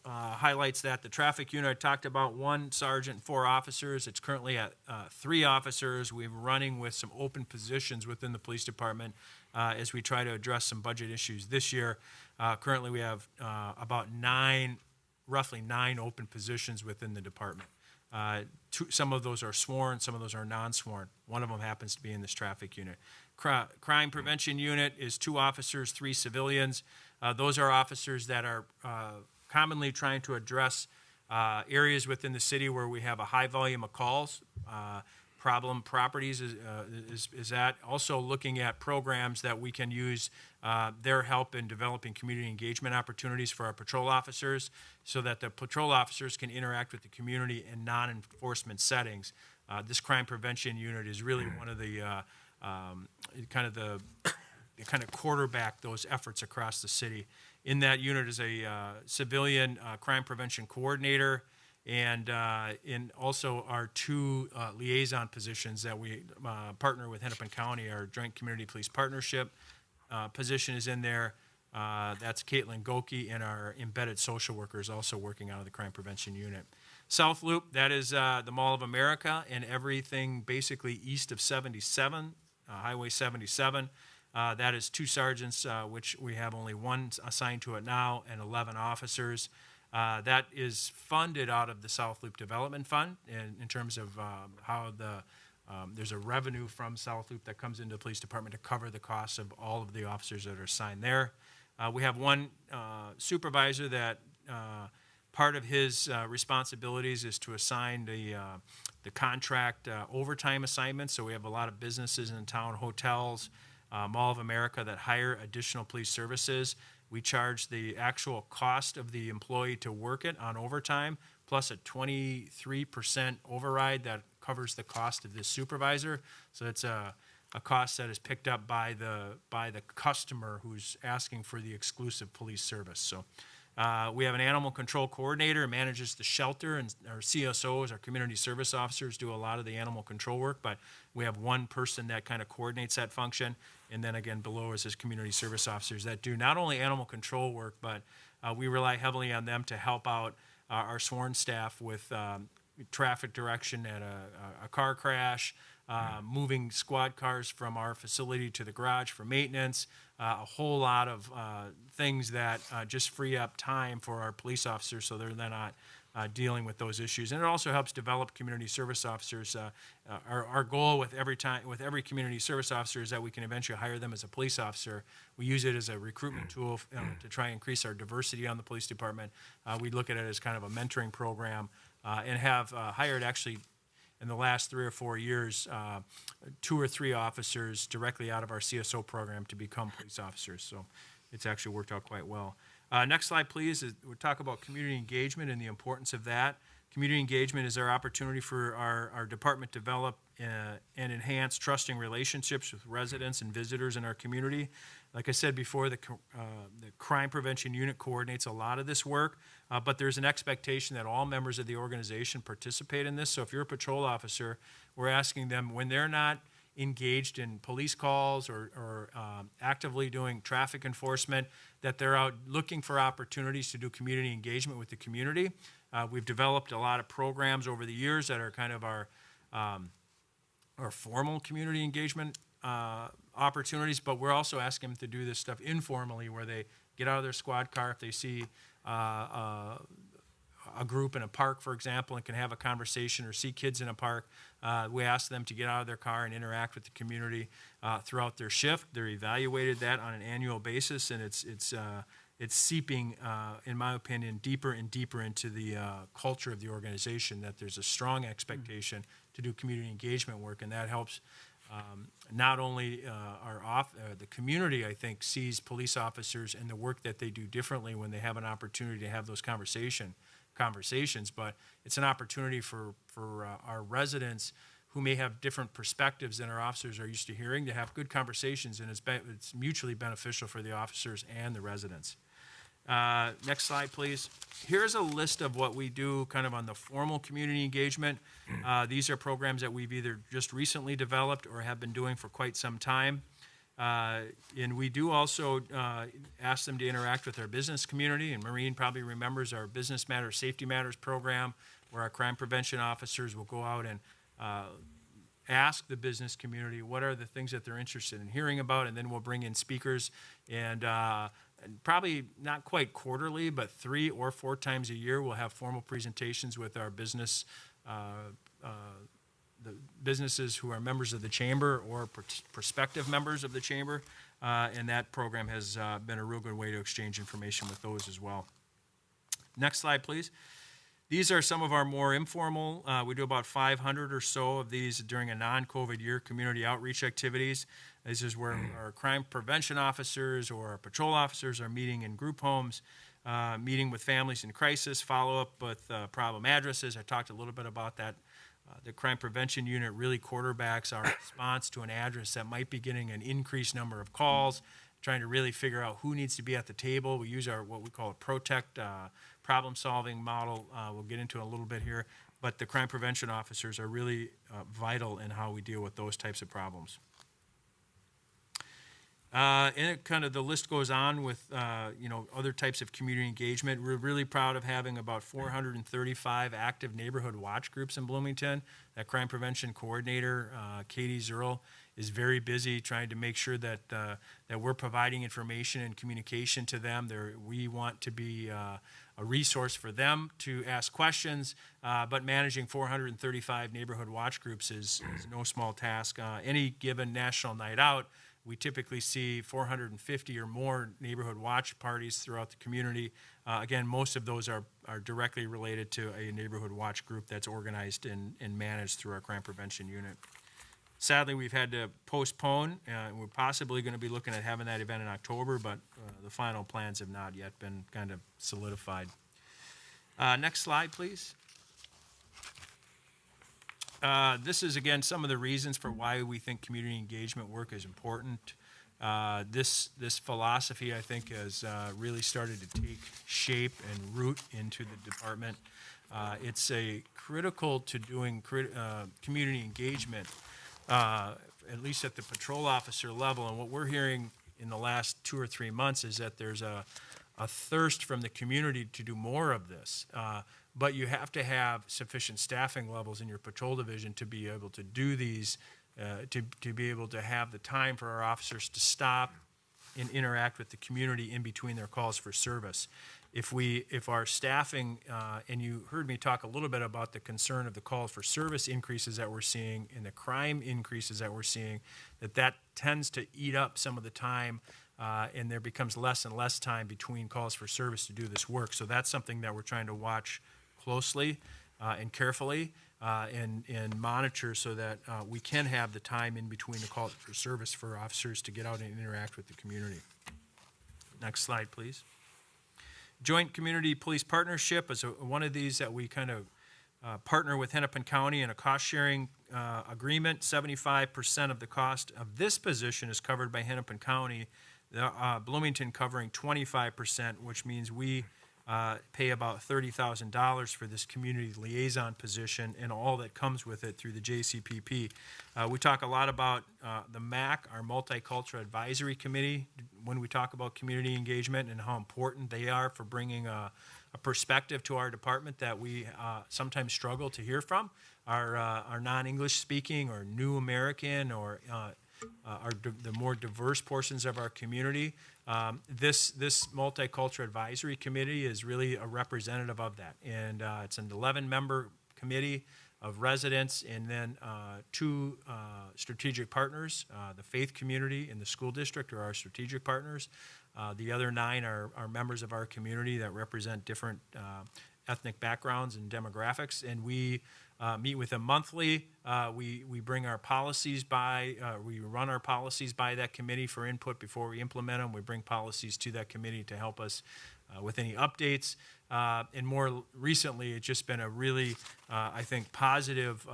highlights that. The traffic unit I talked about, 1 sergeant, 4 officers. It's currently at 3 officers. We're running with some open positions within the police department as we try to address some budget issues this year. Currently, we have about roughly 9 open positions within the department. Some of those are sworn, some of those are non-sworn. One of them happens to be in this traffic unit. Crime prevention unit is 2 officers, 3 civilians. Those are officers that are commonly trying to address areas within the city where we have a high volume of calls. Problem properties is that. Also looking at programs that we can use their help in developing community engagement opportunities for our patrol officers so that the patrol officers can interact with the community in non-enforcement settings. This crime prevention unit is really one of the kind of quarterback those efforts across the city. In that unit is a civilian crime prevention coordinator, and also our 2 liaison positions that we partner with Hennepin County. Our Joint Community Police Partnership position is in there. That's Caitlin Goki, and our embedded social worker is also working out of the crime prevention unit. South Loop, that is the Mall of America and everything basically east of 77, Highway 77. That is 2 sergeants, which we have only 1 assigned to it now, and 11 officers. That is funded out of the South Loop Development Fund in terms of how there's a revenue from South Loop that comes into the police department to cover the costs of all of the officers that are assigned there. We have 1 supervisor that part of his responsibilities is to assign the contract overtime assignments. So we have a lot of businesses in town, hotels, Mall of America, that hire additional police services. We charge the actual cost of the employee to work it on overtime, plus a 23% override that covers the cost of this supervisor. So it's a cost that is picked up by the customer who's asking for the exclusive police service. So we have an animal control coordinator who manages the shelter, and our CSOs, our community service officers, do a lot of the animal control work, but we have 1 person that kind of coordinates that function. And then again, below is his community service officers that do not only animal control work, but we rely heavily on them to help out our sworn staff with traffic direction at a car crash, moving squad cars from our facility to the garage for maintenance, a whole lot of things that just free up time for our police officers so they're not dealing with those issues. And it also helps develop community service officers. Our goal with every community service officer is that we can eventually hire them as a police officer. We use it as a recruitment tool to try and increase our diversity on the police department. We look at it as kind of a mentoring program and have hired actually in the last 3 or 4 years 2 or 3 officers directly out of our CSO program to become police officers. So it's actually worked out quite well. Next slide, please. We'll talk about community engagement and the importance of that. Community engagement is our opportunity for our department to develop and enhance trusting relationships with residents and visitors in our community. Like I said before, the Crime Prevention Unit coordinates a lot of this work, but there's an expectation that all members of the organization participate in this. So if you're a patrol officer, we're asking them when they're not engaged in police calls or actively doing traffic enforcement, that they're out looking for opportunities to do community engagement with the community. We've developed a lot of programs over the years that are kind of our formal community engagement opportunities, but we're also asking them to do this stuff informally where they get out of their squad car if they see a group in a park, for example, and can have a conversation, or see kids in a park. We ask them to get out of their car and interact with the community throughout their shift. They're evaluated that on an annual basis, and it's seeping, in my opinion, deeper and deeper into the culture of the organization, that there's a strong expectation to do community engagement work, and that helps not only the community, I think, sees police officers and the work that they do differently when they have an opportunity to have those conversations, but it's an opportunity for our residents who may have different perspectives than our officers are used to hearing to have good conversations, and it's mutually beneficial for the officers and the residents. Next slide, please. Here's a list of what we do kind of on the formal community engagement. These are programs that we've either just recently developed or have been doing for quite some time. And we do also ask them to interact with our business community, and Maureen probably remembers our Business Matters, Safety Matters program, where our crime prevention officers will go out and ask the business community what are the things that they're interested in hearing about, and then we'll bring in speakers, and probably not quite quarterly, but 3 or 4 times a year we'll have formal presentations with our business the businesses who are members of the chamber or prospective members of the chamber, and that program has been a real good way to exchange information with those as well. Next slide, please. These are some of our more informal, we do about 500 or so of these during a non-COVID year, community outreach activities. This is where our crime prevention officers or our patrol officers are meeting in group homes, meeting with families in crisis, follow up with problem addresses. I talked a little bit about that. The Crime Prevention Unit really quarterbacks our response to an address that might be getting an increased number of calls, trying to really figure out who needs to be at the table. We use our what we call a PROTECT problem-solving model. We'll get into it a little bit here, but the crime prevention officers are really vital in how we deal with those types of problems. And it kind of the list goes on with other types of community engagement. We're really proud of having about 435 active neighborhood watch groups in Bloomington. That crime prevention coordinator, Katie Zerl, is very busy trying to make sure that that we're providing information and communication to them. We want to be a resource for them to ask questions, but managing 435 neighborhood watch groups is no small task. Any given national night out, we typically see 450 or more neighborhood watch parties throughout the community. Again, most of those are directly related to a neighborhood watch group that's organized and managed through our crime prevention unit. Sadly, we've had to postpone. We're possibly going to be looking at having that event in October, but the final plans have not yet been kind of solidified. Next slide, please. This is, again, some of the reasons for why we think community engagement work is important. This philosophy, I think, has really started to take shape and root into the department. It's critical to doing community engagement, at least at the patrol officer level. And what we're hearing in the last 2 or 3 months is that there's a a thirst from the community to do more of this. But you have to have sufficient staffing levels in your patrol division to be able to do these, to be able to have the time for our officers to stop and interact with the community in between their calls for service. If our staffing, and you heard me talk a little bit about the concern of the calls for service increases that we're seeing and the crime increases that we're seeing, that tends to eat up some of the time, and there becomes less and less time between calls for service to do this work. So that's something that we're trying to watch closely and carefully and monitor so that we can have the time in between the calls for service for officers to get out and interact with the community. Next slide, please. Joint Community Police Partnership is one of these that we kind of partner with Hennepin County in a cost-sharing agreement. 75% of the cost of this position is covered by Hennepin County, Bloomington covering 25%, which means we pay about $30,000 for this community liaison position and all that comes with it through the JCPP. We talk a lot about the MAC, our Multicultural Advisory Committee, when we talk about community engagement and how important they are for bringing a perspective to our department that we sometimes struggle to hear from. Our non-English speaking or new American or the more diverse portions of our community. This Multicultural Advisory Committee is really a representative of that. And it's an 11-member committee of residents and then 2 strategic partners. The faith community and the school district are our strategic partners. The other 9 are members of our community that represent different ethnic backgrounds and demographics. And we meet with them monthly. We bring our policies by, we run our policies by that committee for input before we implement them. We bring policies to that committee to help us with any updates. And more recently, it's just been a really, I think, positive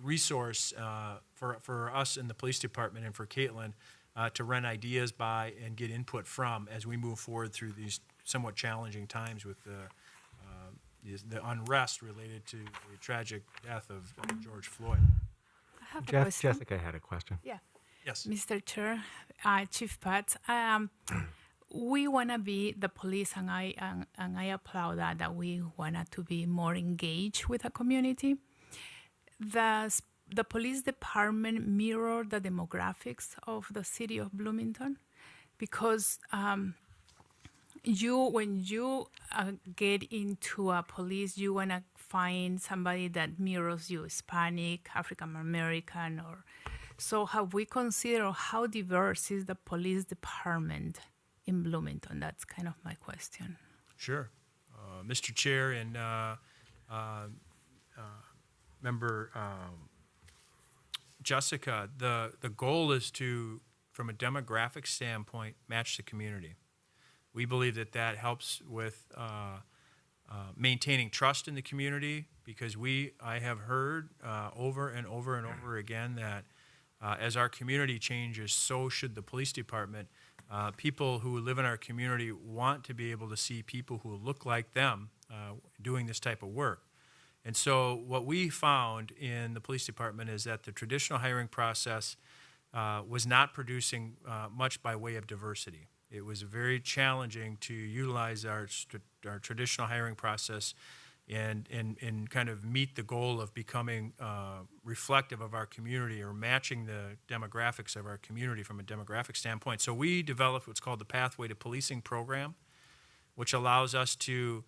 resource for us in the police department and for Caitlin to run ideas by and get input from as we move forward through these somewhat challenging times with the unrest related to the tragic death of George Floyd. I have a question. Jessica had a question. Yeah. Yes. Mr. Chair, Chief Pat, we want to be the police, and I applaud that we want to be more engaged with the community. The police department mirror the demographics of the city of Bloomington, because when you get into a police, you want to find somebody that mirrors you, Hispanic, African American, or so. Have we considered how diverse is the police department in Bloomington? That's kind of my question. Sure. Mr. Chair and Member Jessica, the goal is to, from a demographic standpoint, match the community. We believe that helps with maintaining trust in the community, because I have heard over and over and over again that as our community changes, so should the police department. People who live in our community want to be able to see people who look like them doing this type of work. And so what we found in the police department is that the traditional hiring process was not producing much by way of diversity. It was very challenging to utilize our traditional hiring process and kind of meet the goal of becoming reflective of our community or matching the demographics of our community from a demographic standpoint. So we developed what's called the Pathway to Policing program, which allows us to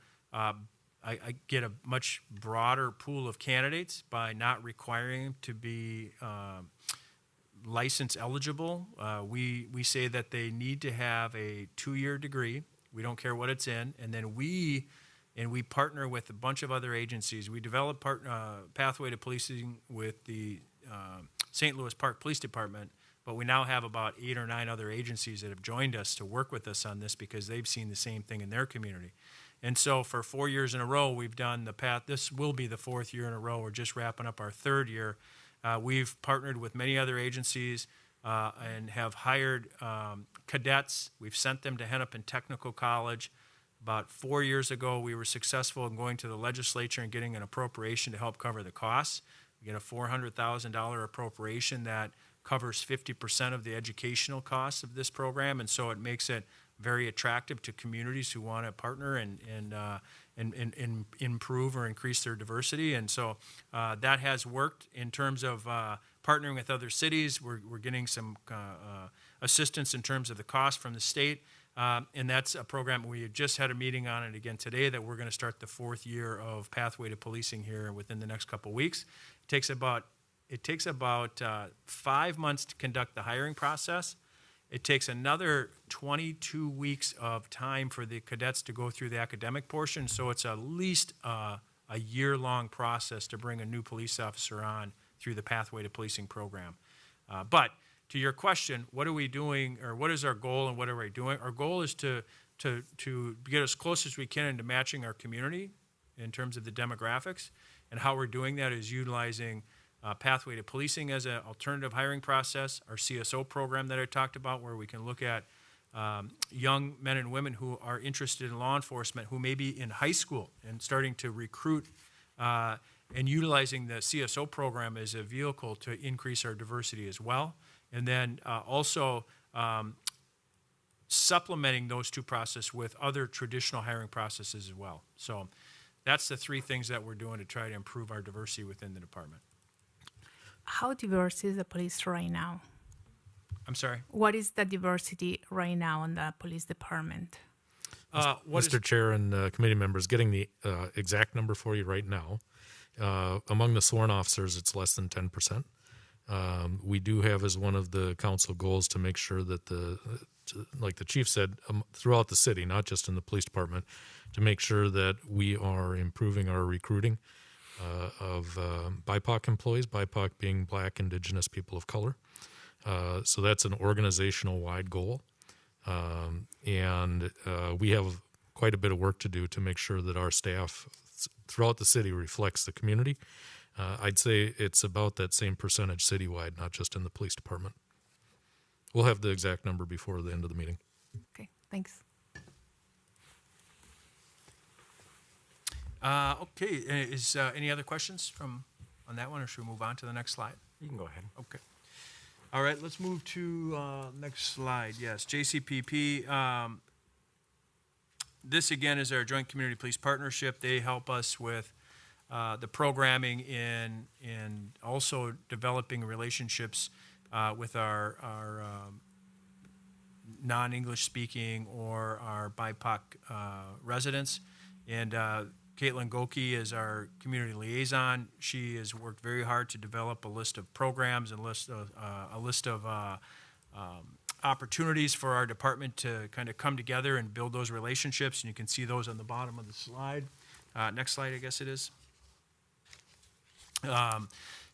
get a much broader pool of candidates by not requiring them to be license eligible. We say that they need to have a 2-year degree. We don't care what it's in. And then we partner with a bunch of other agencies. We developed Pathway to Policing with the St. Louis Park Police Department, but we now have about 8 or 9 other agencies that have joined us to work with us on this because they've seen the same thing in their community. And so for 4 years in a row, we've done the path. This will be the 4th year in a row. We're just wrapping up our 3rd year. We've partnered with many other agencies and have hired cadets. We've sent them to Hennepin Technical College. About 4 years ago, we were successful in going to the legislature and getting an appropriation to help cover the costs. We get a $400,000 appropriation that covers 50% of the educational costs of this program, and so it makes it very attractive to communities who want to partner and improve or increase their diversity. And so that has worked in terms of partnering with other cities. We're getting some assistance in terms of the cost from the state. And that's a program we just had a meeting on it again today that we're going to start the 4th year of Pathway to Policing here within the next couple of weeks. It takes about 5 months to conduct the hiring process. It takes another 22 weeks of time for the cadets to go through the academic portion. So it's at least a year-long process to bring a new police officer on through the Pathway to Policing program. But to your question, what are we doing, or what is our goal and what are we doing? Our goal is to get as close as we can into matching our community in terms of the demographics. And how we're doing that is utilizing Pathway to Policing as an alternative hiring process, our CSO program that I talked about, where we can look at young men and women who are interested in law enforcement, who may be in high school and starting to recruit, and utilizing the CSO program as a vehicle to increase our diversity as well. And then also supplementing those two processes with other traditional hiring processes as well. So that's the 3 things that we're doing to try to improve our diversity within the department. How diverse is the police right now? I'm sorry? What is the diversity right now in the police department? Mr. Chair and committee members, getting the exact number for you right now. Among the sworn officers, it's less than 10%. We do have as one of the council goals to make sure that like the chief said, throughout the city, not just in the police department, to make sure that we are improving our recruiting of BIPOC employees, BIPOC being Black, Indigenous, people of color. So that's an organizational-wide goal. And we have quite a bit of work to do to make sure that our staff throughout the city reflects the community. I'd say it's about that same percentage citywide, not just in the police department. We'll have the exact number before the end of the meeting. Okay, thanks. Okay, is any other questions on that one, or should we move on to the next slide? You can go ahead. Okay. All right, let's move to next slide. Yes, JCPP. This again is our Joint Community Police Partnership. They help us with the programming and also developing relationships with our non-English speaking or our BIPOC residents. And Caitlin Goki is our community liaison. She has worked very hard to develop a list of programs and a list of opportunities for our department to kind of come together and build those relationships. And you can see those on the bottom of the slide. Next slide, I guess it is.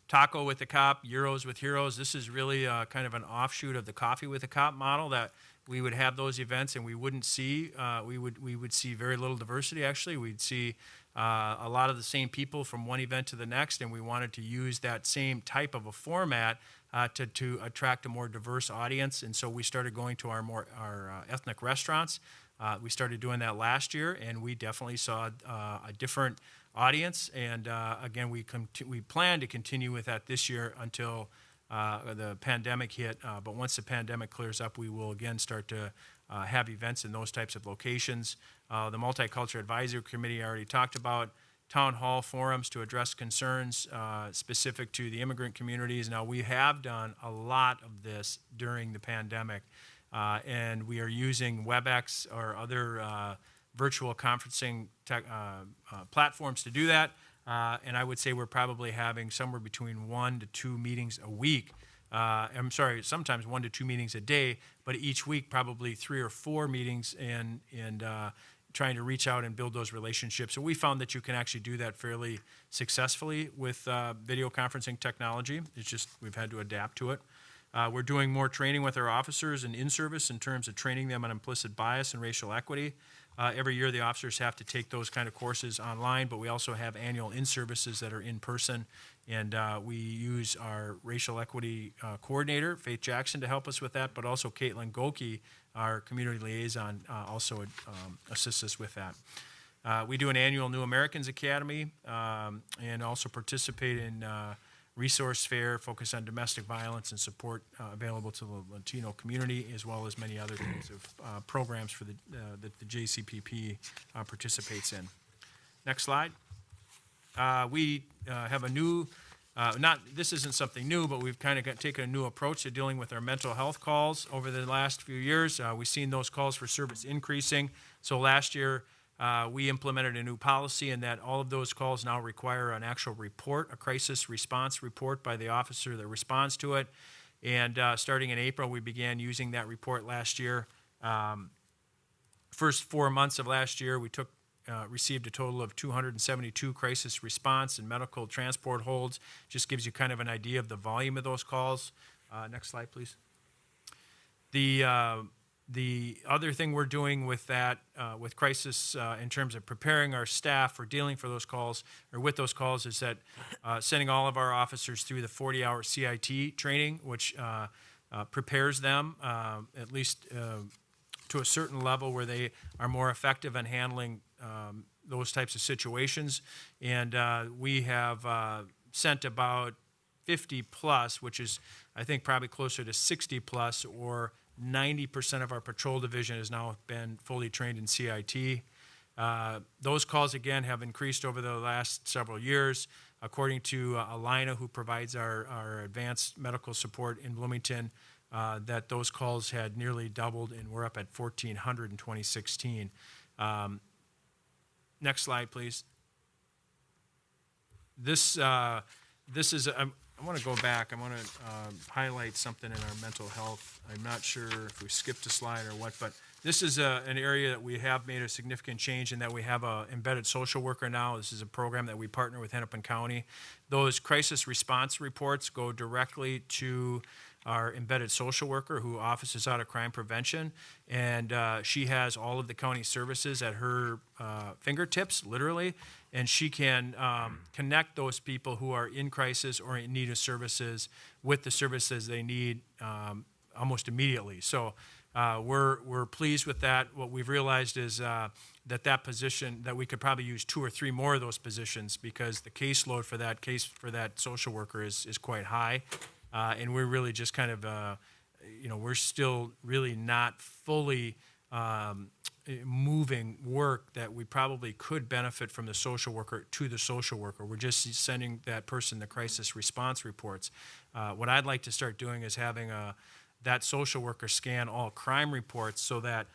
Taco with the Cop, Euros with Heroes. This is really kind of an offshoot of the Coffee with the Cop model, that we would have those events and we wouldn't see, we would see very little diversity actually. We'd see a lot of the same people from one event to the next, and we wanted to use that same type of a format to attract a more diverse audience. And so we started going to our ethnic restaurants. We started doing that last year, and we definitely saw a different audience. And again, we plan to continue with that this year until the pandemic hit. But once the pandemic clears up, we will again start to have events in those types of locations. The Multicultural Advisory Committee I already talked about. Town hall forums to address concerns specific to the immigrant communities. Now, we have done a lot of this during the pandemic, and we are using WebEx or other virtual conferencing platforms to do that. And I would say we're probably having somewhere between 1 to 2 meetings a week. I'm sorry, sometimes 1 to 2 meetings a day, but each week probably 3 or 4 meetings, and trying to reach out and build those relationships. So we found that you can actually do that fairly successfully with video conferencing technology. It's just we've had to adapt to it. We're doing more training with our officers and in-service in terms of training them on implicit bias and racial equity. Every year the officers have to take those kind of courses online, but we also have annual in-services that are in person. And we use our racial equity coordinator, Faith Jackson, to help us with that, but also Caitlin Goki, our community liaison, also assists us with that. We do an annual New Americans Academy and also participate in resource fair focused on domestic violence and support available to the Latino community, as well as many other types of programs for that the JCPP participates in. Next slide. We have a new, this isn't something new, but we've kind of taken a new approach to dealing with our mental health calls over the last few years. We've seen those calls for service increasing. So last year, we implemented a new policy in that all of those calls now require an actual report, a crisis response report by the officer that responds to it. And starting in April, we began using that report last year. First 4 months of last year, we received a total of 272 crisis response and medical transport holds. Just gives you kind of an idea of the volume of those calls. Next slide, please. The other thing we're doing with that, with crisis in terms of preparing our staff for dealing for those calls, or with those calls, is that sending all of our officers through the 40-hour CIT training, which prepares them at least to a certain level where they are more effective in handling those types of situations. And we have sent about 50 plus, which is I think probably closer to 60 plus, or 90% of our patrol division has now been fully trained in CIT. Those calls, again, have increased over the last several years. According to Alina, who provides our advanced medical support in Bloomington, that those calls had nearly doubled, and we're up at 1,400 in 2016. Next slide, please. This is, I want to go back. I want to highlight something in our mental health. I'm not sure if we skipped a slide or what, but this is an area that we have made a significant change in, that we have an embedded social worker now. This is a program that we partner with Hennepin County. Those crisis response reports go directly to our embedded social worker, who offices out of crime prevention, and she has all of the county services at her fingertips, literally, and she can connect those people who are in crisis or in need of services with the services they need almost immediately. So we're pleased with that. What we've realized is that position, that we could probably use 2 or 3 more of those positions, because the caseload for that social worker is quite high. And we're really just kind of, we're still really not fully moving work that we probably could benefit from the social worker to the social worker. We're just sending that person the crisis response reports. What I'd like to start doing is having that social worker scan all crime reports, so that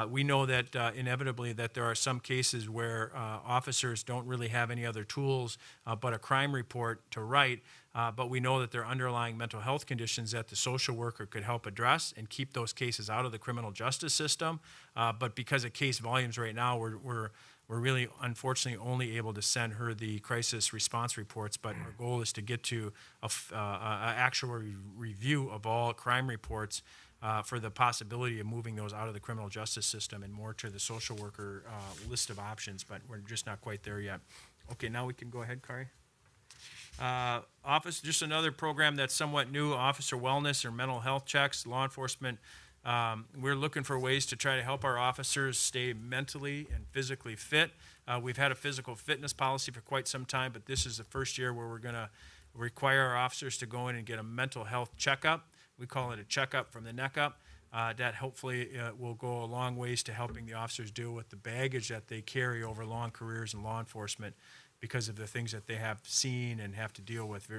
we know that inevitably that there are some cases where officers don't really have any other tools but a crime report to write, but we know that there are underlying mental health conditions that the social worker could help address and keep those cases out of the criminal justice system. But because of case volumes right now, we're really, unfortunately, only able to send her the crisis response reports, but our goal is to get to an actual review of all crime reports for the possibility of moving those out of the criminal justice system and more to the social worker list of options, but we're just not quite there yet. Okay, now we can go ahead, Kari. Just another program that's somewhat new, officer wellness or mental health checks. Law enforcement, we're looking for ways to try to help our officers stay mentally and physically fit. We've had a physical fitness policy for quite some time, but this is the first year where we're going to require our officers to go in and get a mental health checkup. We call it a checkup from the neck up. That hopefully will go a long ways to helping the officers deal with the baggage that they carry over long careers in law enforcement, because of the things that they have seen and have to deal with,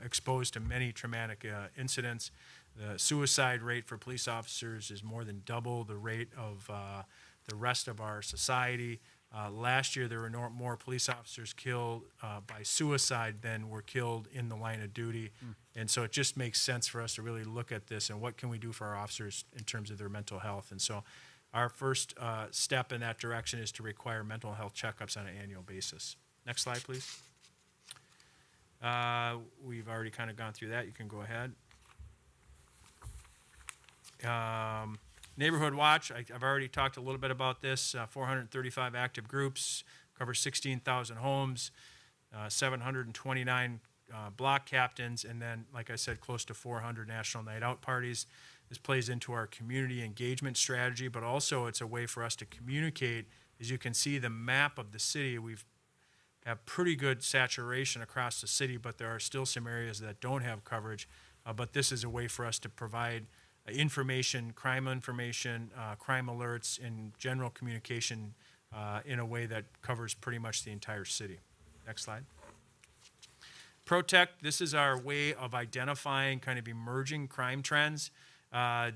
exposed to many traumatic incidents. The suicide rate for police officers is more than double the rate of the rest of our society. Last year, there were more police officers killed by suicide than were killed in the line of duty. And so it just makes sense for us to really look at this and what can we do for our officers in terms of their mental health. And so our first step in that direction is to require mental health checkups on an annual basis. Next slide, please. We've already kind of gone through that. You can go ahead. Neighborhood Watch, I've already talked a little bit about this. 435 active groups, cover 16,000 homes, 729 block captains, and then, like I said, close to 400 national night out parties. This plays into our community engagement strategy, but also it's a way for us to communicate. As you can see, the map of the city, we've have pretty good saturation across the city, but there are still some areas that don't have coverage. But this is a way for us to provide information, crime alerts, and general communication in a way that covers pretty much the entire city. Next slide. Protect, this is our way of identifying kind of emerging crime trends.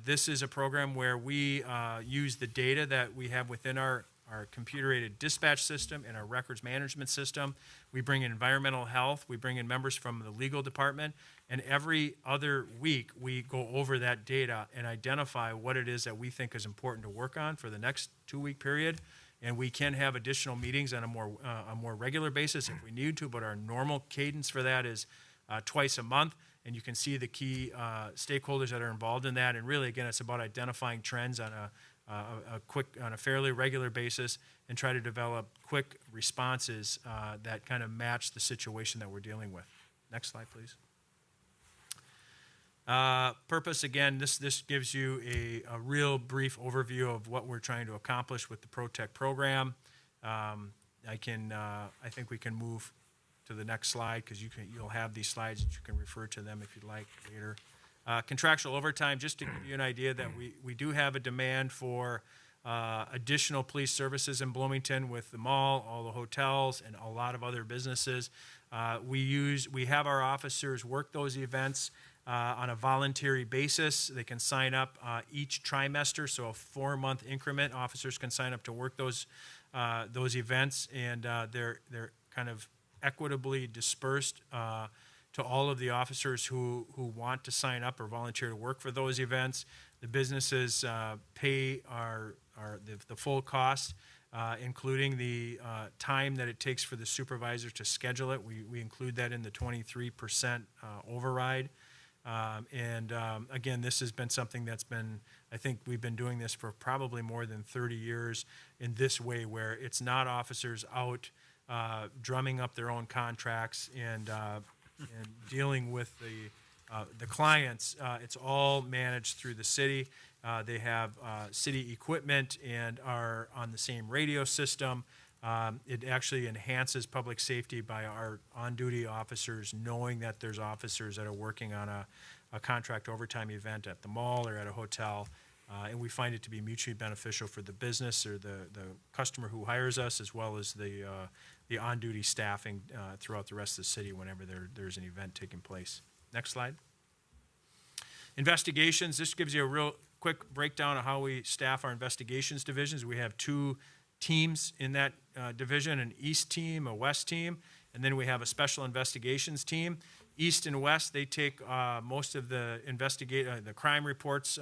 This is a program where we use the data that we have within our computer-aided dispatch system and our records management system. We bring in environmental health. We bring in members from the legal department. And every other week, we go over that data and identify what it is that we think is important to work on for the next 2-week period. And we can have additional meetings on a more regular basis if we need to, but our normal cadence for that is twice a month. And you can see the key stakeholders that are involved in that. And really, again, it's about identifying trends on a fairly regular basis and try to develop quick responses that kind of match the situation that we're dealing with. Next slide, please. Purpose, again, this gives you a real brief overview of what we're trying to accomplish with the Protect program. I think we can move to the next slide because you'll have these slides that you can refer to them if you'd like later. Contractual overtime, just to give you an idea that we do have a demand for additional police services in Bloomington with the mall, all the hotels, and a lot of other businesses. We have our officers work those events on a voluntary basis. They can sign up each trimester, so a 4-month increment. Officers can sign up to work those events, and they're kind of equitably dispersed to all of the officers who want to sign up or volunteer to work for those events. The businesses pay the full cost, including the time that it takes for the supervisor to schedule it. We include that in the 23% override. Again, this has been something that's been, I think we've been doing this for probably more than 30 years in this way, where it's not officers out drumming up their own contracts and dealing with the clients. It's all managed through the city. They have city equipment and are on the same radio system. It actually enhances public safety by our on-duty officers knowing that there's officers that are working on a contract overtime event at the mall or at a hotel. And we find it to be mutually beneficial for the business or the customer who hires us, as well as the on-duty staffing throughout the rest of the city whenever there's an event taking place. Next slide. Investigations. This gives you a real quick breakdown of how we staff our investigations divisions. We have 2 teams in that division, an East team, a West team, and then we have a special investigations team. East and West, they take most of the crime reports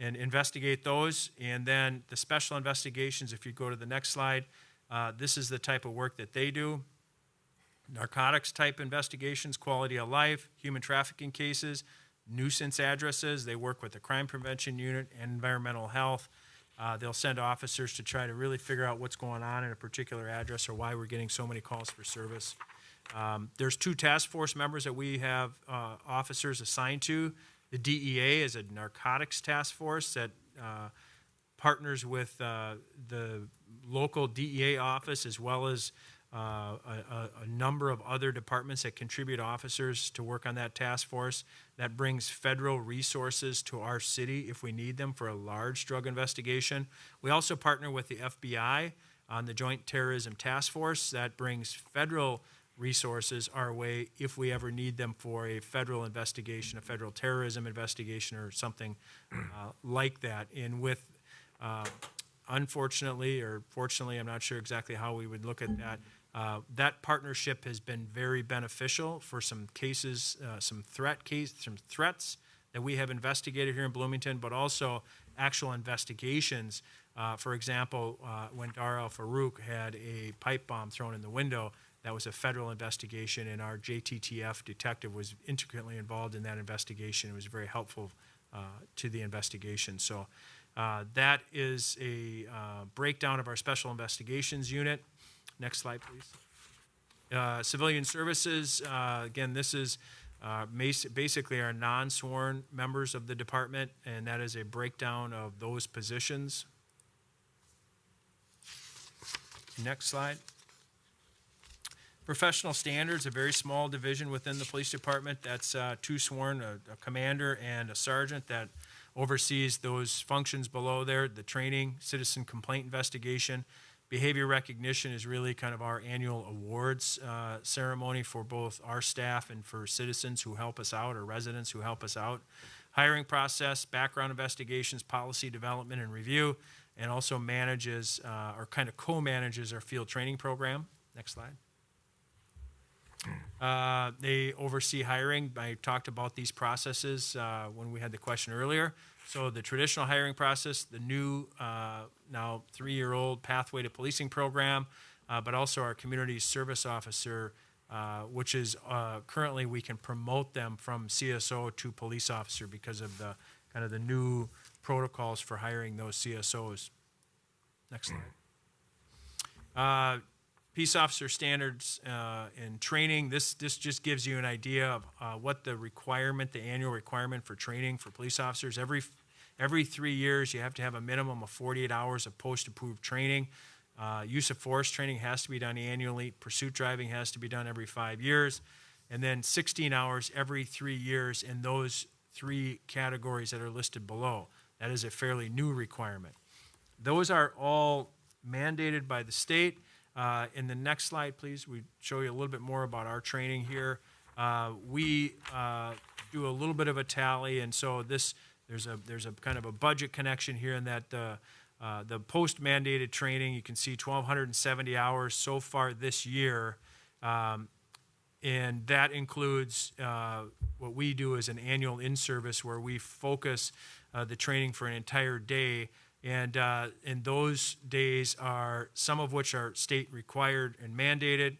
and investigate those. And then the special investigations, if you go to the next slide, this is the type of work that they do. Narcotics type investigations, quality of life, human trafficking cases, nuisance addresses. They work with the crime prevention unit and environmental health. They'll send officers to try to really figure out what's going on in a particular address or why we're getting so many calls for service. There's 2 task force members that we have officers assigned to. The DEA is a narcotics task force that partners with the local DEA office, as well as a number of other departments that contribute officers to work on that task force. That brings federal resources to our city if we need them for a large drug investigation. We also partner with the FBI on the Joint Terrorism Task Force. That brings federal resources our way if we ever need them for a federal investigation, a federal terrorism investigation, or something like that. And with, unfortunately or fortunately, I'm not sure exactly how we would look at that, that partnership has been very beneficial for some cases, some threats that we have investigated here in Bloomington, but also actual investigations. For example, when Dar al-Farouk had a pipe bomb thrown in the window, that was a federal investigation, and our JTTF detective was intricately involved in that investigation. It was very helpful to the investigation. So that is a breakdown of our special investigations unit. Next slide, please. Civilian services, again, this is basically our non-sworn members of the department, and that is a breakdown of those positions. Next slide. Professional standards, a very small division within the police department. That's two sworn, a commander and a sergeant that oversees those functions below there. The training, citizen complaint investigation, behavior recognition is really kind of our annual awards ceremony for both our staff and for citizens who help us out or residents who help us out. Hiring process, background investigations, policy development and review, and also manages or kind of co-manages our field training program. Next slide. They oversee hiring. I talked about these processes when we had the question earlier. So the traditional hiring process, the new now 3-year-old Pathway to Policing program, but also our community service officer, which is currently we can promote them from CSO to police officer because of the kind of the new protocols for hiring those CSOs. Next slide. Peace officer standards and training. This just gives you an idea of what the requirement, the annual requirement for training for police officers. Every 3 years, you have to have a minimum of 48 hours of post-approved training. Use of force training has to be done annually. Pursuit driving has to be done every 5 years. And then 16 hours every 3 years in those 3 categories that are listed below. That is a fairly new requirement. Those are all mandated by the state. In the next slide, please, we show you a little bit more about our training here. We do a little bit of a tally, and so there's a kind of a budget connection here in that the post-mandated training, you can see 1,270 hours so far this year, and that includes what we do as an annual in-service where we focus the training for an entire day. And those days are some of which are state required and mandated.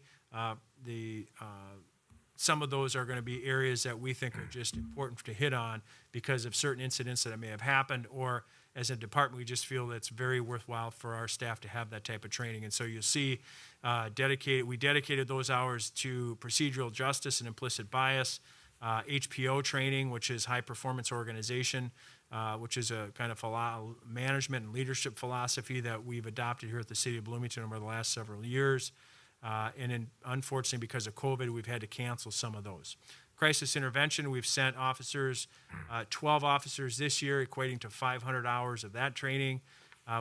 Some of those are going to be areas that we think are just important to hit on because of certain incidents that may have happened, or as a department, we just feel that it's very worthwhile for our staff to have that type of training. And so you'll see we dedicated those hours to procedural justice and implicit bias, HPO training, which is high performance organization, which is a kind of management and leadership philosophy that we've adopted here at the city of Bloomington over the last several years. Unfortunately, because of COVID, we've had to cancel some of those. Crisis intervention, we've sent officers, 12 officers this year, equating to 500 hours of that training.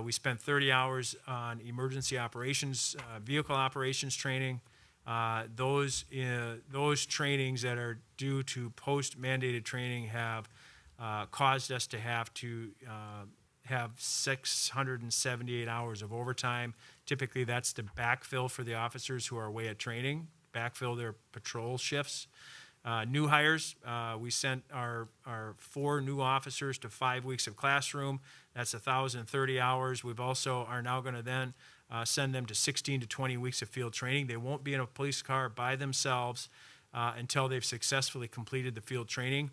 We spent 30 hours on emergency operations, vehicle operations training. Those trainings that are due to post-mandated training have caused us to have 678 hours of overtime. Typically, that's to backfill for the officers who are away at training, backfill their patrol shifts. New hires, we sent our 4 new officers to 5 weeks of classroom. That's 1,030 hours. We've also are now going to then send them to 16 to 20 weeks of field training. They won't be in a police car by themselves until they've successfully completed the field training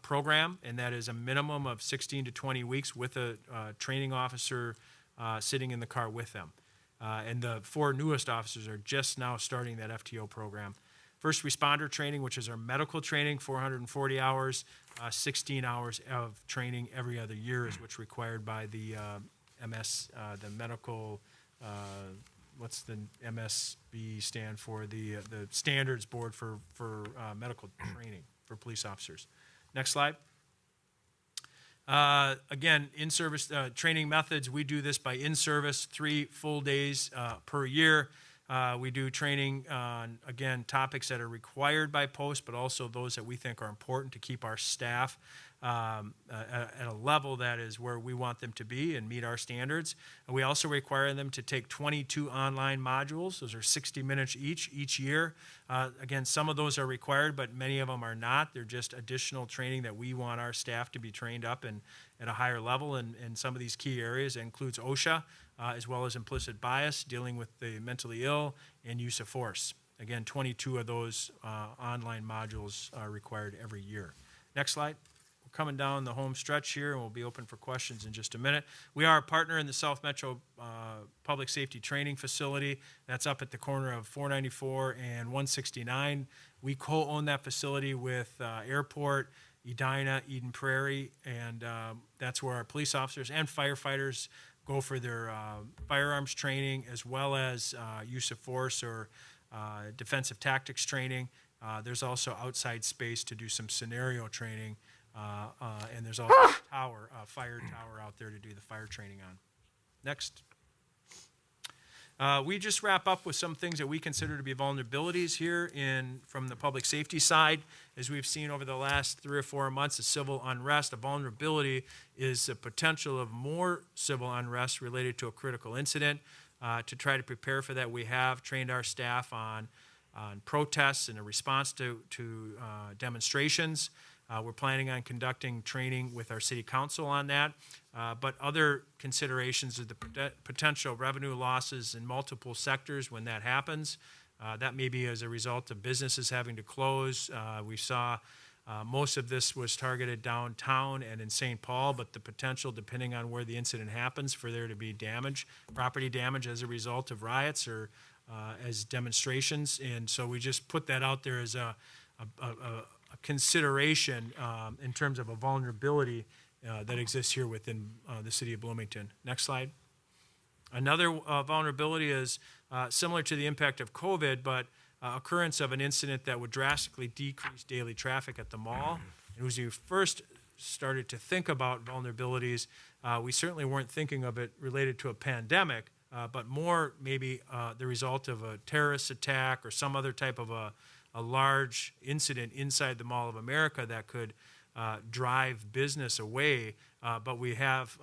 program, and that is a minimum of 16 to 20 weeks with a training officer sitting in the car with them. And the 4 newest officers are just now starting that FTO program. First responder training, which is our medical training, 440 hours, 16 hours of training every other year is what's required by the MS, the medical, what's the MSB stand for? The Standards Board for medical training for police officers. Next slide. Again, in-service training methods, we do this by in-service, 3 full days per year. We do training on, again, topics that are required by post, but also those that we think are important to keep our staff at a level that is where we want them to be and meet our standards. And we also require them to take 22 online modules. Those are 60 minutes each year. Again, some of those are required, but many of them are not. They're just additional training that we want our staff to be trained up in at a higher level in some of these key areas. It includes OSHA, as well as implicit bias, dealing with the mentally ill, and use of force. Again, 22 of those online modules are required every year. Next slide. We're coming down the home stretch here, and we'll be open for questions in just a minute. We are a partner in the South Metro Public Safety Training Facility. That's up at the corner of 494 and 169. We co-own that facility with Airport, Edina, Eden Prairie, and that's where our police officers and firefighters go for their firearms training, as well as use of force or defensive tactics training. There's also outside space to do some scenario training, and there's also a fire tower out there to do the fire training on. Next. We just wrap up with some things that we consider to be vulnerabilities here from the public safety side. As we've seen over the last 3 or 4 months of civil unrest, a vulnerability is the potential of more civil unrest related to a critical incident. To try to prepare for that, we have trained our staff on protests and a response to demonstrations. We're planning on conducting training with our city council on that. But other considerations are the potential revenue losses in multiple sectors when that happens. That may be as a result of businesses having to close. We saw most of this was targeted downtown and in St. Paul, but the potential, depending on where the incident happens, for there to be damage, property damage as a result of riots or as demonstrations. And so we just put that out there as a consideration in terms of a vulnerability that exists here within the city of Bloomington. Next slide. Another vulnerability is similar to the impact of COVID, but occurrence of an incident that would drastically decrease daily traffic at the mall. And as we first started to think about vulnerabilities, we certainly weren't thinking of it related to a pandemic, but more maybe the result of a terrorist attack or some other type of a large incident inside the Mall of America that could drive business away. But we have,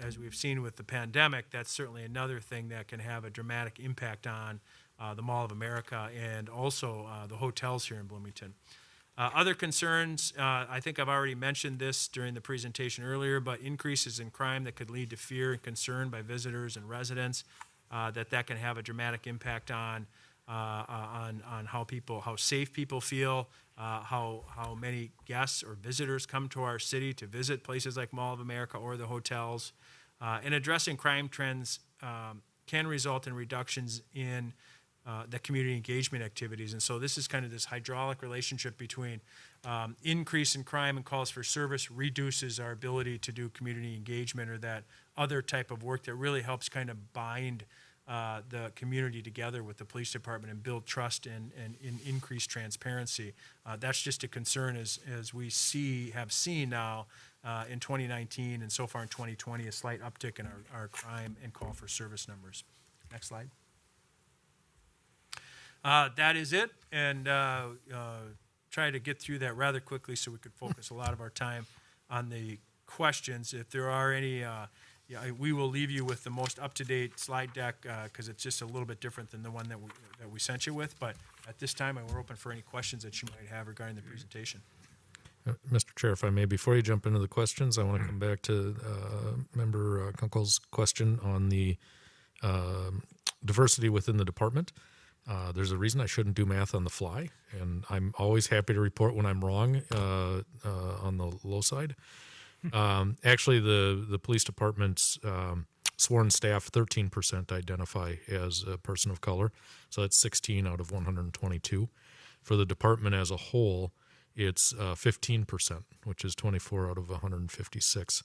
as we've seen with the pandemic, that's certainly another thing that can have a dramatic impact on the Mall of America and also the hotels here in Bloomington. Other concerns, I think I've already mentioned this during the presentation earlier, but increases in crime that could lead to fear and concern by visitors and residents, that can have a dramatic impact on how safe people feel, how many guests or visitors come to our city to visit places like Mall of America or the hotels. And addressing crime trends can result in reductions in the community engagement activities. And so this is kind of this hydraulic relationship between increase in crime and calls for service reduces our ability to do community engagement or that other type of work that really helps kind of bind the community together with the police department and build trust and increase transparency. That's just a concern as we have seen now in 2019 and so far in 2020, a slight uptick in our crime and call for service numbers. Next slide. That is it, and try to get through that rather quickly so we could focus a lot of our time on the questions. If there are any, we will leave you with the most up-to-date slide deck because it's just a little bit different than the one that we sent you with. But at this time, we're open for any questions that you might have regarding the presentation. Mr. Chair, if I may, before you jump into the questions, I want to come back to Member Kunkel's question on the diversity within the department. There's a reason I shouldn't do math on the fly, and I'm always happy to report when I'm wrong on the low side. Actually, the police department's sworn staff, 13% identify as a person of color, so that's 16 out of 122. For the department as a whole, it's 15%, which is 24 out of 156.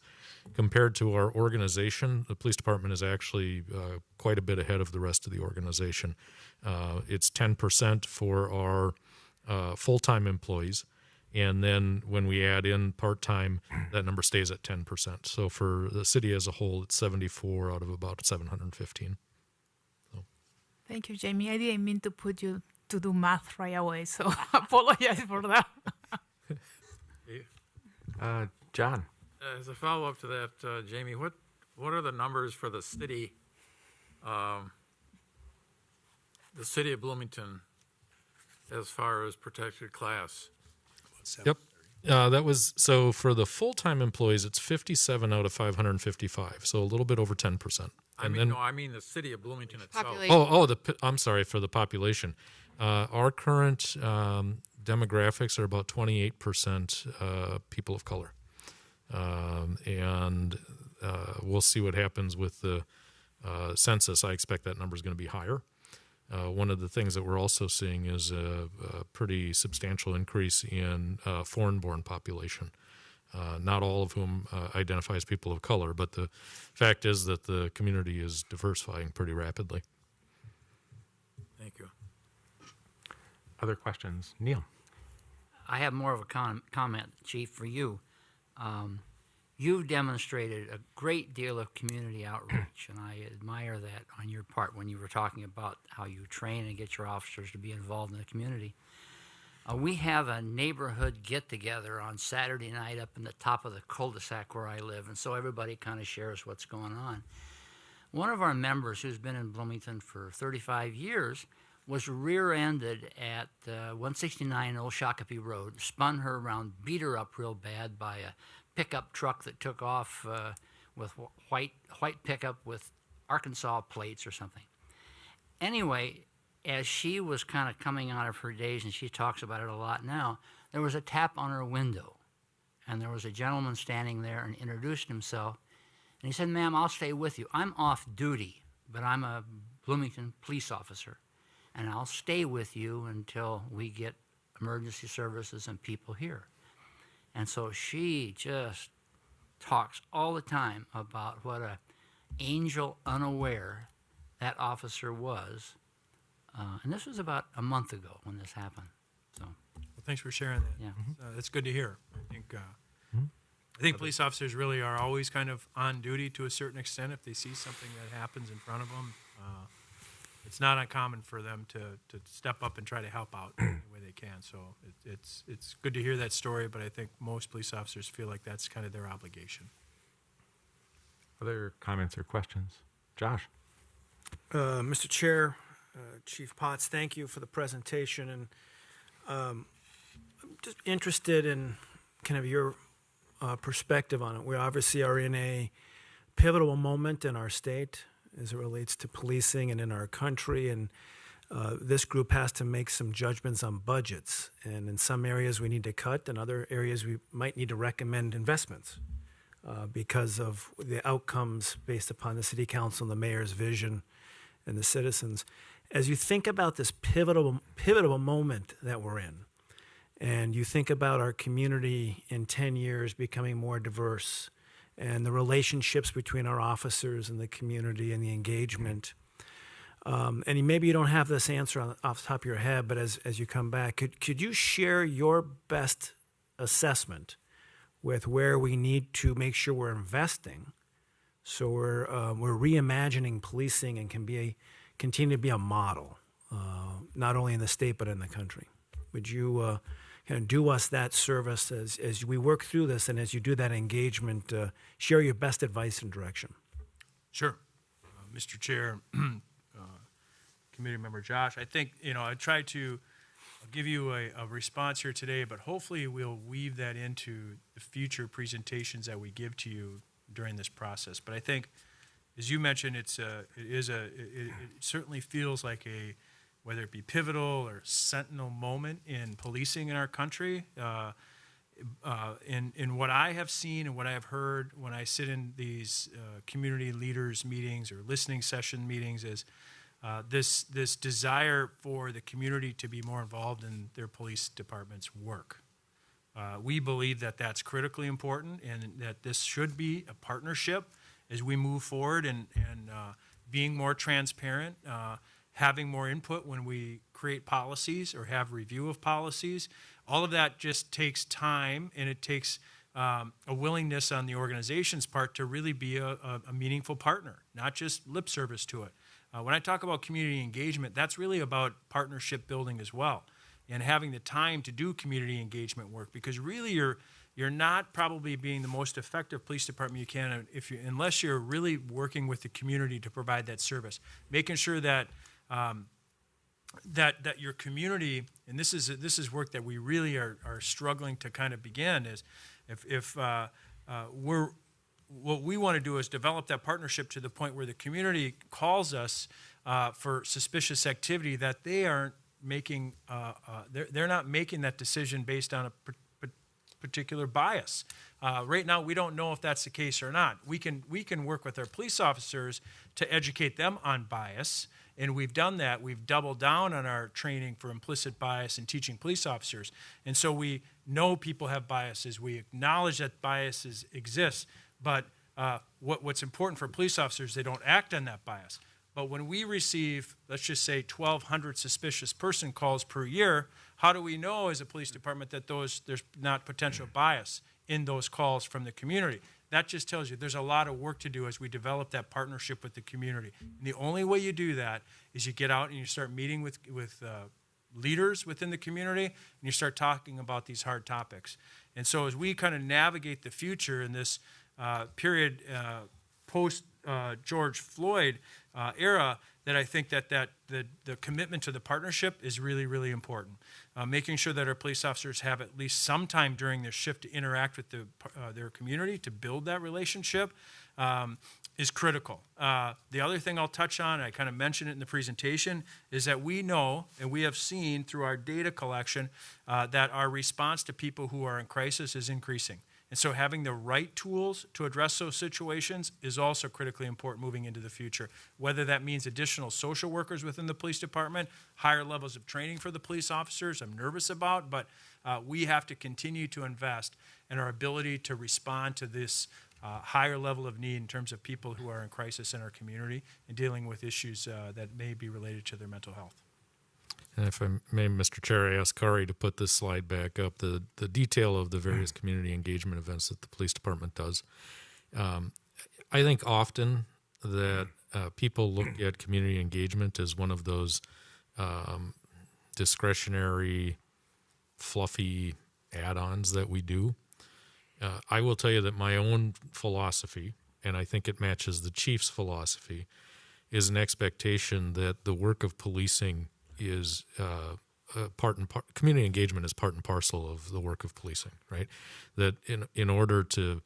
Compared to our organization, the police department is actually quite a bit ahead of the rest of the organization. It's 10% for our full-time employees, and then when we add in part-time, that number stays at 10%. So for the city as a whole, it's 74 out of about 715. So. Thank you, Jamie. I didn't mean to put you to do math right away, so apologize for that. John. As a follow-up to that, Jamie, what are the numbers for the city of Bloomington as far as protected class? Yep. That was, so for the full-time employees, it's 57 out of 555, so a little bit over 10%. I mean the city of Bloomington itself. Population. I'm sorry, for the population. Our current demographics are about 28% people of color. And we'll see what happens with the census. I expect that number is going to be higher. One of the things that we're also seeing is a pretty substantial increase in foreign-born population, not all of whom identify as people of color, but the fact is that the community is diversifying pretty rapidly. Thank you. other questions? Neil? I have more of a comment, Chief, for you. You've demonstrated a great deal of community outreach, and I admire that on your part when you were talking about how you train and get your officers to be involved in the community. We have a neighborhood get-together on Saturday night up in the top of the cul-de-sac where I live, and so everybody kind of shares what's going on. One of our members, who's been in Bloomington for 35 years, was rear-ended at 169 Old Shakopee Road, spun her around, beat her up real bad by a pickup truck that took off with white pickup with Arkansas plates or something. Anyway, as she was kind of coming out of her days, and she talks about it a lot now, there was a tap on her window, and there was a gentleman standing there and introduced himself, and he said, "Ma'am, I'll stay with you. I'm off duty, but I'm a Bloomington police officer, and I'll stay with you until we get emergency services and people here." And so she just talks all the time about what a angel unaware that officer was. And this was about a month ago when this happened. So, Well, thanks for sharing that. Yeah. That's good to hear. I think police officers really are always kind of on duty to a certain extent if they see something that happens in front of them. It's not uncommon for them to step up and try to help out any way they can. So it's good to hear that story, but I think most police officers feel like that's kind of their obligation. Other comments or questions? Josh? Mr. Chair, Chief Potts, thank you for the presentation. And I'm just interested in kind of your perspective on it. We obviously are in a pivotal moment in our state as it relates to policing and in our country. And this group has to make some judgments on budgets. And in some areas we need to cut, in other areas we might need to recommend investments because of the outcomes based upon the city council and the mayor's vision and the citizens. As you think about this pivotal moment that we're in, and you think about our community in 10 years becoming more diverse, and the relationships between our officers and the community and the engagement, and maybe you don't have this answer off the top of your head, but as you come back, could you share your best assessment with where we need to make sure we're investing so we're reimagining policing and continue to be a model, not only in the state but in the country? Would you kind of do us that service as we work through this, and as you do that engagement, share your best advice and direction? Sure. Mr. Chair, Committee Member Josh, I think, I tried to give you a response here today, but hopefully we'll weave that into the future presentations that we give to you during this process. But I think, as you mentioned, it certainly feels like whether it be pivotal or sentinel moment in policing in our country. In what I have seen and what I have heard when I sit in these community leaders meetings or listening session meetings is this desire for the community to be more involved in their police department's work. We believe that that's critically important, and that this should be a partnership as we move forward and being more transparent, having more input when we create policies or have review of policies. All of that just takes time, and it takes a willingness on the organization's part to really be a meaningful partner, not just lip service to it. When I talk about community engagement, that's really about partnership building as well, and having the time to do community engagement work, because really you're not probably being the most effective police department you can unless you're really working with the community to provide that service, making sure that that your community, and this is work that we really are struggling to kind of begin, is what we want to do is develop that partnership to the point where the community calls us for suspicious activity, that they aren't making they're not making that decision based on a particular bias. Right now, we don't know if that's the case or not. We can work with our police officers to educate them on bias, and we've done that. We've doubled down on our training for implicit bias and teaching police officers. And so we know people have biases. We acknowledge that biases exist, but what's important for police officers, they don't act on that bias. But when we receive, let's just say 1,200 suspicious person calls per year, how do we know as a police department that there's not potential bias in those calls from the community? That just tells you there's a lot of work to do as we develop that partnership with the community. And the only way you do that is you get out and you start meeting with leaders within the community, and you start talking about these hard topics. And so as we kind of navigate the future in this period post George Floyd era, that I think that the commitment to the partnership is really, really important. Making sure that our police officers have at least some time during their shift to interact with their community, to build that relationship, is critical. The other thing I'll touch on, and I kind of mentioned it in the presentation, is that we know and we have seen through our data collection that our response to people who are in crisis is increasing. And so having the right tools to address those situations is also critically important moving into the future. Whether that means additional social workers within the police department, higher levels of training for the police officers, I'm nervous about, but we have to continue to invest in our ability to respond to this higher level of need in terms of people who are in crisis in our community and dealing with issues that may be related to their mental health. And if I may, Mr. Chair, I ask Kari to put this slide back up, the detail of the various community engagement events that the police department does. I think often that people look at community engagement as one of those discretionary, fluffy add-ons that we do. I will tell you that my own philosophy, and I think it matches the chief's philosophy, is an expectation that the work of policing is community engagement is part and parcel of the work of policing, right? That in order to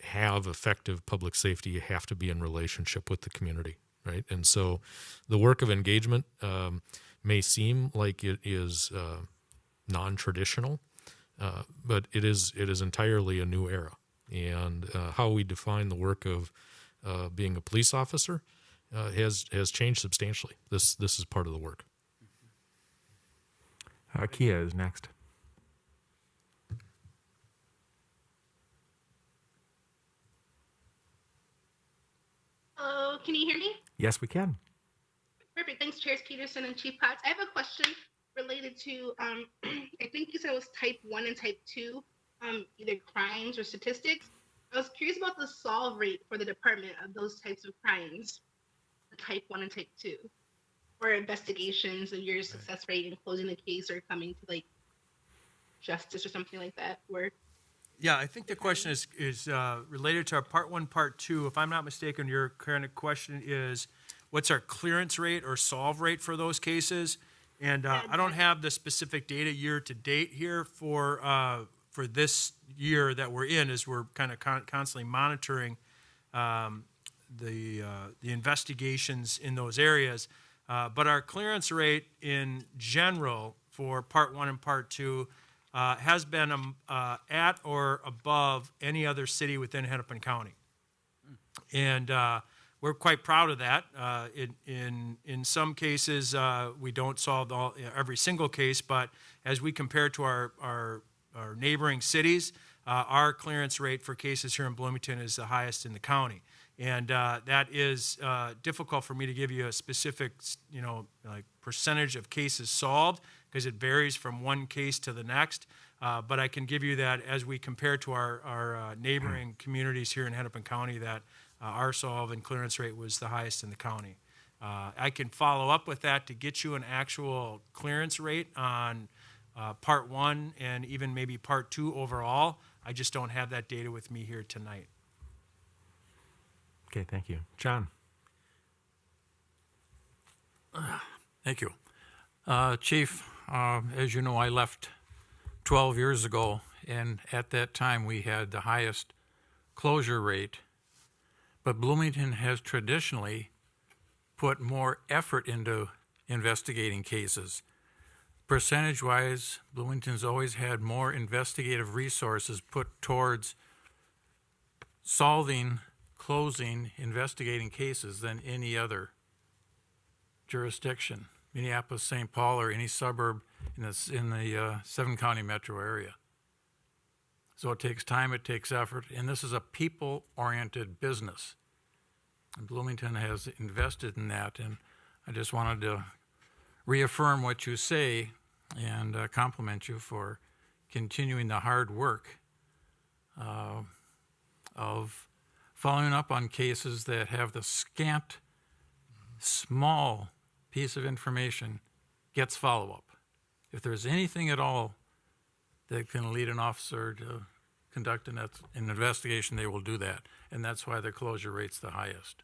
have effective public safety, you have to be in relationship with the community, right? And so the work of engagement may seem like it is non-traditional, but it is entirely a new era. And how we define the work of being a police officer has changed substantially. This is part of the work. Kia is next. Hello, can you hear me? Yes, we can. Perfect. Thanks, Chairs Peterson and Chief Potts. I have a question related to, I think you said it was type 1 and type 2, either crimes or statistics. I was curious about the solve rate for the department of those types of crimes, the type 1 and type 2. Or investigations of your success rate in closing the case or coming to like justice or something like that? Or yeah, I think the question is related to our part 1, part 2. If I'm not mistaken, your current question is, what's our clearance rate or solve rate for those cases? And I don't have the specific data year to date here for this year that we're in, as we're kind of constantly monitoring the investigations in those areas. But our clearance rate in general for part 1 and part 2 has been at or above any other city within Hennepin County. And we're quite proud of that. In some cases, we don't solve every single case, but as we compare to our neighboring cities, our clearance rate for cases here in Bloomington is the highest in the county. And that is difficult for me to give you a specific, like percentage of cases solved, because it varies from one case to the next. But I can give you that as we compare to our neighboring communities here in Hennepin County, that our solve and clearance rate was the highest in the county. I can follow up with that to get you an actual clearance rate on part 1 and even maybe part 2 overall. I just don't have that data with me here tonight. Okay, thank you. John. Thank you. Chief, as you know, I left 12 years ago, and at that time we had the highest closure rate, but Bloomington has traditionally put more effort into investigating cases. Percentage-wise, Bloomington's always had more investigative resources put towards solving, closing, investigating cases than any other jurisdiction, Minneapolis, St. Paul, or any suburb in the 7-county metro area. So it takes time, it takes effort, and this is a people-oriented business. And Bloomington has invested in that, and I just wanted to reaffirm what you say and compliment you for continuing the hard work of following up on cases that have the scant, small piece of information gets follow-up. If there's anything at all that can lead an officer to conduct an investigation, they will do that. And that's why the closure rate's the highest.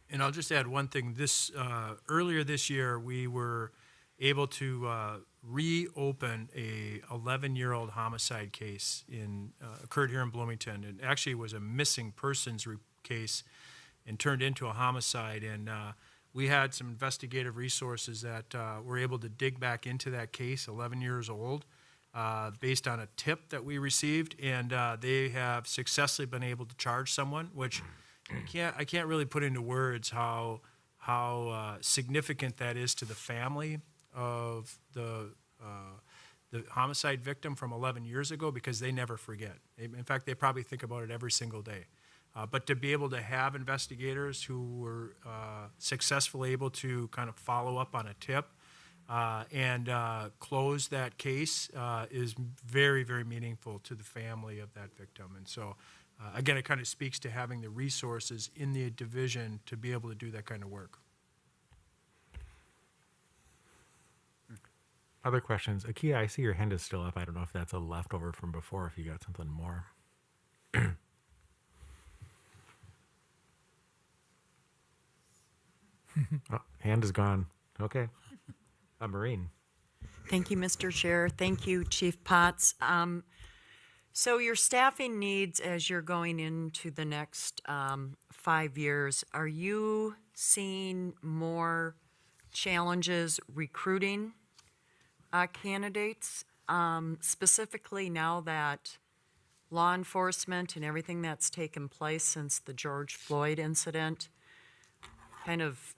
And I'll just add one thing. Earlier this year, we were able to reopen a 11-year-old homicide case occurred here in Bloomington. It actually was a missing persons case and turned into a homicide. And we had some investigative resources that were able to dig back into that case, 11 years old, based on a tip that we received. And they have successfully been able to charge someone, which I can't really put into words how significant that is to the family of the homicide victim from 11 years ago, because they never forget. In fact, they probably think about it every single day. But to be able to have investigators who were successfully able to kind of follow up on a tip and close that case is very, very meaningful to the family of that victim. And so, again, it kind of speaks to having the resources in the division to be able to do that kind of work. Other questions? Akia, I see your hand is still up. I don't know if that's a leftover from before, if you got something more. Oh, hand is gone. Okay. Maureen. Thank you, Mr. Chair. Thank you, Chief Potts. So your staffing needs as you're going into the next 5 years, are you seeing more challenges recruiting candidates, specifically now that law enforcement and everything that's taken place since the George Floyd incident, kind of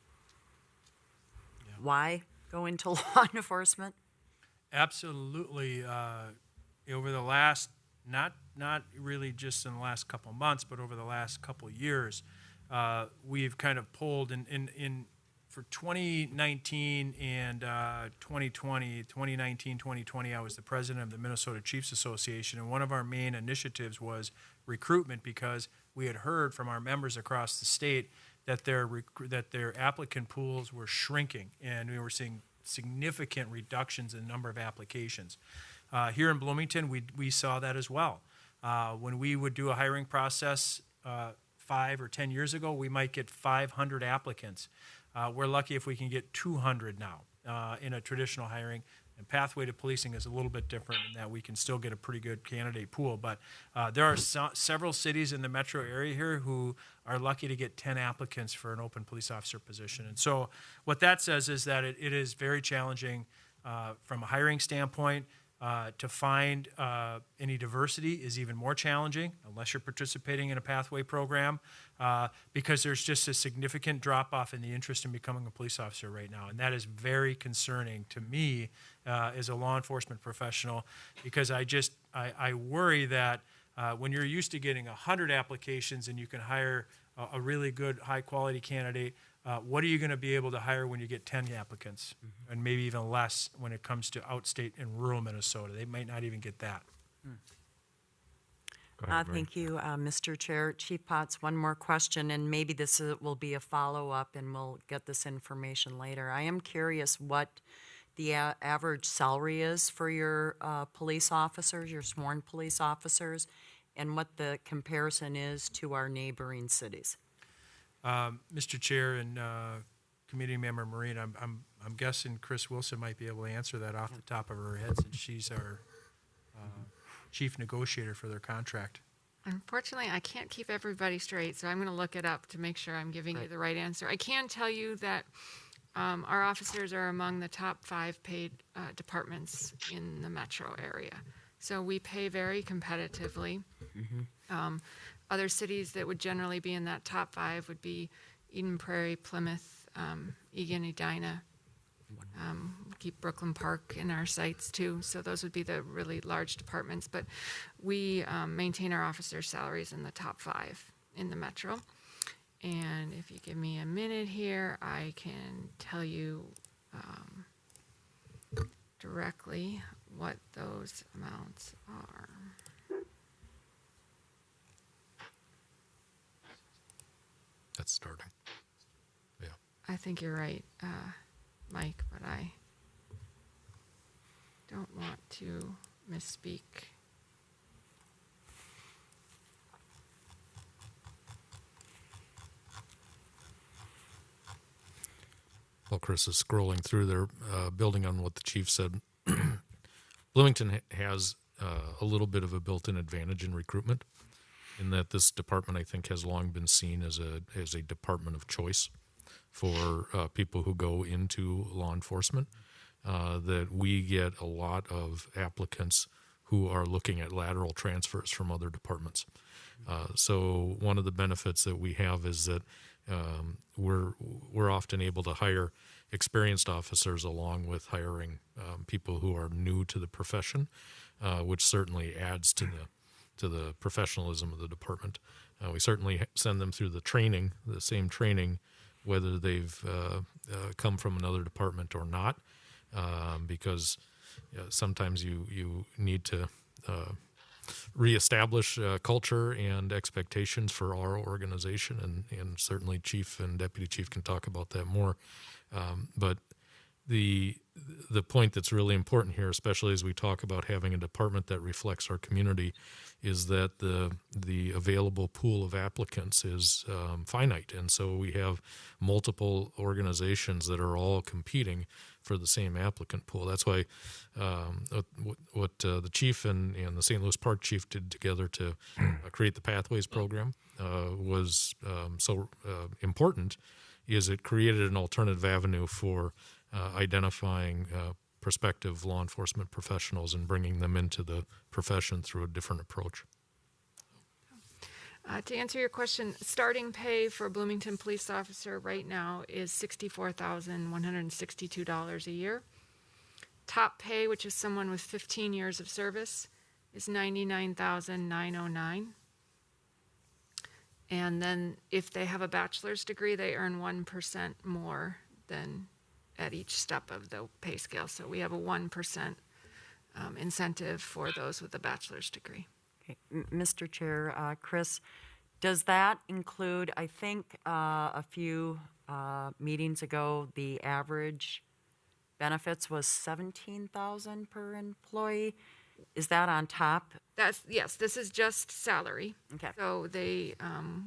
why go into law enforcement? Absolutely. Over the last, not really just in the last couple months, but over the last couple years, we've kind of pulled in for 2019 and 2020, 2019, 2020, I was the president of the Minnesota Chiefs Association, and one of our main initiatives was recruitment, because we had heard from our members across the state that their applicant pools were shrinking, and we were seeing significant reductions in the number of applications. Here in Bloomington, we saw that as well. When we would do a hiring process 5 or 10 years ago, we might get 500 applicants. We're lucky if we can get 200 now in a traditional hiring. And pathway to policing is a little bit different in that we can still get a pretty good candidate pool. But there are several cities in the metro area here who are lucky to get 10 applicants for an open police officer position. And so what that says is that it is very challenging from a hiring standpoint. To find any diversity is even more challenging unless you're participating in a pathway program, because there's just a significant drop-off in the interest in becoming a police officer right now. And that is very concerning to me as a law enforcement professional, because I worry that when you're used to getting 100 applications and you can hire a really good, high-quality candidate, what are you going to be able to hire when you get 10 applicants, and maybe even less when it comes to outstate and rural Minnesota? They might not even get that. Thank you, Mr. Chair. Chief Potts, one more question, and maybe this will be a follow-up, and we'll get this information later. I am curious what the average salary is for your police officers, your sworn police officers, and what the comparison is to our neighboring cities. Mr. Chair and Committee Member Maureen, I'm guessing Chris Wilson might be able to answer that off the top of her head, since she's our chief negotiator for their contract. Unfortunately, I can't keep everybody straight, so I'm going to look it up to make sure I'm giving you the right answer. I can tell you that our officers are among the top 5 paid departments in the metro area. So we pay very competitively. Other cities that would generally be in that top 5 would be Eden Prairie, Plymouth, Egan, Edina. Keep Brooklyn Park in our sights too. So those would be the really large departments. But we maintain our officers' salaries in the top 5 in the metro. And if you give me a minute here, I can tell you directly what those amounts are. That's starting. Yeah. I think you're right, Mike, but I don't want to misspeak. While Chris is scrolling through there, building on what the chief said, Bloomington has a little bit of a built-in advantage in recruitment, in that this department, I think, has long been seen as a department of choice for people who go into law enforcement. That we get a lot of applicants who are looking at lateral transfers from other departments. So one of the benefits that we have is that we're often able to hire experienced officers along with hiring people who are new to the profession, which certainly adds to the professionalism of the department. We certainly send them through the same training, whether they've come from another department or not, because sometimes you need to reestablish culture and expectations for our organization, and certainly Chief and Deputy Chief can talk about that more. But the point that's really important here, especially as we talk about having a department that reflects our community, is that the available pool of applicants is finite, and so we have multiple organizations that are all competing for the same applicant pool. That's why what the chief and the St. Louis Park chief did together to create the Pathways program was so important, is it created an alternative avenue for identifying prospective law enforcement professionals and bringing them into the profession through a different approach. To answer your question, starting pay for a Bloomington police officer right now is $64,162 a year. Top pay, which is someone with 15 years of service, is $99,909. And then if they have a bachelor's degree, they earn 1% more than at each step of the pay scale. So we have a 1% incentive for those with a bachelor's degree. Okay. Mr. Chair, Chris, does that include, I think a few meetings ago, the average benefits was $17,000 per employee? Is that on top? Yes, this is just salary. Okay. So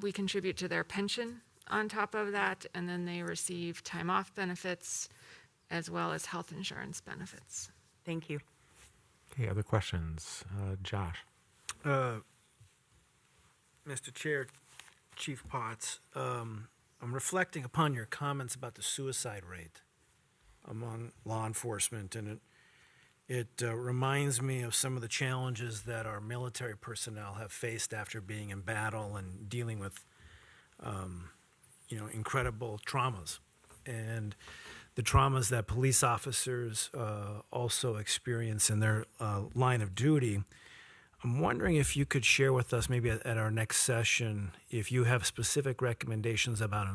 we contribute to their pension on top of that, and then they receive time off benefits as well as health insurance benefits. Thank you. Okay, other questions? Josh? Mr. Chair, Chief Potts, I'm reflecting upon your comments about the suicide rate among law enforcement, and it reminds me of some of the challenges that our military personnel have faced after being in battle and dealing with, incredible traumas, and the traumas that police officers also experience in their line of duty. I'm wondering if you could share with us, maybe at our next session, if you have specific recommendations about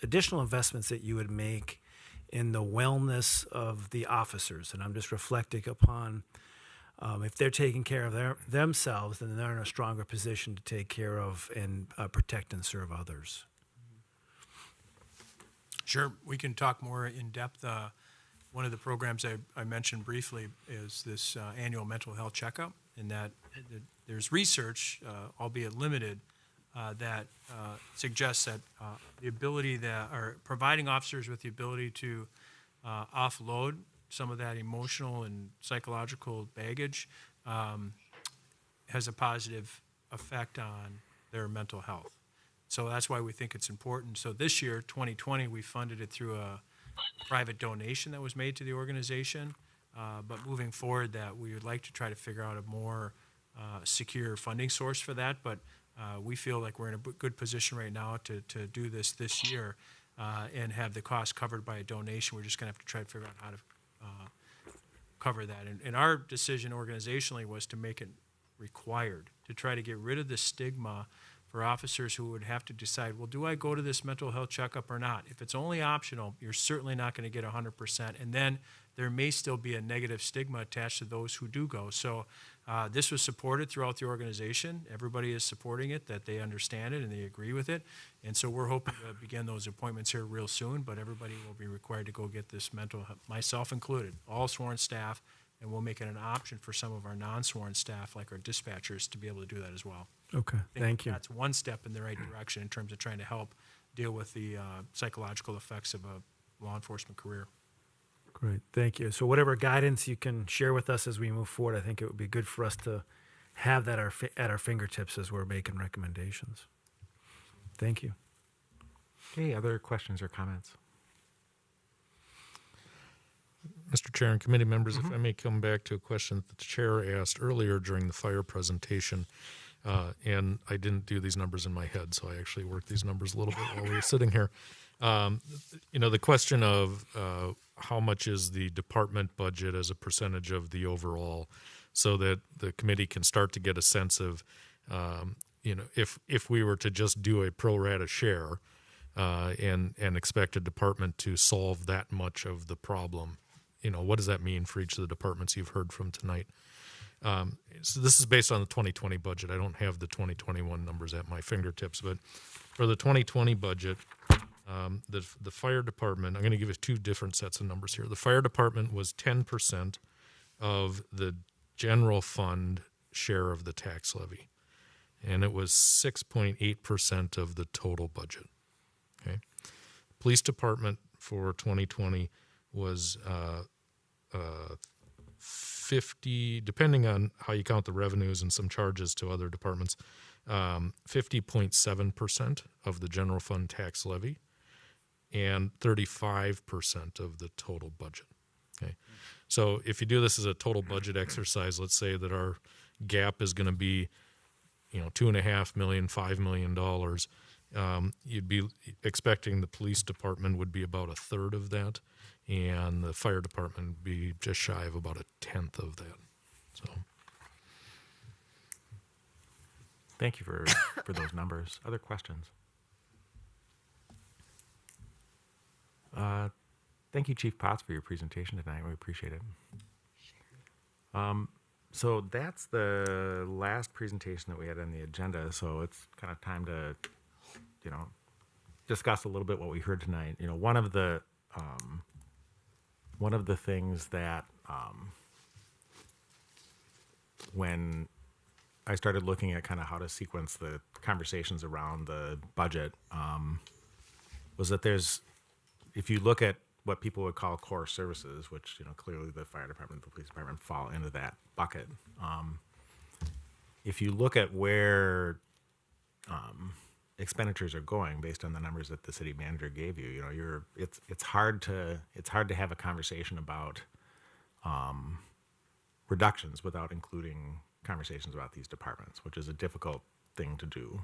additional investments that you would make in the wellness of the officers. And I'm just reflecting upon if they're taking care of themselves, then they're in a stronger position to take care of and protect and serve others. Sure, we can talk more in depth. One of the programs I mentioned briefly is this annual mental health checkup, and that there's research, albeit limited, that suggests that the ability or providing officers with the ability to offload some of that emotional and psychological baggage has a positive effect on their mental health. So that's why we think it's important. So this year, 2020, we funded it through a private donation that was made to the organization. But moving forward, that we would like to try to figure out a more secure funding source for that. But we feel like we're in a good position right now to do this year and have the cost covered by a donation. We're just going to have to try to figure out how to cover that. And our decision organizationally was to make it required, to try to get rid of the stigma for officers who would have to decide, well, do I go to this mental health checkup or not? If it's only optional, you're certainly not going to get 100%. And then there may still be a negative stigma attached to those who do go. So this was supported throughout the organization. Everybody is supporting it, that they understand it and they agree with it. And so we're hoping to begin those appointments here real soon, but everybody will be required to go get this mental health, myself included, all sworn staff, and we'll make it an option for some of our non-sworn staff, like our dispatchers, to be able to do that as well. Okay, I think thank you. That's one step in the right direction in terms of trying to help deal with the psychological effects of a law enforcement career. Great, thank you. So whatever guidance you can share with us as we move forward, I think it would be good for us to have that at our fingertips as we're making recommendations. Thank you. Okay, other questions or comments? Mr. Chair and committee members, if I may come back to a question that the chair asked earlier during the fire presentation, and I didn't do these numbers in my head, so I actually worked these numbers a little bit while we were sitting here. The question of how much is the department budget as a percentage of the overall, so that the committee can start to get a sense of, if we were to just do a pro rata share and expect a department to solve that much of the problem, what does that mean for each of the departments you've heard from tonight? So this is based on the 2020 budget. I don't have the 2021 numbers at my fingertips, but for the 2020 budget, the fire department, I'm going to give you two different sets of numbers here. The fire department was 10% of the general fund share of the tax levy, and it was 6.8% of the total budget. Okay, police department for 2020 was 50, depending on how you count the revenues and some charges to other departments, 50.7% of the general fund tax levy and 35% of the total budget. Okay, so if you do this as a total budget exercise, let's say that our gap is going to be, $2.5 million, $5 million. You'd be expecting the police department would be about a third of that, and the fire department would be just shy of about a tenth of that. So, Thank you for those numbers. Other questions? Thank you, Chief Potts, for your presentation tonight. We appreciate it. So that's the last presentation that we had on the agenda. So it's kind of time to, discuss a little bit what we heard tonight. One of the things that when I started looking at kind of how to sequence the conversations around the budget was that if you look at what people would call core services, which clearly the fire department, the police department fall into that bucket. If you look at where expenditures are going based on the numbers that the city manager gave you, it's hard to have a conversation about reductions without including conversations about these departments, which is a difficult thing to do.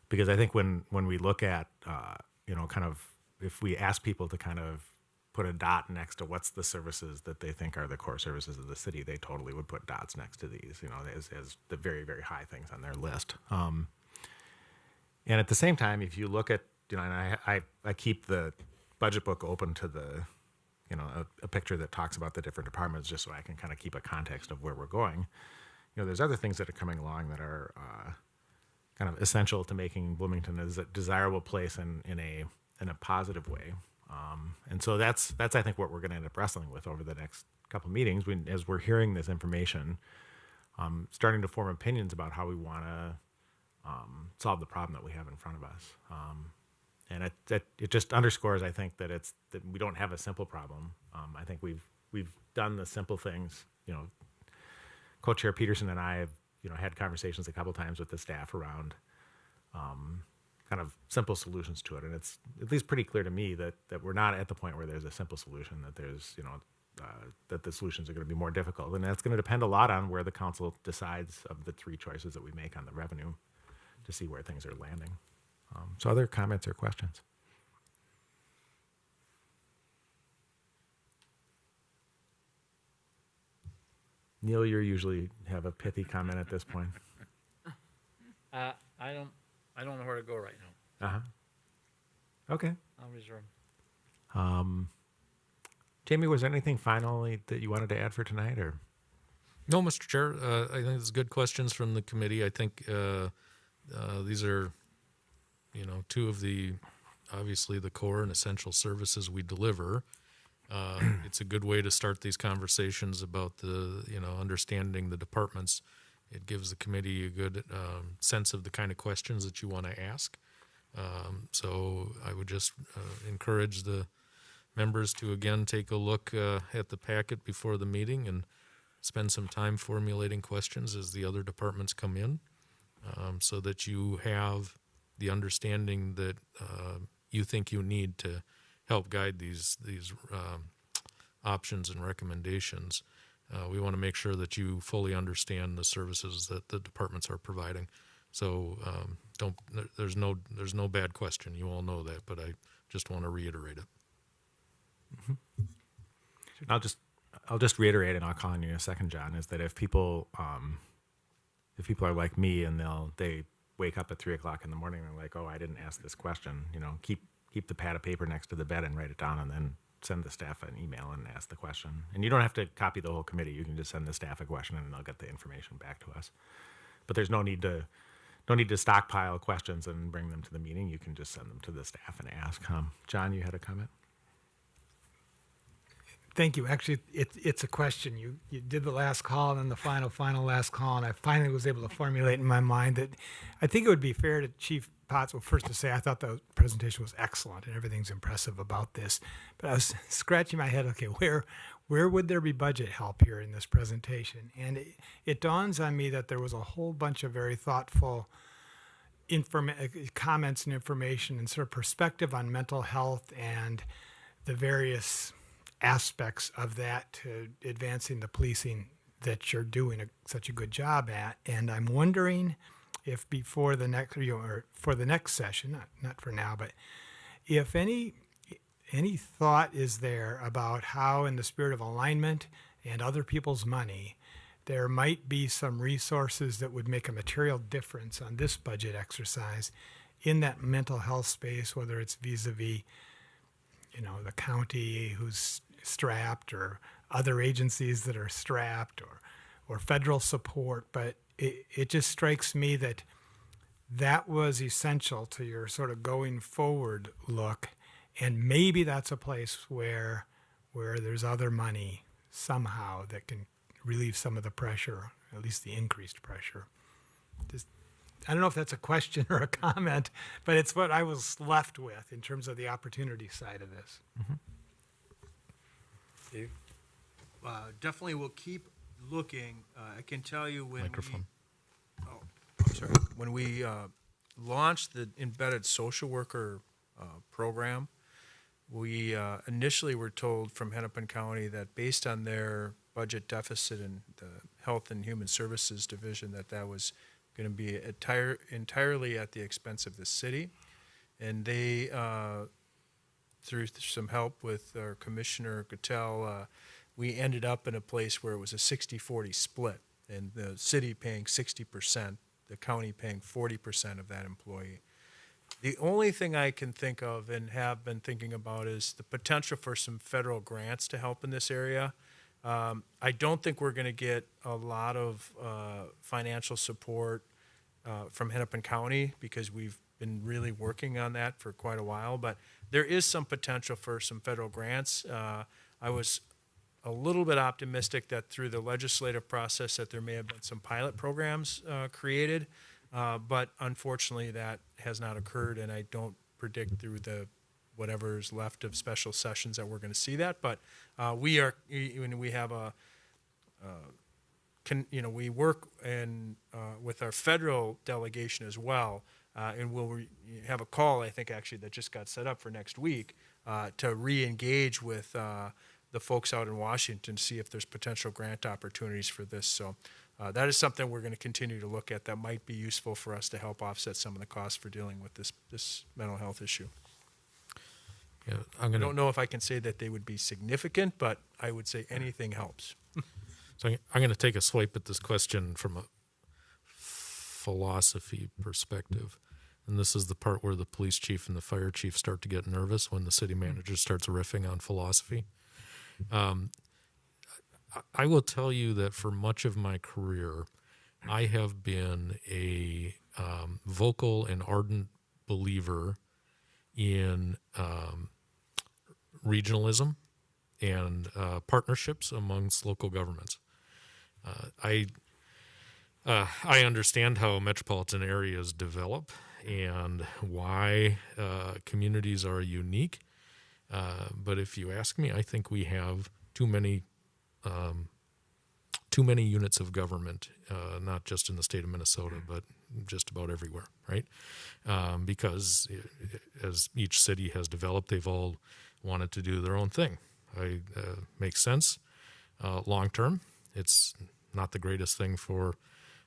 Because I think when we look at kind of, if we ask people to kind of put a dot next to what's the services that they think are the core services of the city, they totally would put dots next to these, as the very, very high things on their list. And at the same time, if you look at, and I keep the budget book open to the, a picture that talks about the different departments, just so I can kind of keep a context of where we're going. There's other things that are coming along that are kind of essential to making Bloomington a desirable place in a positive way. And so that's I think what we're going to end up wrestling with over the next couple of meetings as we're hearing this information, starting to form opinions about how we want to solve the problem that we have in front of us. And it just underscores, I think, that we don't have a simple problem. I think we've done the simple things. Co-Chair Peterson and I have had conversations a couple times with the staff around kind of simple solutions to it, and it's at least pretty clear to me that we're not at the point where there's a simple solution. That there's that the solutions are going to be more difficult, and that's going to depend a lot on where the council decides of the three choices that we make on the revenue to see where things are landing. So other comments or questions? Neil, you usually have a pithy comment at this point. I I don't know where to go right now. Okay. I'll reserve. Jamie, was there anything finally that you wanted to add for tonight, or? No, Mr. Chair. I think it's good questions from the committee. I think these are, two of the, obviously, the core and essential services we deliver. It's a good way to start these conversations about the, understanding the departments. It gives the committee a good sense of the kind of questions that you want to ask. So I would just encourage the members to, again, take a look at the packet before the meeting and spend some time formulating questions as the other departments come in, so that you have the understanding that you think you need to help guide these options and recommendations. We want to make sure that you fully understand the services that the departments are providing. So there's no bad question. You all know that, but I just want to reiterate it. I'll just reiterate, and I'll call on you in a second, John, is that if people are like me and they wake up at 3:00 in the morning and they're like, oh, I didn't ask this question, keep the pad of paper next to the bed and write it down, and then send the staff an email and ask the question. And you don't have to copy the whole committee. You can just send the staff a question and they'll get the information back to us. But there's no need to stockpile questions and bring them to the meeting. You can just send them to the staff and ask. John, you had a comment? Thank you. Actually, it's a question. You did the last call and then the final last call, and I finally was able to formulate in my mind that I think it would be fair to Chief Potts, well, first to say I thought the presentation was excellent and everything's impressive about this. But I was scratching my head, okay, where would there be budget help here in this presentation? And it dawns on me that there was a whole bunch of very thoughtful comments and information and sort of perspective on mental health and the various aspects of that to advancing the policing that you're doing such a good job at. And I'm wondering if before the next, or for the next session, not for now, but if any thought is there about how, in the spirit of alignment and other people's money, there might be some resources that would make a material difference on this budget exercise in that mental health space, whether it's vis-a-vis, the county who's strapped or other agencies that are strapped or federal support. But it just strikes me that was essential to your sort of going forward look. And maybe that's a place where there's other money somehow that can relieve some of the pressure, at least the increased pressure. I don't know if that's a question or a comment, but it's what I was left with in terms of the opportunity side of this. Mm-hmm. Dave? Definitely we'll keep looking. I can tell you when when we launched the embedded social worker program, we initially were told from Hennepin County that based on their budget deficit in the Health and Human Services Division, that was going to be entirely at the expense of the city. And they, through some help with our Commissioner Gattell, we ended up in a place where it was a 60-40 split, and the city paying 60%, the county paying 40% of that employee. The only thing I can think of and have been thinking about is the potential for some federal grants to help in this area. I don't think we're going to get a lot of financial support from Hennepin County because we've been really working on that for quite a while, but there is some potential for some federal grants. I was a little bit optimistic that through the legislative process that there may have been some pilot programs created, but unfortunately that has not occurred, and I don't predict through the whatever's left of special sessions that we're going to see that. But we have we work with our federal delegation as well, and we'll have a call, I think actually that just got set up for next week to re-engage with the folks out in Washington to see if there's potential grant opportunities for this. So that is something we're going to continue to look at that might be useful for us to help offset some of the costs for dealing with this mental health issue. Yeah, I don't know if I can say that they would be significant, but I would say anything helps. So I'm going to take a swipe at this question from a philosophy perspective, and this is the part where the police chief and the fire chief start to get nervous when the city manager starts riffing on philosophy. I will tell you that for much of my career, I have been a vocal and ardent believer in regionalism and partnerships amongst local governments. I understand how metropolitan areas develop and why communities are unique. But if you ask me, I think we have too many units of government, not just in the state of Minnesota, but just about everywhere, right? Because as each city has developed, they've all wanted to do their own thing. Makes sense. Long term, it's not the greatest thing for,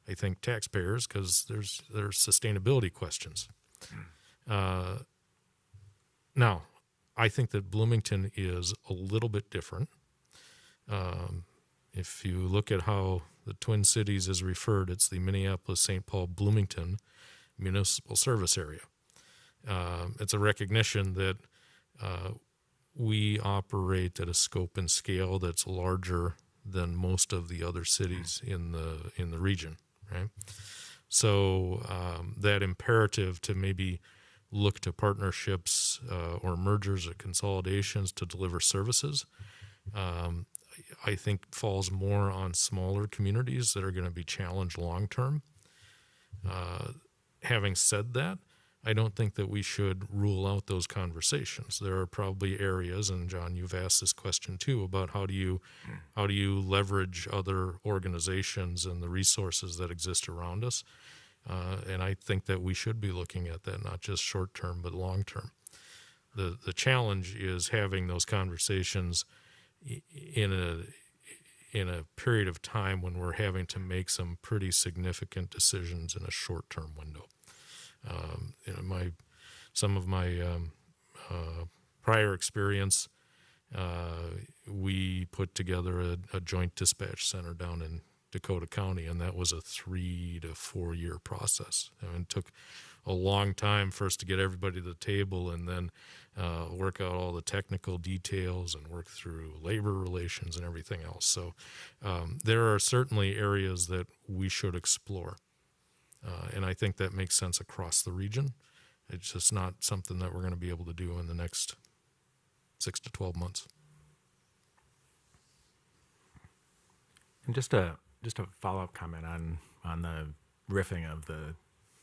I think, taxpayers because there's sustainability questions. Now, I think that Bloomington is a little bit different. If you look at how the Twin Cities is referred, it's the Minneapolis-St. Paul-Bloomington Municipal Service Area. It's a recognition that we operate at a scope and scale that's larger than most of the other cities in the region, right? So that imperative to maybe look to partnerships or mergers or consolidations to deliver services, I think falls more on smaller communities that are going to be challenged long term. Having said that, I don't think that we should rule out those conversations. There are probably areas, and John, you've asked this question too, about how do you leverage other organizations and the resources that exist around us. And I think that we should be looking at that, not just short term, but long term. The challenge is having those conversations in a period of time when we're having to make some pretty significant decisions in a short term window. Some of my prior experience, we put together a joint dispatch center down in Dakota County, and that was a 3 to 4 year process. It took a long time first to get everybody to the table and then work out all the technical details and work through labor relations and everything else. So there are certainly areas that we should explore. And I think that makes sense across the region. It's just not something that we're going to be able to do in the next 6 to 12 months. And just a follow-up comment on the riffing of the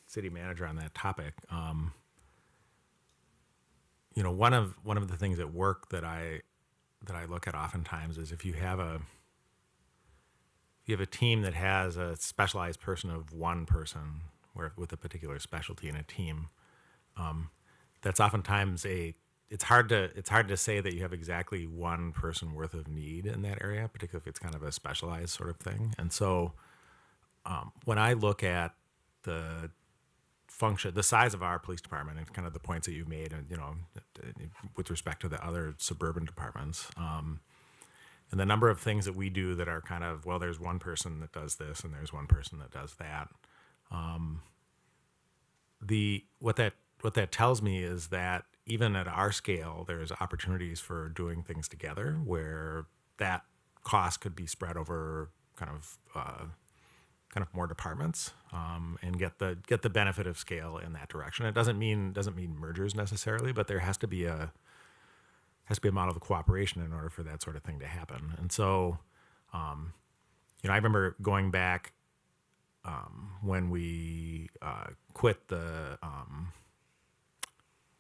city manager on that topic. One of the things at work that I look at oftentimes is if you have a team that has a specialized person of one person with a particular specialty in a team, that's oftentimes it's hard to say that you have exactly one person worth of need in that area, particularly if it's kind of a specialized sort of thing. And so when I look at the size of our police department and kind of the points that you've made, and with respect to the other suburban departments, and the number of things that we do that are kind of, well, there's one person that does this and there's one person that does that. What that tells me is that even at our scale, there's opportunities for doing things together where that cost could be spread over kind of more departments, and get the benefit of scale in that direction. It doesn't mean mergers necessarily, but there has to be a model of cooperation in order for that sort of thing to happen. And so, I remember going back when we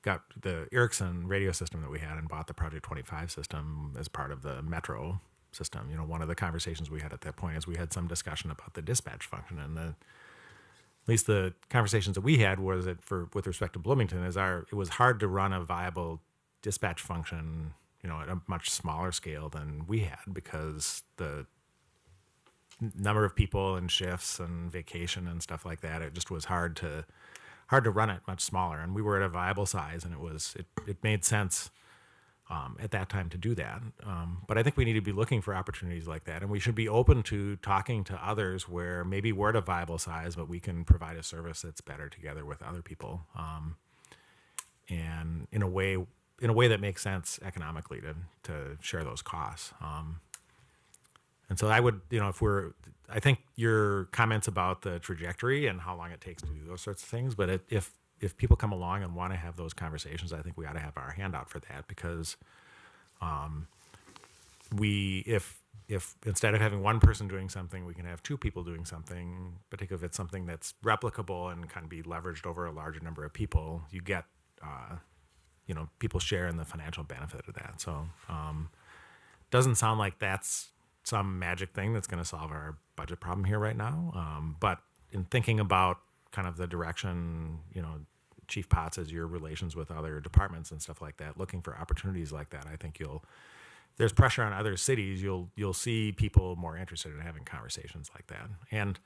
got the Ericsson radio system that we had and bought the Project 25 system as part of the Metro system. One of the conversations we had at that point is we had some discussion about the dispatch function, and at least the conversations that we had was that with respect to Bloomington it was hard to run a viable dispatch function, at a much smaller scale than we had, because the number of people and shifts and vacation and stuff like that, it just was hard to run it much smaller. And we were at a viable size, and it made sense at that time to do that. But I think we need to be looking for opportunities like that, and we should be open to talking to others where maybe we're at a viable size, but we can provide a service that's better together with other people, and in a way that makes sense economically to share those costs. And so I would, I think your comments about the trajectory and how long it takes to do those sorts of things, but if people come along and want to have those conversations, I think we ought to have our hand out for that, because if instead of having one person doing something, we can have two people doing something, particularly if it's something that's replicable and can be leveraged over a larger number of people, you get, people share in the financial benefit of that. So doesn't sound like that's some magic thing that's going to solve our budget problem here right now. But in thinking about kind of the direction, Chief Potts, as your relations with other departments and stuff like that, looking for opportunities like that, I think there's pressure on other cities. You'll see people more interested in having conversations like that. And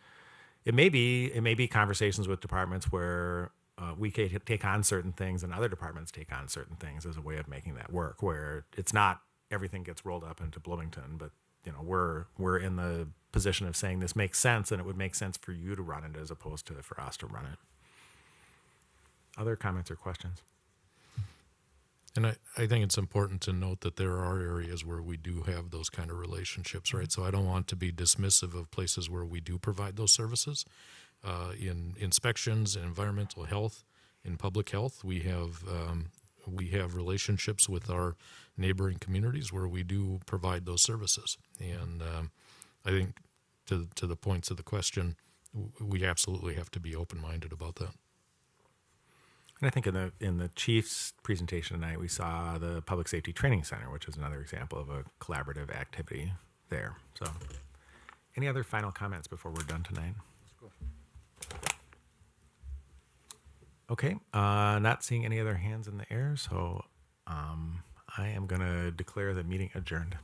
it may be conversations with departments where we take on certain things and other departments take on certain things as a way of making that work, where it's not everything gets rolled up into Bloomington, but we're in the position of saying this makes sense, and it would make sense for you to run it as opposed to for us to run it. Other comments or questions? And I think it's important to note that there are areas where we do have those kind of relationships, right? So I don't want to be dismissive of places where we do provide those services. In inspections, in environmental health, in public health, we have relationships with our neighboring communities where we do provide those services. And I think to the points of the question, we absolutely have to be open-minded about that. And I think in the chief's presentation tonight, we saw the Public Safety Training Center, which is another example of a collaborative activity there. So any other final comments before we're done tonight? Okay, not seeing any other hands in the air, so I am going to declare the meeting adjourned.